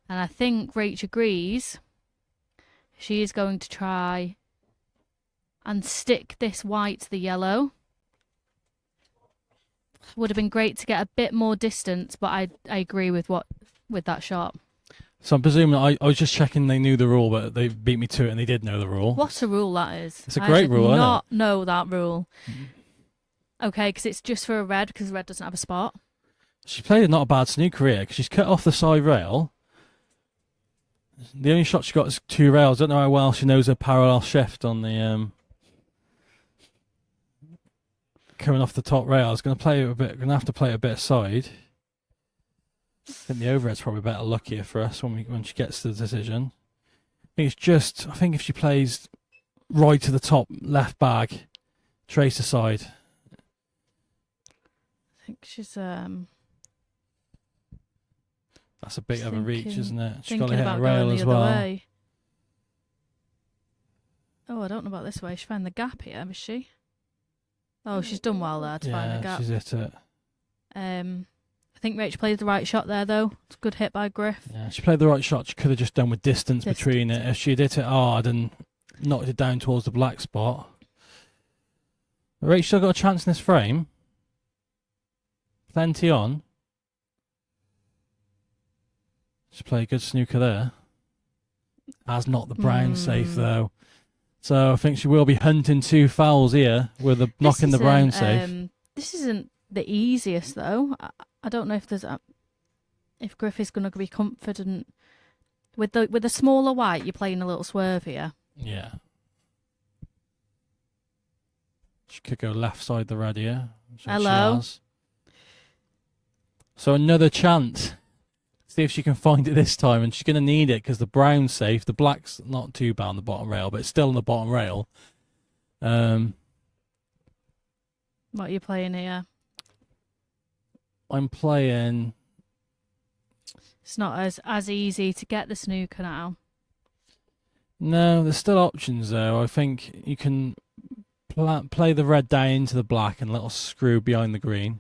And I think Rach agrees. She is going to try and stick this white to the yellow. Would have been great to get a bit more distance, but I agree with that shot. So I'm presuming I was just checking they knew the rule, but they beat me to it and they did know the rule. What a rule that is. It's a great rule, isn't it? I did not know that rule. Okay, because it's just for a red, because red doesn't have a spot. She played not a bad snooker here because she's cut off the side rail. The only shot she got is 2 rails. I don't know how well she knows her parallel shift on the coming off the top rail. I was going to have to play a bit side. I think the overhead's probably better luckier for us when she gets to the decision. I think if she plays right to the top left bag, trace aside. I think she's That's a bit of a reach, isn't it? She's got to thinking hit about a rail going as the other well. way. Oh, I don't know about this way. She found the gap here, has she? Oh, she's done well there to find the gap. She's hit it. I think Rach played the right shot there, though. It's a good hit by Griff. Yeah, she played the right shot. She could have just done with distance between it. If she'd hit it hard and knocked it down towards the black spot. Rach still got a chance in this frame. Plenty on. She played good snooker there. As not the brown safe, though. So I think she will be hunting 2 fouls here with the knocking the brown safe. This isn't the easiest, though. I don't know if if Griff is going to be confident With the smaller white, you're playing a little swervier. Yeah. She could go left side the red here. Hello. She has. So another chance. See if she can find it this time, and she's going to need it because the brown's safe. The black's not too bad on the bottom rail, but it's still on the bottom rail. What are you playing here? I'm playing. It's not as easy to get the snooker now. No, there's still options though. I think you can play the red down into the black and a little screw behind the green.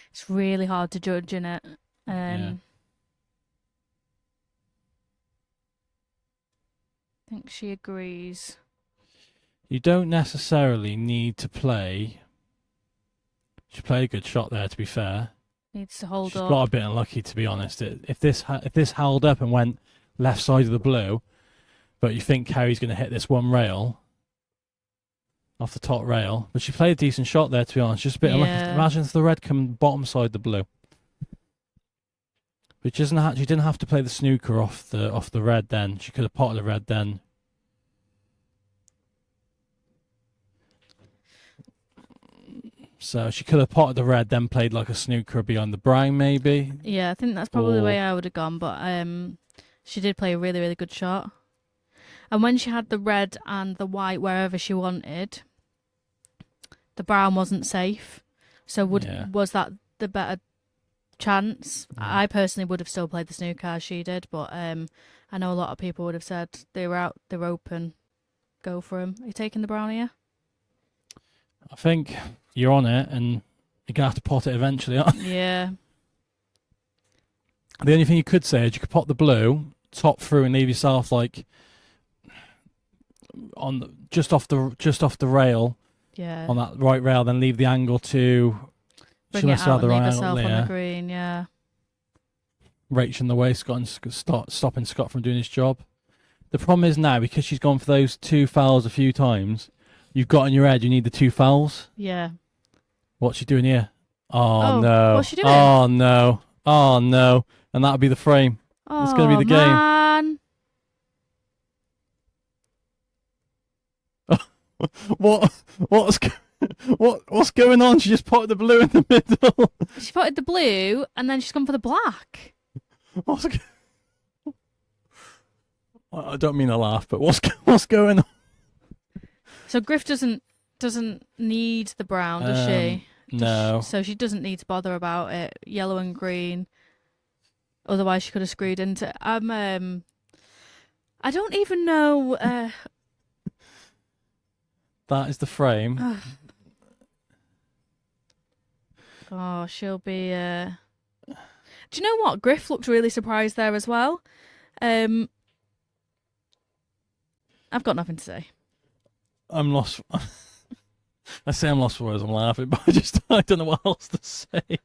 It's really hard to judge, isn't it? Yeah. I think she agrees. You don't necessarily need to play. She played a good shot there, to be fair. Needs to hold She's up. got a bit unlucky, to be honest. If this held up and went left side of the blue, but you think Kerry's going to hit this one rail off the top rail, but she played a decent shot there, to be honest. Just a bit unlucky. Imagine if the red come bottom side the blue. But she didn't have to play the snooker off the red then. She could have potted the red then. So she could have potted the red, then played like a snooker behind the brown, maybe. Yeah, I think that's probably the way I would have gone. But she did play a really, really good shot. And when she had the red and the white wherever she wanted, the brown wasn't safe. So was that the better chance? I personally would have still played the snooker as she did, but I know a lot of people would have said they were out, they're open, go for them. Are you taking the brown here? I think you're on it, and you're gonna have to pot it eventually, aren't you? Yeah. The only thing you could say is you could pot the blue, top through, and leave yourself like just off the rail. Yeah. On that right rail, then leave the angle to. Bring it out and leave herself on the green, yeah. Reaching the way, stopping Scott from doing his job. The problem is now, because she's gone for those two fouls a few times, you've got in your head you need the two fouls. Yeah. What's she doing here? Oh no. What's she doing? Oh no. Oh no. And that'll be the frame. It's going to be the game. What's going on? She just potted the blue in the middle. She potted the blue and then she's gone for the black. I don't mean to laugh, but what's going on? So Griff doesn't need the brown, does she? No. So she doesn't need to bother about it. Yellow and green. Otherwise, she could have screwed into. I don't even know. That is the frame. Oh, she'll be. Do you know what? Griff looked really surprised there as well. I've got nothing to say. I'm lost. I say I'm lost for words. I'm laughing, but I don't know what else to say.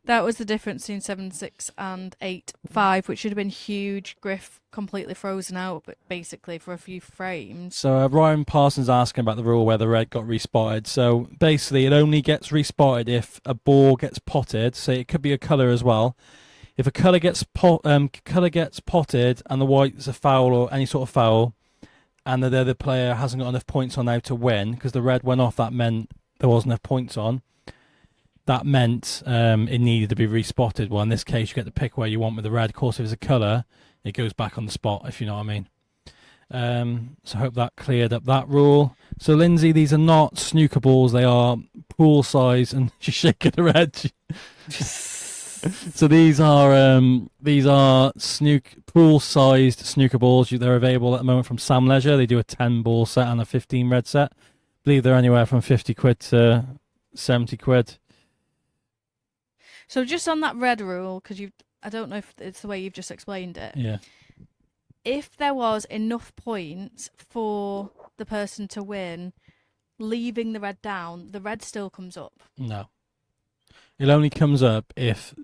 That was the difference between 7-6 and 8-5, which should have been huge. Griff completely frozen out, but basically for a few frames. So Ryan Parsons asking about the rule where the red got respotted. So basically, it only gets respotted if a ball gets potted. So it could be a colour as well. If a colour gets potted and the white's a foul or any sort of foul, and the other player hasn't got enough points on now to win, because the red went off, that meant there wasn't enough points on. That meant it needed to be respotted. Well, in this case, you get to pick where you want with the red. Of course, if it's a colour, it goes back on the spot, if you know what I mean. So I hope that cleared up that rule. So, Lindsay, these are not snooker balls. They are pool size, and she's shaking her head. So these are pool-sized snooker balls. They're available at the moment from Sam Leisure. They do a 10-ball set and a 15 red set. I believe they're anywhere from 50 quid to 70 quid. So just on that red rule, because I don't know if it's the way you've just explained it. Yeah. If there was enough points for the person to win, leaving the red down, the red still comes up. No. It only comes up if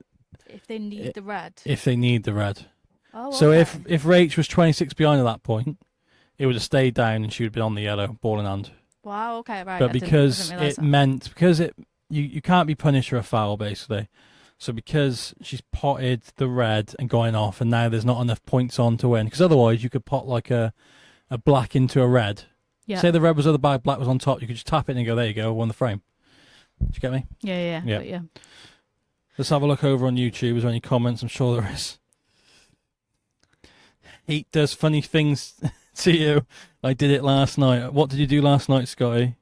they need the red. If they need the red. Oh, okay. So if Rach was 26 behind at that point, it would have stayed down and she would have been on the yellow, ball in hand. Wow, okay, right. But because you can't be punished for a foul basically. So because she's potted the red and going off, and now there's not enough points on to win. Because otherwise, you could pot like a black into a red. Yeah. Say the red was at the back, black was on top. You could just tap it and go, there you go, won the frame. Did you get me? Yeah. But yeah. Let's have a look over on YouTube. Is there any comments? I'm sure there is. Heat does funny things to you. I did it last night. What did you do last night, Scotty?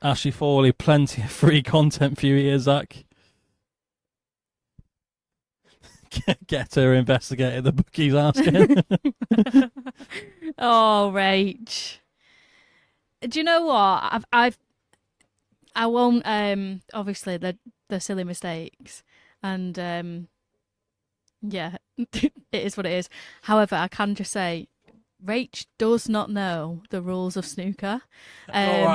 Ashley Foley, plenty of free content for you here, Zach. Get her investigated, the bookie's asking. Oh, Rach. Do you know what? I won't obviously the silly mistakes, and yeah, it is what it is. However, I can just say Rach does not know the rules of snooker. Hang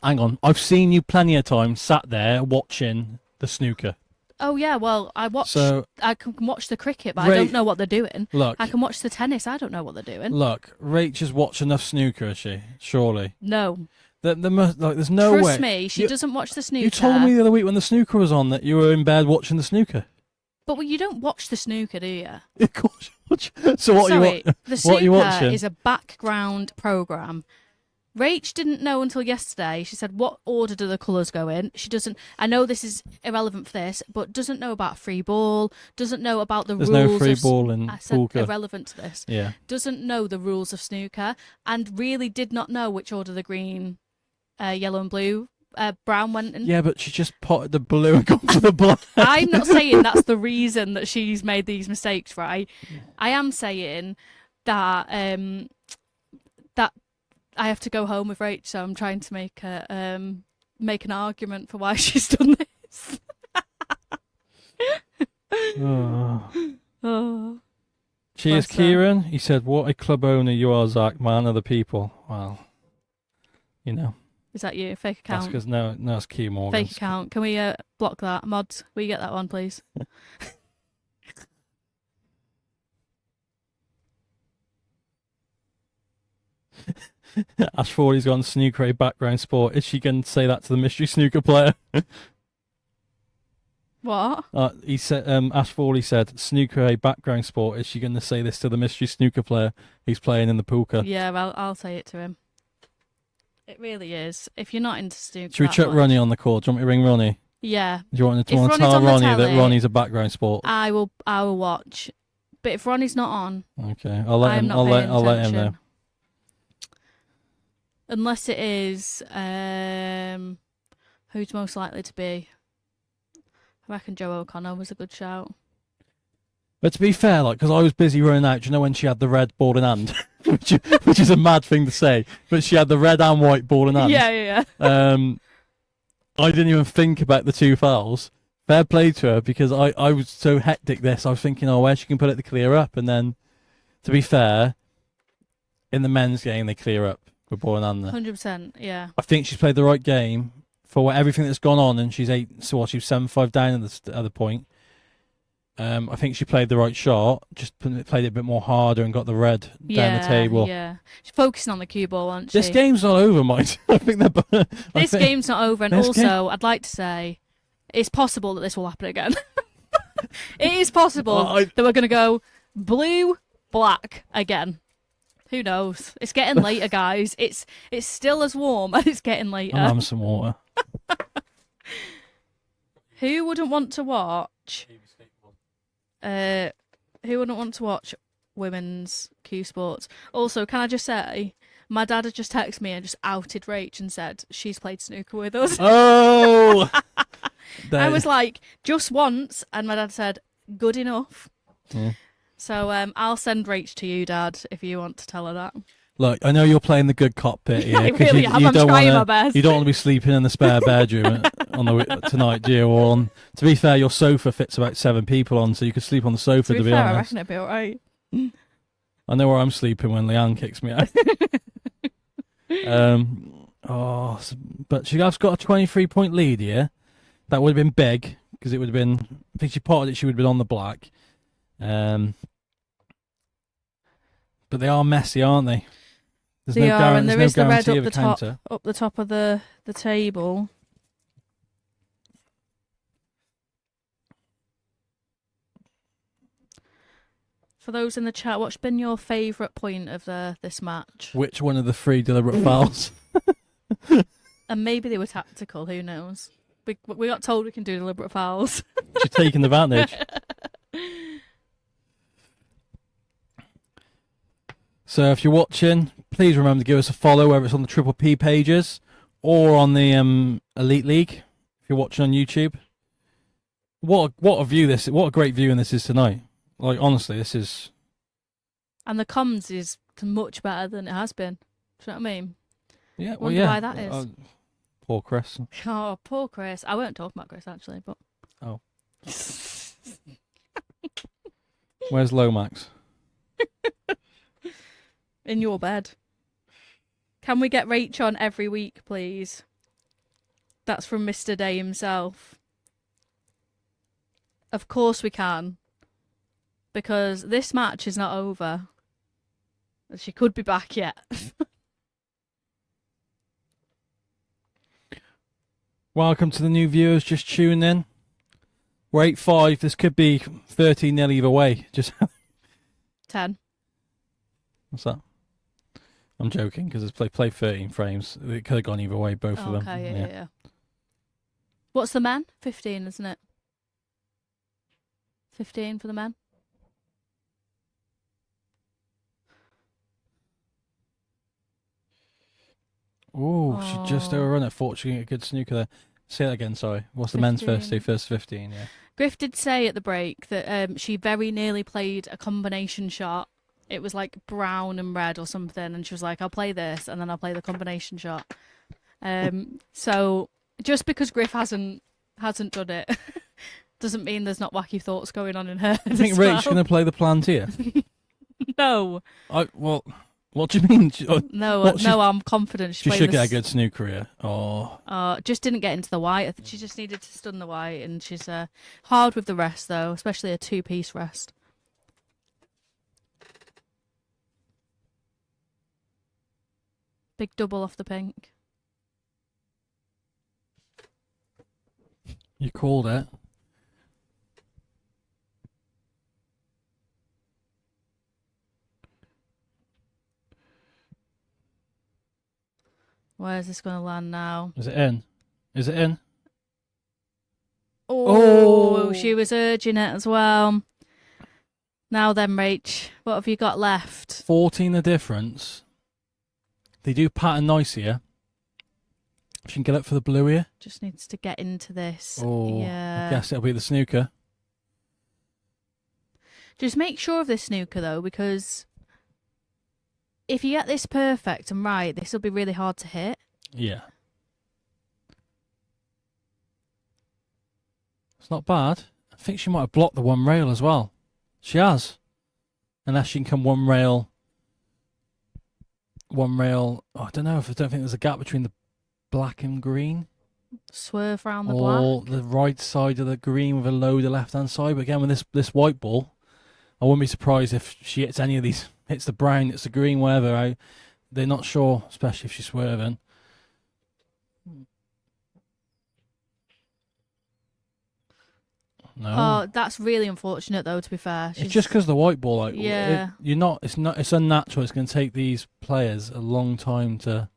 on. I've seen you plenty of times sat there watching the snooker. Oh yeah, well I can watch the cricket, but I don't know what they're doing. Look, I can watch the tennis. I don't know what they're doing. Look, Rach has watched enough snooker, is she? Surely. No. There's no way. Trust me, she doesn't watch the snooker. You told me the other week when the snooker was on that you were in bed watching the snooker. But you don't watch the snooker, do you? Of course you watch. So what Sorry, are you the what are you snooker watching? is a background program. Rach didn't know until yesterday. She said, "What order do the colours go in?" She doesn't. I know this is irrelevant for this, but doesn't know about free ball. Doesn't know about the There's rules. no free ball in I said snooker. irrelevant to this. Yeah. Doesn't know the rules of snooker, and really did not know which order the green, yellow, and blue. Brown went in. Yeah, but she just potted the blue and gone for the black. I'm not saying that's the reason that she's made these mistakes, right? I am saying that that I have to go home with Rach, so I'm trying to make an argument for why she's done this. Oh. Cheers, Bless her. Kieran. He said, "What a club owner you are, Zach. Man of the people." Well, you know. Is that you? Fake That's account. because no, it's Key Morgan. Fake account. Can we block that? Mods, will you get that one, please? Ash Forley's gone snooker a background sport. Is she going to say that to the mystery snooker player? What? He said. Ash Forley said, "Snooker a background sport." Is she going to say this to the mystery snooker player who's playing in the poker? Yeah, well, I'll say it to him. It really is. If you're not into snooker, Should we chuck Ronnie on the call? Do you want me to ring Ronnie? Yeah. Do you want to If Ronnie's tell on the Ronnie that telly, Ronnie's a background sport? I will watch. But if Ronnie's not on, Okay, I'll let I'm him. not I'll paying let him know. attention. Unless it is who's most likely to be. I reckon Joe O'Connor was a good shout. But to be fair, like, because I was busy running out, do you know when she had the red ball in hand? which is a mad thing to say, but she had the red and white ball in hand. Yeah. I didn't even think about the two fouls. Fair play to her, because I was so hectic this. I was thinking, oh, where she can put it to clear up. And then, to be fair, in the men's game, they clear up with ball in hand there. 100%, yeah. I think she's played the right game for everything that's gone on, and she's she was 7-5 down at the other point. I think she played the right shot, just played it a bit more harder and got the red down the table. Yeah, she's focusing on the cue ball, aren't she? This game's not over, mate. I think they're. This game's not over, and also, I'd like to say, it's possible that this will happen again. It is possible that we're going to go blue, black again. Who knows? It's getting later, guys. It's still as warm, and it's getting later. I'm having some water. Who wouldn't want to watch? Who wouldn't want to watch women's Q sports? Also, can I just say, my dad had just texted me and just outed Rach and said she's played snooker with us. Oh! I was like, just once, and my dad said, good enough. Yeah. So I'll send Rach to you, Dad, if you want to tell her that. Look, I know you're playing the good cop bit here. I really am. I'm trying my best. You don't want to be sleeping in the spare bedroom tonight, do you? Or to be fair, your sofa fits about 7 people on, so you could sleep on the sofa, to be fair, honest. I reckon it'd be all right. I know where I'm sleeping when Leanne kicks me out. But she has got a 23-point lead here. That would have been big, because it would have been... I think she potted it, she would have been on the black. But they are messy, aren't they? There's They no, are, and there's there no is the red guarantee up of a the top, counter. up the top of the table. For those in the chat, what's been your favourite point of this match? Which one of the 3 deliberate fouls? And maybe they were tactical. Who knows? We got told we can do deliberate fouls. She's taking advantage. So if you're watching, please remember to give us a follow, whether it's on the TriPPPle pages or on the Elite League. If you're watching on YouTube, what a view this! What a great viewing this is tonight. Like honestly, this is. And the comms is much better than it has been. Do you know what I mean? Yeah, well, Wonder yeah. why that is. Poor Chris. Oh, poor Chris. I won't talk about Chris actually, but. Oh. Where's Lomax? In your bed. Can we get Rach on every week, please? That's from Mr. Day himself. Of course we can. Because this match is not over. She could be back yet. Welcome to the new viewers just tuning in. We're 8-5. This could be 13-0 either way. Just 10. What's that? I'm joking because it's play 13 frames. It could have gone either way, both of them. Okay, yeah. What's the men? 15, isn't it? 15 for the men. Ooh, she just overrun it. Thought she could get a good snooker there. Say that again, sorry. What's the men's first? Say first 15, yeah. Griff did say at the break that she very nearly played a combination shot. It was like brown and red or something, and she was like, I'll play this, and then I'll play the combination shot. So just because Griff hasn't done it doesn't mean there's not wacky thoughts going on in her. You think Rach's going to play the Plantier? No. Well, what do you mean? No, I'm confident she should get a good snooker here. Oh. Just didn't get into the white. I think she just needed to stun the white, and she's hard with the rest, though, especially a 2-piece rest. Big double off the pink. You called it. Where's this going to land now? Is it in? Is it in? Oh, she was urging it as well. Now then, Rach, what have you got left? 14 the difference. They do pattern nice here. She can get up for the blue here. Just needs to get into this. Oh, yeah. I guess it'll be the snooker. Just make sure of this snooker, though, because if you get this perfect and right, this will be really hard to hit. Yeah. It's not bad. I think she might have blocked the one rail as well. She has. Unless she can come one rail. Oh, I don't know. I don't think there's a gap between the black and green. Swerve around the or black. The right side of the green with a low the left-hand side. But again, with this white ball, I wouldn't be surprised if she hits any of these. Hits the brown, hits the green, whatever. They're not sure, especially if she's swerving. No. Oh, that's really unfortunate, though. To be fair, it's just because the white ball, like, yeah, it's unnatural. It's going to take these players a long time to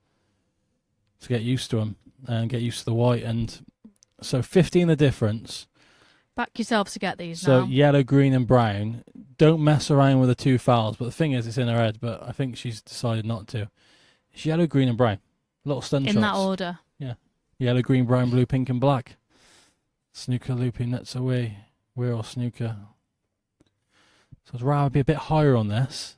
get used to them and get used to the white. And so 15 the difference. Back yourself to get these. So now. Yellow, green, and brown. Don't mess around with the 2 fouls. But the thing is, it's in her head. But I think she's decided not to. It's yellow, green, and brown. Little stun shots. In that order. Yeah. Yellow, green, brown, blue, pink, and black. Snooker looping nets away. We're all snooker. So I'd rather be a bit higher on this.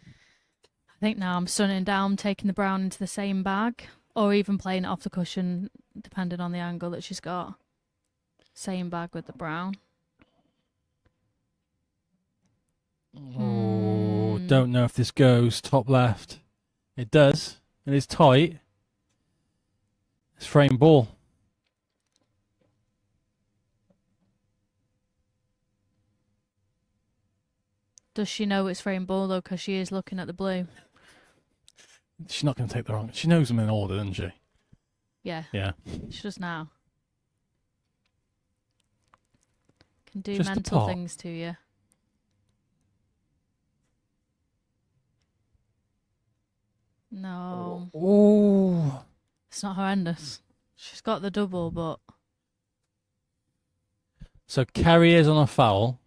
I think now I'm stunning down, taking the brown into the same bag, or even playing it off the cushion, depending on the angle that she's got. Same bag with the brown. Oh, don't know if this goes top left. It does. It is tight. It's frame ball. Does she know it's frame ball, though, because she is looking at the blue? She's not going to take the wrong. She knows them in order, doesn't she? Yeah. Yeah. She does now. Can do Just a mental pot. things to you. No. Oh. It's not horrendous. She's got the double, but So Kerry is on a foul.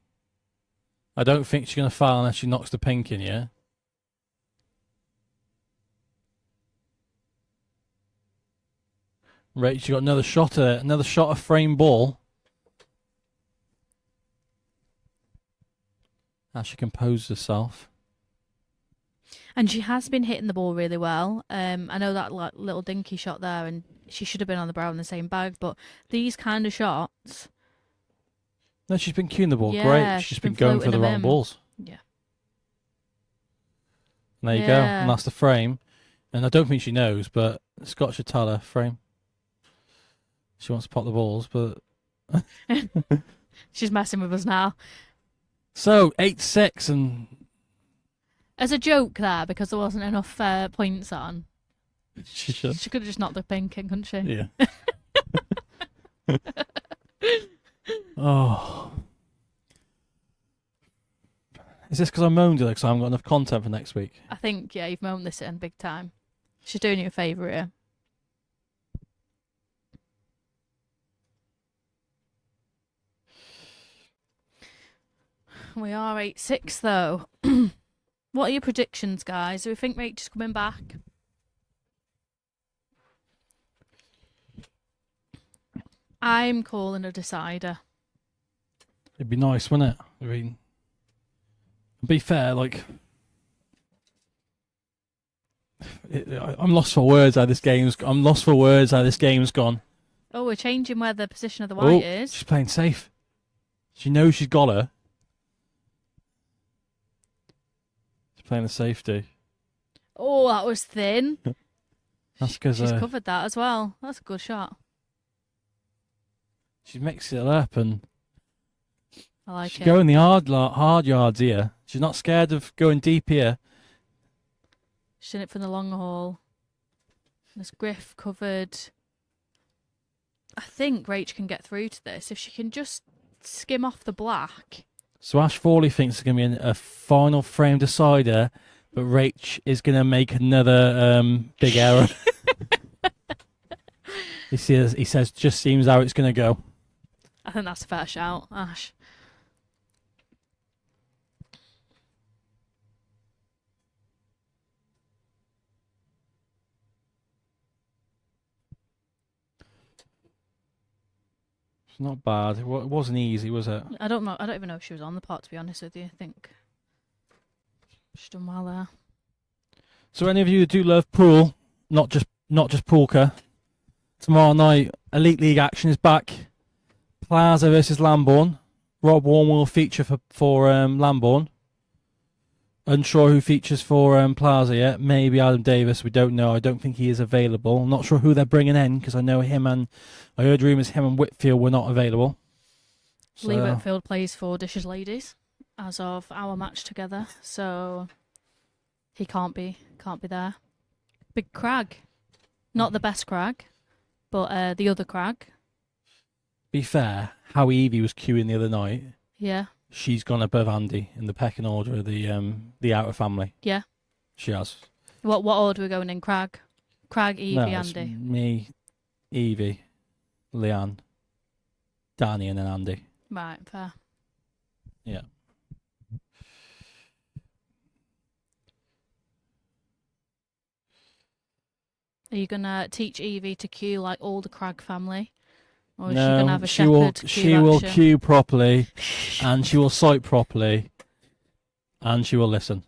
I don't think she's going to foul unless she knocks the pink in, yeah? Right, she got another shot at it. Another shot of frame ball. As she composes herself. and she has been hitting the ball really well. I know that like little dinky shot there, and she should have been on the brow in the same bag. But these kind of shots, No, she's been cueing the ball. Yeah, Great. she's She's been been going for floating the them wrong in. balls. yeah, And there you go. Yeah. And that's the frame. And I don't think she knows, but Scott should tell her frame. She wants to pop the balls, but she's messing with us now. so 8-6 and As a joke there, because there wasn't enough points on. she should. She could have just knocked the pink in, couldn't she? Yeah. Oh. Is this because I moaned it because I haven't got enough content for next week? I think, yeah, you've moaned this in big time. She's doing you a favour here. We are 8-6 though. What are your predictions, guys? Do we think Rachel's coming back? I'm calling a decider. It'd be nice, wouldn't it? I mean, to be fair, like, I'm lost for words how this game's. I'm lost for words how this game's gone. Oh, we're changing where the position of the white Oh, is. she's playing safe. She knows she's got her. She's playing the safety. Oh, that was thin. That's because She's covered that as well. That's a good shot. she's mixing it up and I like she's it. going the hard yards here. She's not scared of going deep here. She's in it from the long haul. There's Griff covered. I think Rach can get through to this if she can just skim off the black. So Ash Fawley thinks it's going to be a final frame decider, but Rach is going to make another big error. He says, just seems how it's going to go. I think that's a fair shout, Ash. It's not bad. It wasn't easy, was it? I don't know. I don't even know if she was on the pot, to be honest with you. I think she's done well there. So any of you who do love pool, not just poolka, tomorrow night Elite League action is back. Plaza versus Lambourne. Rob Warren will feature for Lambourne. Unsure who features for Plaza yet. Maybe Adam Davies. We don't know. I don't think he is available. I'm not sure who they're bringing in because I know I heard rumours him and Whitfield were not available. So, Lee Whitfield plays for Dishes Ladies as of our match together, so he can't be there. Big Crag, not the best Crag, but the other Crag. be fair, how Evie was queuing the other night. Yeah, She's gone above Andy in the pecking order of the outer family. yeah. She has. What order are we going in? Crag, Evie, No, it's Andy. me, Evie, Leanne, Danny, and then Andy. Right, fair. Yeah. Are you gonna teach Evie to queue like all the Crag family, or is No, she gonna have a she will. shepherd She queue will action? queue properly, and she will sight properly, and she will listen,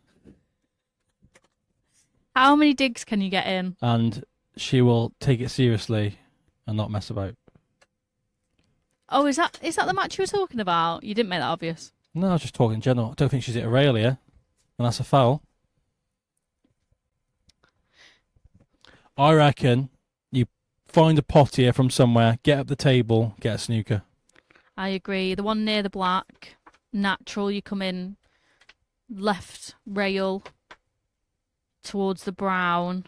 How many digs can you get in? and she will take it seriously, and not mess about. Oh, is that the match you were talking about? You didn't make that obvious. No, I was just talking in general. I don't think she's at Aurelia, and that's a foul. I reckon you find a pot here from somewhere, get up the table, get a snooker. I agree. The one near the black, natural. You come in left rail. towards the brown.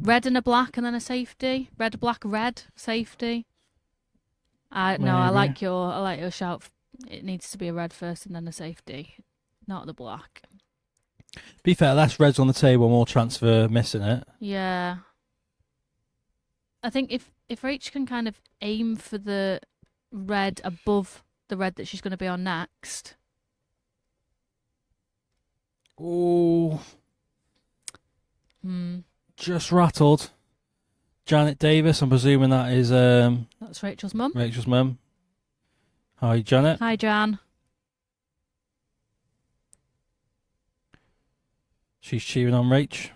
Red and a black and then a safety. Red, black, red, safety. No, I Maybe. like your shout. It needs to be a red first and then a safety, not the black. Be fair, less reds on the table, more chance for missing it. Yeah. I think if Rach can kind of aim for the red above the red that she's going to be on next. Oh, Hmm. just rattled. Janet Davis, I'm presuming that is That's Rachel's mum. Rachel's mum. Hi, Janet. Hi, Jan. She's cheering on Rach.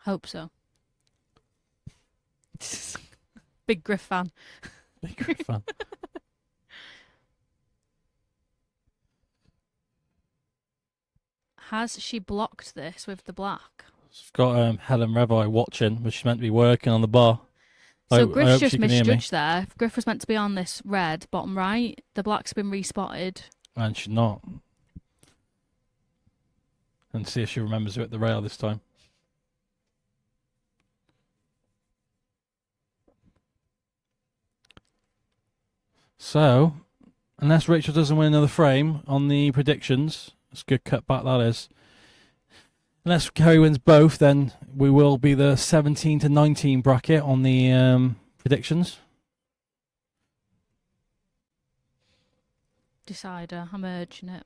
Hope so. Big Griff fan. Big Griff fan. Has she blocked this with the black? She's got Helen Revi watching, but she's meant to be working on the bar. So I Griff's hope just she can hear me. misjudged there. If Griff was meant to be on this red, bottom right, the black's been respotted. And she's not. And see if she remembers her at the rail this time. So, unless Rachel doesn't win another frame on the predictions, it's a good cut back that is. Unless Kerry wins both, then we will be the 17 to 19 bracket on the predictions. Decider. I'm urging it.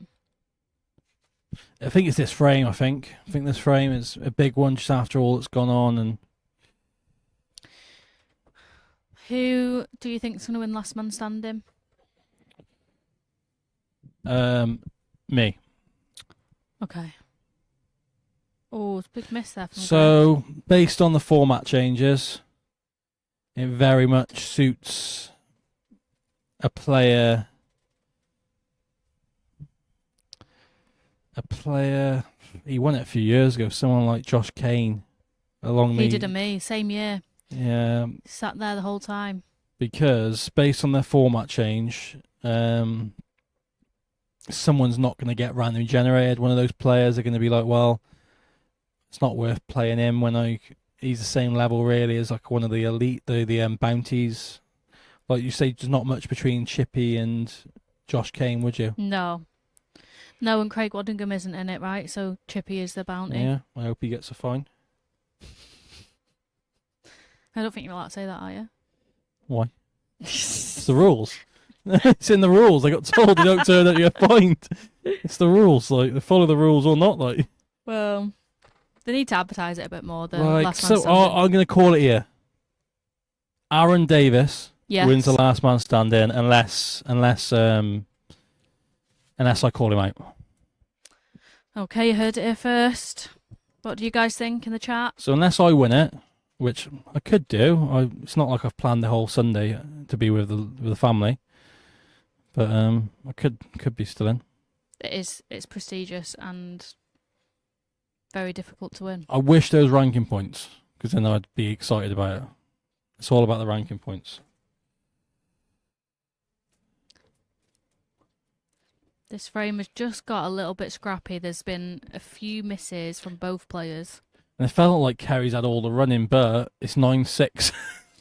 I think it's this frame, I think this frame is a big one just after all that's gone on. And Who do you think's going to win last man standing? me. Okay. Oh, it's a big miss there from Greg. So, based on the format changes, it very much suits a player. He won it a few years ago. Someone like Josh Kane, along He did a me, same year. Yeah, Sat there the whole time. because based on their format change, someone's not going to get randomly generated. One of those players are going to be like, well, it's not worth playing him when he's the same level really as like one of the elite, the bounties. Like you say, there's not much between Chippy and Josh Kane, would you? No. No, and Craig Waddingham isn't in it, right? So Chippy is the bounty. Yeah, I hope he gets a fine. I don't think you're allowed to say that, are you? Why? It's the rules. It's in the rules. I got told you don't turn up, you get fined. It's the rules. Like, they follow the rules or not. Like, Well, they need to advertise it a bit more. The like last man so. standing. I'm going to call it here. Aaron Davis Yes. wins the last man standing, unless I call him out. Okay, you heard it here first. What do you guys think in the chat? So unless I win it, which I could do, it's not like I've planned the whole Sunday to be with the family, but I could be still in. It's prestigious and very difficult to win. I wish there was ranking points, because then I'd be excited about it. It's all about the ranking points. This frame has just got a little bit scrappy. There's been a few misses from both players. And it felt like Kerry's had all the running, but it's 9-6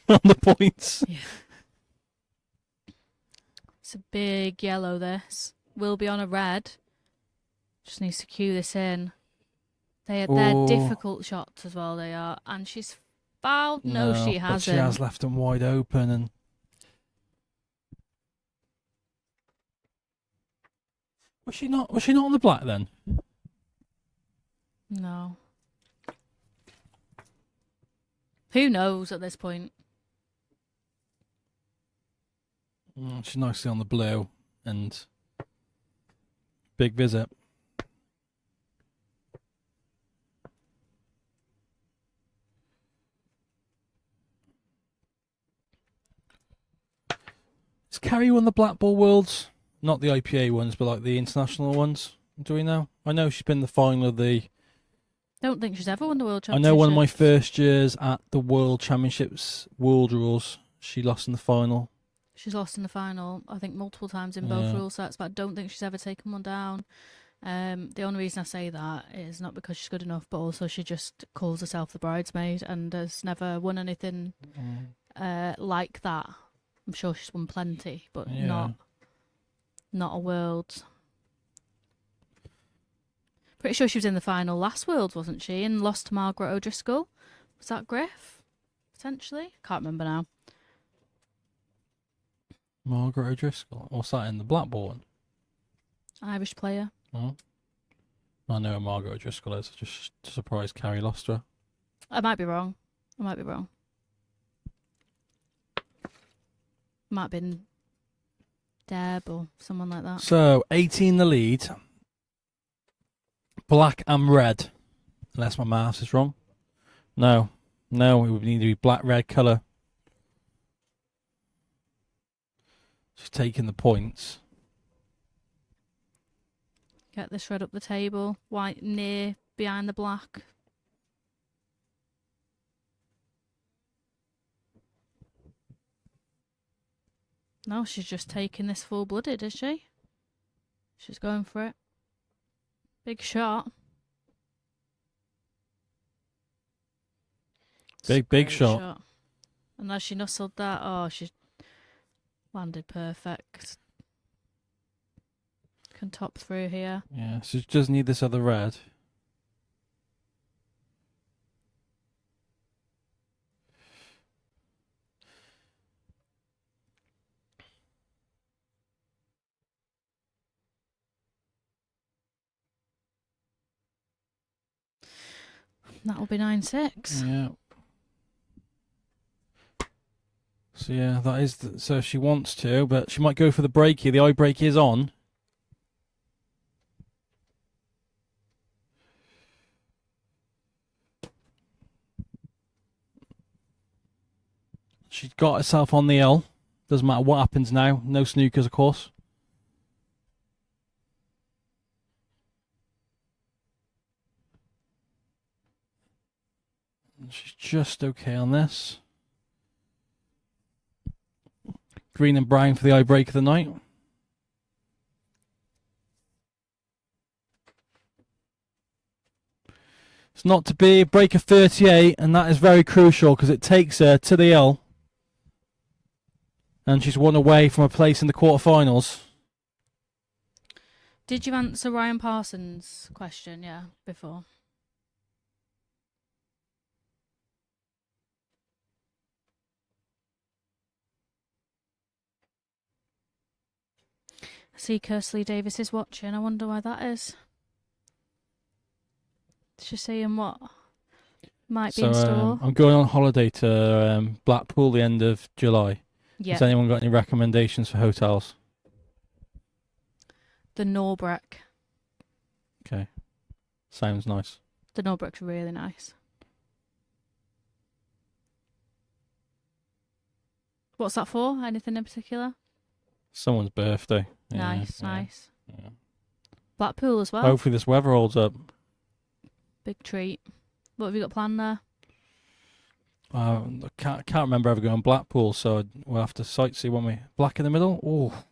on the points. Yeah. It's a big yellow, this. Will be on a red. Just needs to cue this in. They're difficult shots as well, they are. And she's fouled. No, she hasn't. But she has left them wide open. And was she not on the black then? No. Who knows at this point? She's nicely on the blue and big visit. Has Kerry won the Black Ball Worlds? Not the IPA ones, but like the international ones. Do we know? I know she's been in the final of the. Don't think she's ever won the World I Championship. know one of my first years at the World Championships, World Rules, she lost in the final. She's lost in the final, I think, multiple times in both rule sets, but I don't think she's ever taken one down. The only reason I say that is not because she's good enough, but also she just calls herself the bridesmaid and has never won anything like that. I'm sure she's won plenty, but Yeah. not a Worlds. Pretty sure she was in the final last Worlds, wasn't she? And lost to Margaret O'Driscoll. Was that Griff? Potentially? Can't remember now. Margaret O'Driscoll. What's that in the Blackburn? Irish player. Oh. I know who Margaret O'Driscoll is. Just surprised Kerry lost to her. I might be wrong. Might have been Deb or someone like that. So, 18 the lead. Black and red. Unless my maths is wrong. No, it would need to be black, red colour. She's taking the points. Get this red up the table. White near behind the black. No, she's just taking this full-blooded, is she? She's going for it. Big shot. Big shot. And as she nuzzled that, oh, she landed perfect. Can top through here. Yeah, so she does need this other red. That'll be 9-6. Yeah. So yeah, that is. So she wants to, but she might go for the break here. The eye break is on. She's got herself on the L. Doesn't matter what happens now. No snookers, of course. She's just okay on this. Green and brown for the eye break of the night. It's not to be. Break of 38, and that is very crucial because it takes her to the L. And she's one away from a place in the quarterfinals. Did you answer Ryan Parsons' question, before? I see Kersley Davies is watching. I wonder why that is. She's saying what might be in store. I'm going on holiday to Blackpool the end of July. Yeah. Has anyone got any recommendations for hotels? The Norbreck. Okay. Sounds nice. The Norbreck's really nice. What's that for? Anything in particular? Someone's birthday. Nice. Yeah. Blackpool as well. Hopefully this weather holds up. Big treat. What have you got planned there? I can't remember ever going Blackpool, so we'll have to sightsee, won't we? Black in the middle? Oh.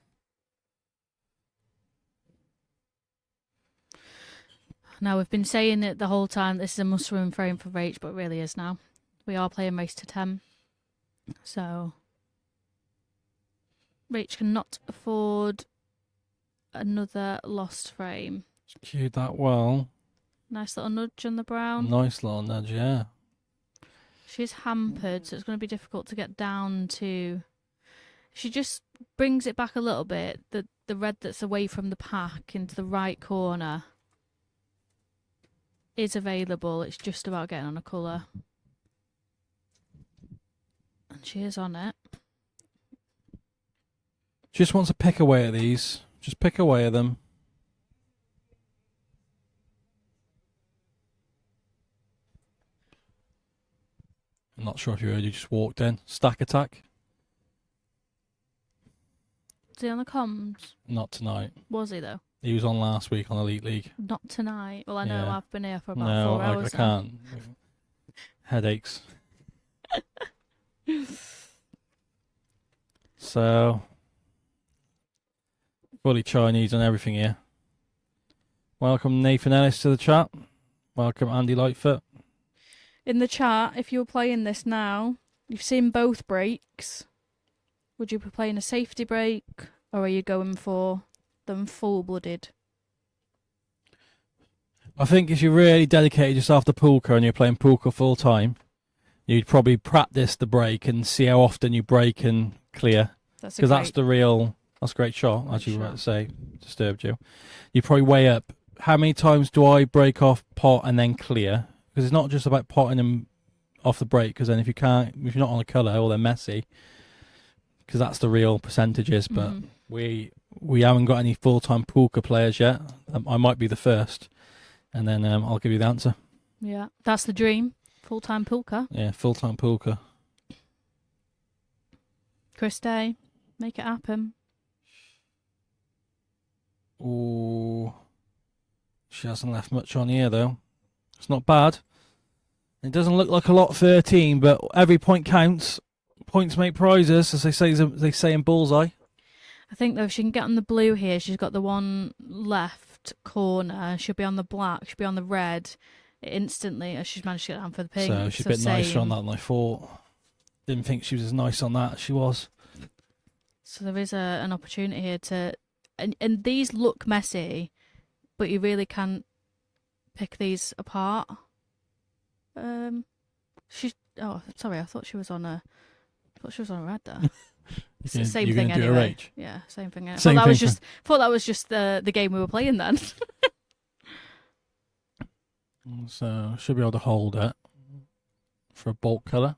Now, we've been saying it the whole time, this is a must-win frame for Rach, but it really is now. We are playing race to 10. So, Rach cannot afford another lost frame. Cued that well. Nice little nudge on the brown. Nice little nudge, yeah. She's hampered, so it's going to be difficult to get down to... She just brings it back a little bit, the red that's away from the pack into the right corner is available. It's just about getting on a colour. And she is on it. Just wants to pick away at these. Just pick away at them. I'm not sure if you heard, you just walked in. Stack attack. Is he on the comms? Not tonight. Was he, though? He was on last week on Elite League. Not tonight. Well, I know Yeah. I've been here for about 4 hours I now. can't. Headaches. So, fully Chinese on everything here. Welcome Nathan Ellis to the chat. Welcome Andy Lightfoot. In the chat, if you were playing this now, you've seen both breaks. Would you be playing a safety break, or are you going for them full-blooded? I think if you're really dedicated just after poolka and you're playing poolka full time, you'd probably practice the break and see how often you break and clear. Because that's the real. That's a great shot, as you were about to say. Disturbed you. You probably weigh up how many times do I break off, pot, and then clear? Because it's not just about potting them off the break. Because then if you're not on a colour or they're messy, because that's the real percentages. But we haven't got any full time poolka players yet. I might be the first, and then I'll give you the answer. Yeah, that's the dream. Full time poolka. Yeah, full time poolka. Chris Day, make it happen. Ooh, she hasn't left much on here though. It's not bad. It doesn't look like a lot, 13, but every point counts. Points make prizes, as they say in Bullseye. I think though if she can get on the blue here, she's got the one left corner. She'll be on the black. She'll be on the red. Instantly, as she's managed to get down for the pink. So she's a bit nicer on that than I thought. Didn't think she was as nice on that as she was. So there is an opportunity here to, and these look messy, but you really can pick these apart. She's sorry, I thought she was on a red there. Same thing anyway. Yeah, same thing. Thought that was just the game we were playing then. So should be able to hold it for a bulk colour.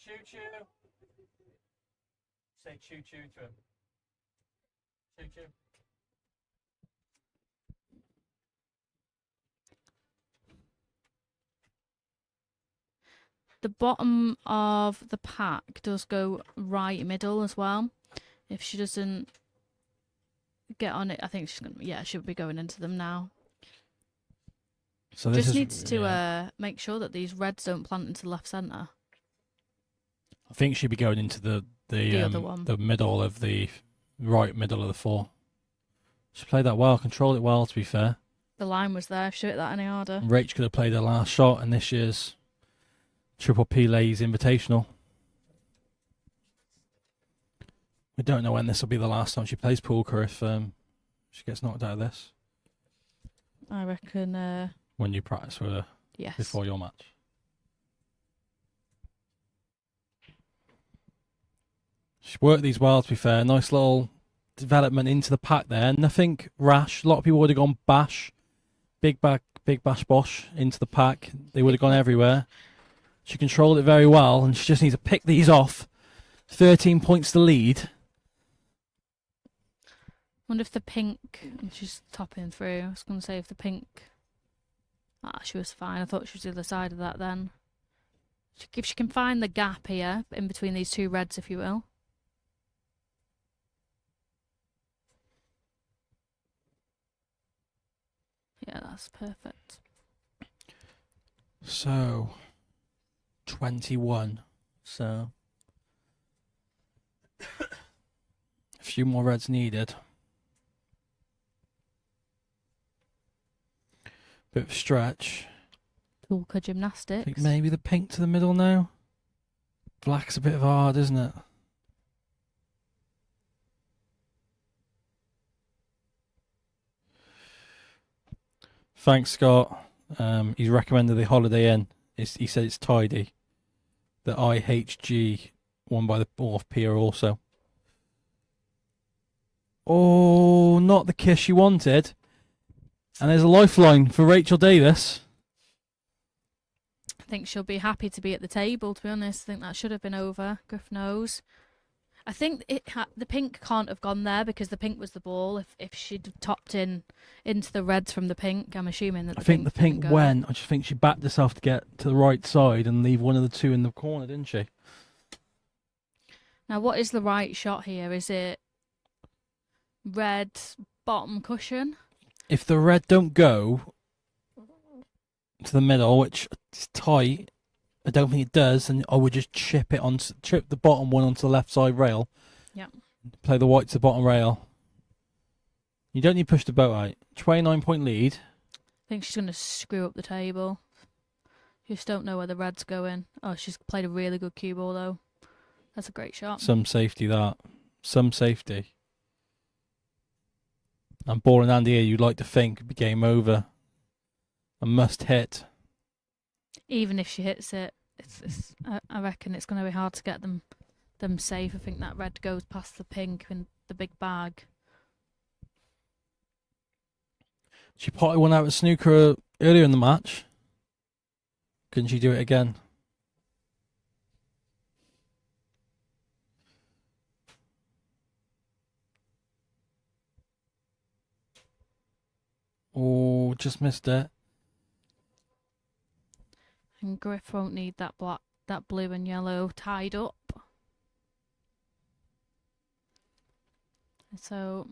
Choo choo. Say choo choo to him. Choo choo. The bottom of the pack does go right middle as well. If she doesn't get on it, I think she's gonna. Yeah, she'll be going into them now. So this just needs to make sure that these reds don't plant into the left centre. I think she'd be going into the other one. The middle of the right middle of the four. She played that well, controlled it well. To be fair, the line was there. If she hit that any harder, Rach could have played her last shot in this year's TriPPPle's Invitational. We don't know when this will be the last time she plays poolka if she gets knocked out of this. I reckon. When you practice with her before your match. She's worked these well, to be fair. Nice little development into the pack there. Nothing rash. A lot of people would have gone bash. Big bash bosh into the pack. They would have gone everywhere. She controlled it very well, and she just needs to pick these off. 13 points to lead. Wonder if the pink. She's topping through. I was going to say if the pink. She was fine. I thought she was the other side of that then. If she can find the gap here in between these two reds, if you will. Yeah, that's perfect. So, 21. So, a few more reds needed. Bit of a stretch. Poolka gymnastics. I think maybe the pink to the middle now. Black's a bit hard, isn't it? Thanks, Scott. He's recommended the Holiday Inn. He said it's tidy. The IHG one by the off pier also. Oh, not the kiss she wanted. And there's a lifeline for Rachel Davies. I think she'll be happy to be at the table, to be honest. I think that should have been over. Griff knows. I think the pink can't have gone there because the pink was the ball. If she'd topped into the reds from the pink, I'm assuming that I think the pink went. I just think she backed herself to get to the right side and leave one of the two in the corner, didn't she? Now, what is the right shot here? Is it red bottom cushion? If the red don't go to the middle, which is tight, I don't think it does, and I would just chip the bottom one onto the left side rail. Yeah. Play the white to the bottom rail. You don't need to push the boat out. 29-point lead. I think she's going to screw up the table. Just don't know where the red's going. Oh, she's played a really good cue ball, though. That's a great shot. Some safety, that. Some safety. And ball in hand here, you'd like to think, would be game over. A must hit. Even if she hits it, I reckon it's going to be hard to get them safe. I think that red goes past the pink in the big bag. She potted one out with snooker earlier in the match. Couldn't she do it again? Oh, just missed it. And Griff won't need that blue and yellow tied up. So,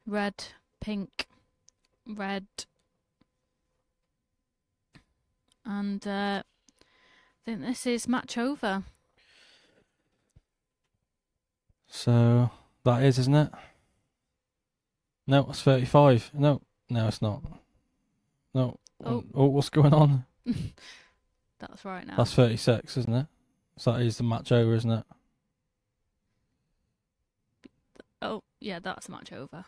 red, pink, red, and I think this is match over. So that is, isn't it? No, it's 35. No, it's not. No. Oh, what's going on? that's right now. That's 36, isn't it? So that is the match over, isn't it? Oh, yeah, that's match over.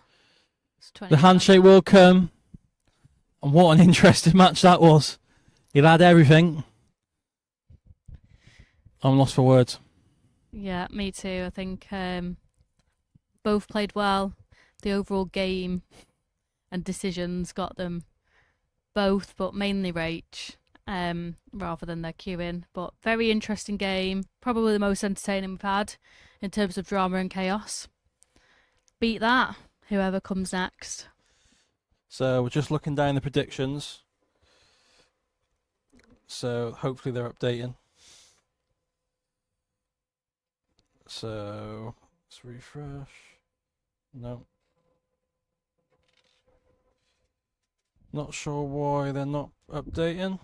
It's The handshake will come. And what an interesting match that was. He had everything. I'm lost for words. Yeah, me too. I think both played well. The overall game and decisions got them both, but mainly Rach, rather than their queuing. But very interesting game. Probably the most entertaining we've had in terms of drama and chaos. Beat that, whoever comes next. So we're just looking down the predictions. So hopefully they're updating. So let's refresh. No. Not sure why they're not updating.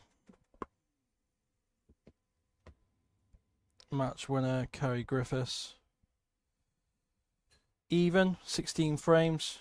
Match winner, KERRY GRIFFITHS. Even, 16 frames.